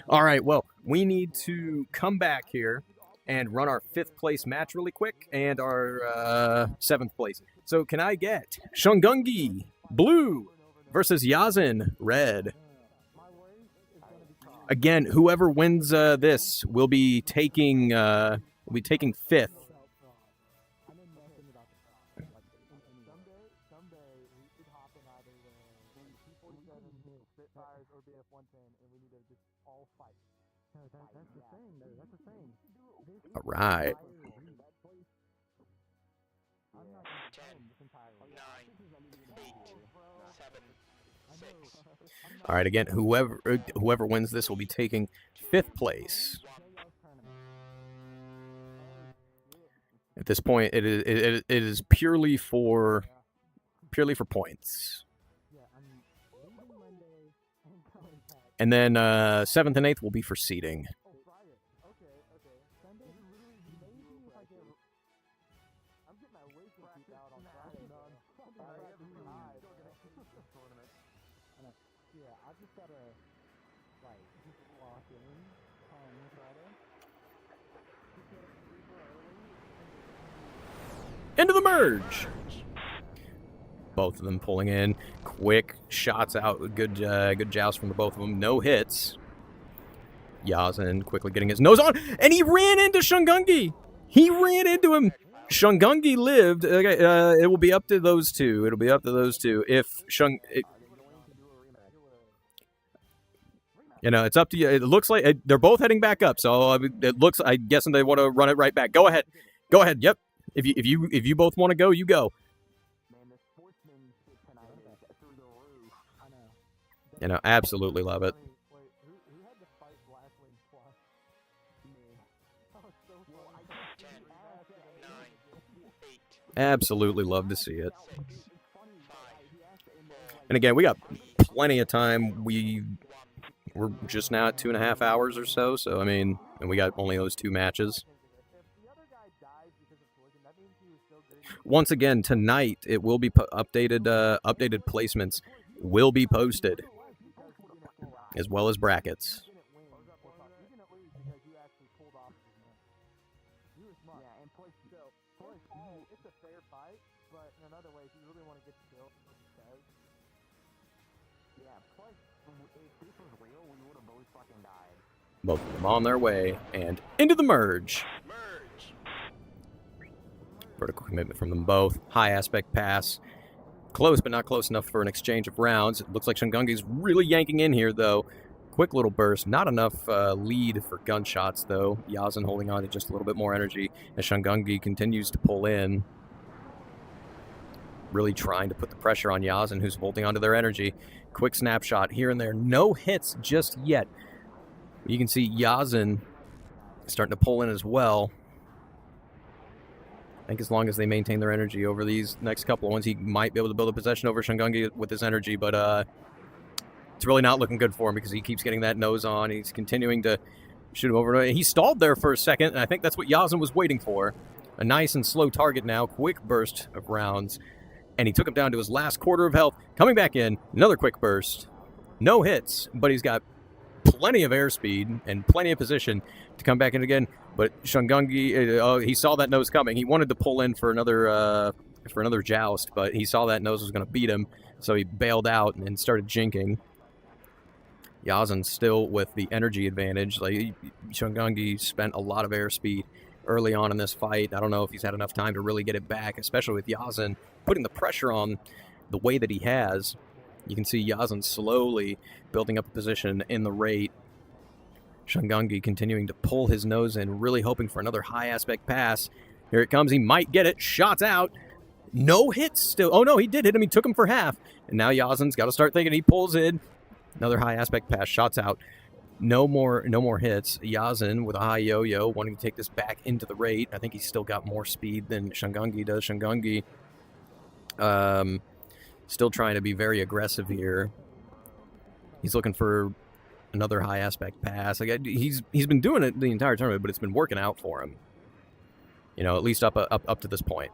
All right, well, we need to come back here and run our 5th place match really quick and our 7th place. So can I get Shungungi, blue, versus Yazin, red? Again, whoever wins this will be taking 5th. All right. 10, 9, 8, 7, 6. All right, again, whoever wins this will be taking 5th place. At this point, it is purely for points. And then 7th and 8th will be for seeding. Into the merge. Both of them pulling in. Quick shots out. Good joust from the both of them. No hits. Yazen quickly getting his nose on. And he ran into Shungungi. He ran into him. Shungungi lived. Okay, it will be up to those two. It'll be up to those two. If it's up to you. It looks like they're both heading back up. So it looks. I'm guessing they want to run it right back. Go ahead. Go ahead. Yep. If you both want to go, you go. Absolutely love it. Absolutely love to see it. And again, we got plenty of time. We're just now at 2.5 hours or so. So, I mean, and we got only those 2 matches. Once again, tonight, it will be updated placements will be posted, as well as brackets. Both of them on their way, and into the merge. Vertical commitment from them both. High aspect pass. Close, but not close enough for an exchange of rounds. It looks like Shungungi's really yanking in here, though. Quick little burst. Not enough lead for gunshots, though. Yazen holding on to just a little bit more energy as Shungungi continues to pull in. Really trying to put the pressure on Yazen, who's holding on to their energy. Quick snapshot here and there. No hits just yet. You can see Yazen starting to pull in as well. I think as long as they maintain their energy over these next couple of ones, he might be able to build a possession over Shungungi with his energy, but it's really not looking good for him because he keeps getting that nose on. He's continuing to shoot him over. He stalled there for a second, and I think that's what Yazen was waiting for. A nice and slow target now. Quick burst of rounds. And he took him down to his last quarter of health. Coming back in, another quick burst. No hits, but he's got plenty of airspeed and plenty of position to come back in again. But Shungungi, he saw that nose coming. He wanted to pull in for another joust, but he saw that nose was going to beat him, so he bailed out and started jinking. Yazen still with the energy advantage. Like Shungungi spent a lot of airspeed early on in this fight. I don't know if he's had enough time to really get it back, especially with Yazen putting the pressure on the way that he has. You can see Yazen slowly building up a position in the rate. Shungungi continuing to pull his nose in, really hoping for another high aspect pass. Here it comes. He might get it. Shots out. No hits still. Oh, no, he did hit him. He took him for half. And now Yazen's got to start thinking. He pulls in. Another high aspect pass. Shots out. No more hits. Yazen with a high yo-yo, wanting to take this back into the rate. I think he's still got more speed than Shungungi does. Shungungi still trying to be very aggressive here. He's looking for another high aspect pass. Like, he's been doing it the entire tournament, but it's been working out for him. At least up to this point.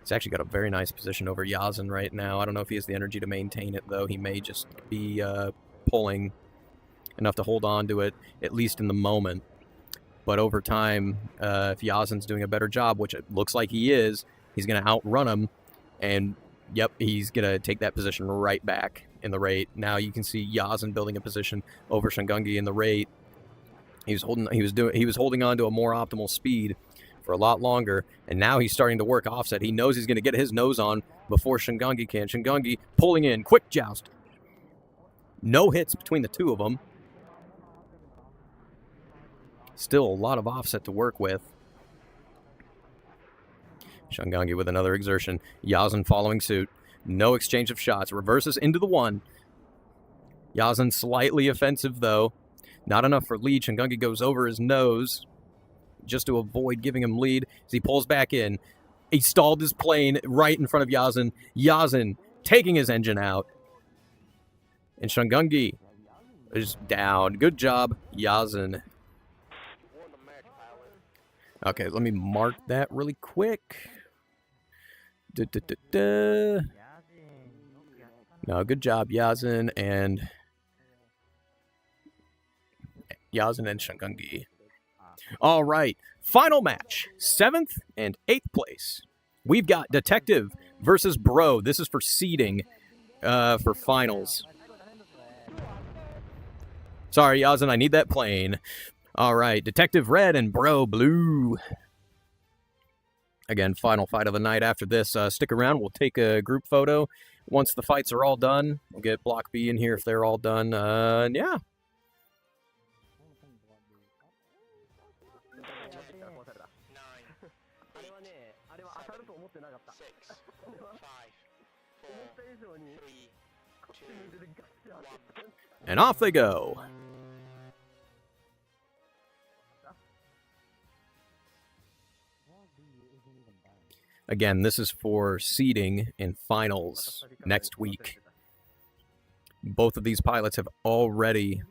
He's actually got a very nice position over Yazen right now. I don't know if he has the energy to maintain it, though. He may just be pulling enough to hold on to it, at least in the moment. But over time, if Yazen's doing a better job, which it looks like he is, he's going to outrun him. And, yep, he's going to take that position right back in the rate. Now you can see Yazen building a position over Shungungi in the rate. He was holding on to a more optimal speed for a lot longer, and now he's starting to work offset. He knows he's going to get his nose on before Shungungi can. Shungungi pulling in, quick joust. No hits between the two of them. Still a lot of offset to work with. Shungungi with another exertion. Yazen following suit. No exchange of shots. Reverses into the one. Yazen slightly offensive, though. Not enough for lead. Shungungi goes over his nose just to avoid giving him lead as he pulls back in. He stalled his plane right in front of Yazen. Yazen taking his engine out. And Shungungi is down. Good job, Yazen. Okay, let me mark that really quick. No, good job, Yazen and Shungungi. All right, final match, 7th and 8th place We've got Detective versus Bro. This is for seeding for finals. Sorry, Yazin, I need that plane. All right, Detective Red and Bro Blue. Again, final fight of the night after this. Stick around. We'll take a group photo. Once the fights are all done, we'll get Block B in here if they're all done. And yeah. And off they go. Again, this is for seeding in finals next week. Both of these pilots have already,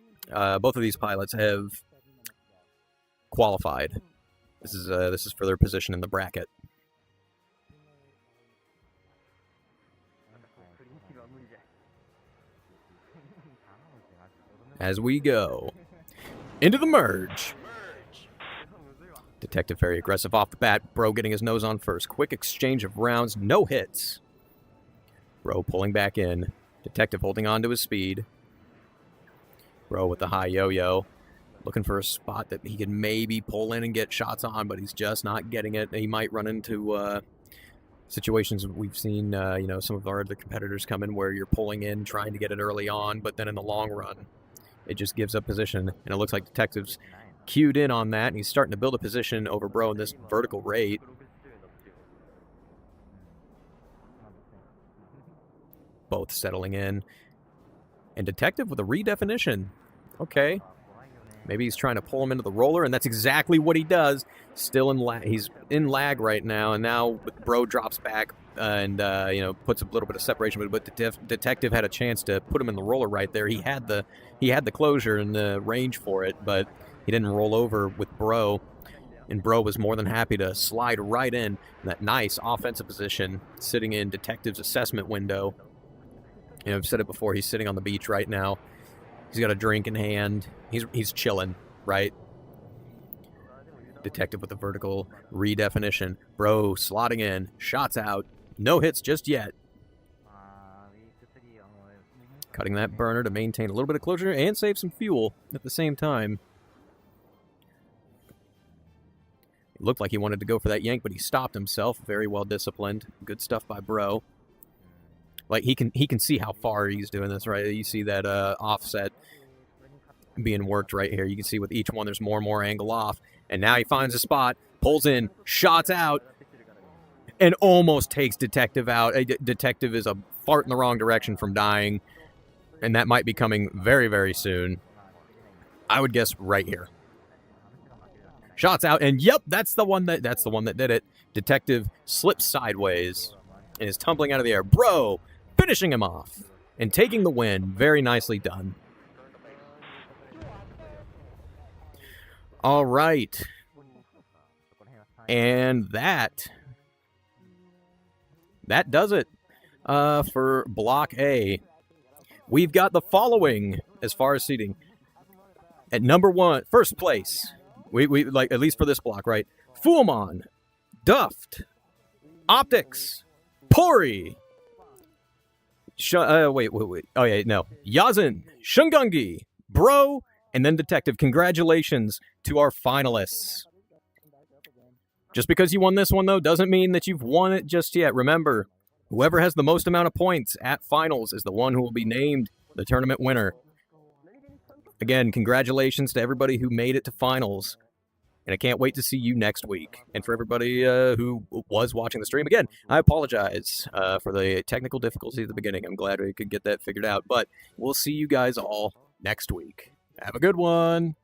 qualified. This is for their position in the bracket. As we go into the merge. Detective very aggressive off the bat. Bro getting his nose on first. Quick exchange of rounds. No hits. Bro pulling back in. Detective holding on to his speed. Bro with the high yo-yo. Looking for a spot that he can maybe pull in and get shots on, but he's just not getting it. He might run into situations we've seen, some of our other competitors come in where you're pulling in, trying to get it early on, but then in the long run, it just gives up position. And it looks like Detective's cued in on that, and he's starting to build a position over Bro in this vertical rate. Both settling in. And Detective with a redefinition. Okay. Maybe he's trying to pull him into the roller, and that's exactly what he does. Still in lag. He's in lag right now, and now Bro drops back and, puts a little bit of separation. But Detective had a chance to put him in the roller right there. He had the closure and the range for it, but he didn't roll over with Bro. And Bro was more than happy to slide right in that nice offensive position, sitting in Detective's assessment window. I've said it before, he's sitting on the beach right now. He's got a drink in hand. He's chilling, right? Detective with a vertical redefinition. Bro slotting in. Shots out. No hits just yet. Cutting that burner to maintain a little bit of closure and save some fuel at the same time. It looked like he wanted to go for that yank, but he stopped himself. Very well disciplined. Good stuff by Bro. Like, he can see how far he's doing this, right? You see that offset being worked right here. You can see with each one there's more and more angle off. And now he finds a spot, pulls in, shots out, and almost takes Detective out. Detective is a fart in the wrong direction from dying, and that might be coming very, very soon. I would guess right here. Shots out, and yep, that's the one that did it. Detective slips sideways and is tumbling out of the air. Bro finishing him off and taking the win. Very nicely done. All right. And that does it for Block A. We've got the following as far as seating. At number 1, first place, we like, at least for this block, right? Fuamon, Duft, Optics, Pori, wait. Oh, yeah, no. Yazin, Shungungi, Bro, and then Detective. Congratulations to our finalists. Just because you won this one, though, doesn't mean that you've won it just yet. Remember, whoever has the most amount of points at finals is the one who will be named the tournament winner. Again, congratulations to everybody who made it to finals. And I can't wait to see you next week. And for everybody who was watching the stream, again, I apologize for the technical difficulties at the beginning. I'm glad we could get that figured out. But we'll see you guys all next week. Have a good one.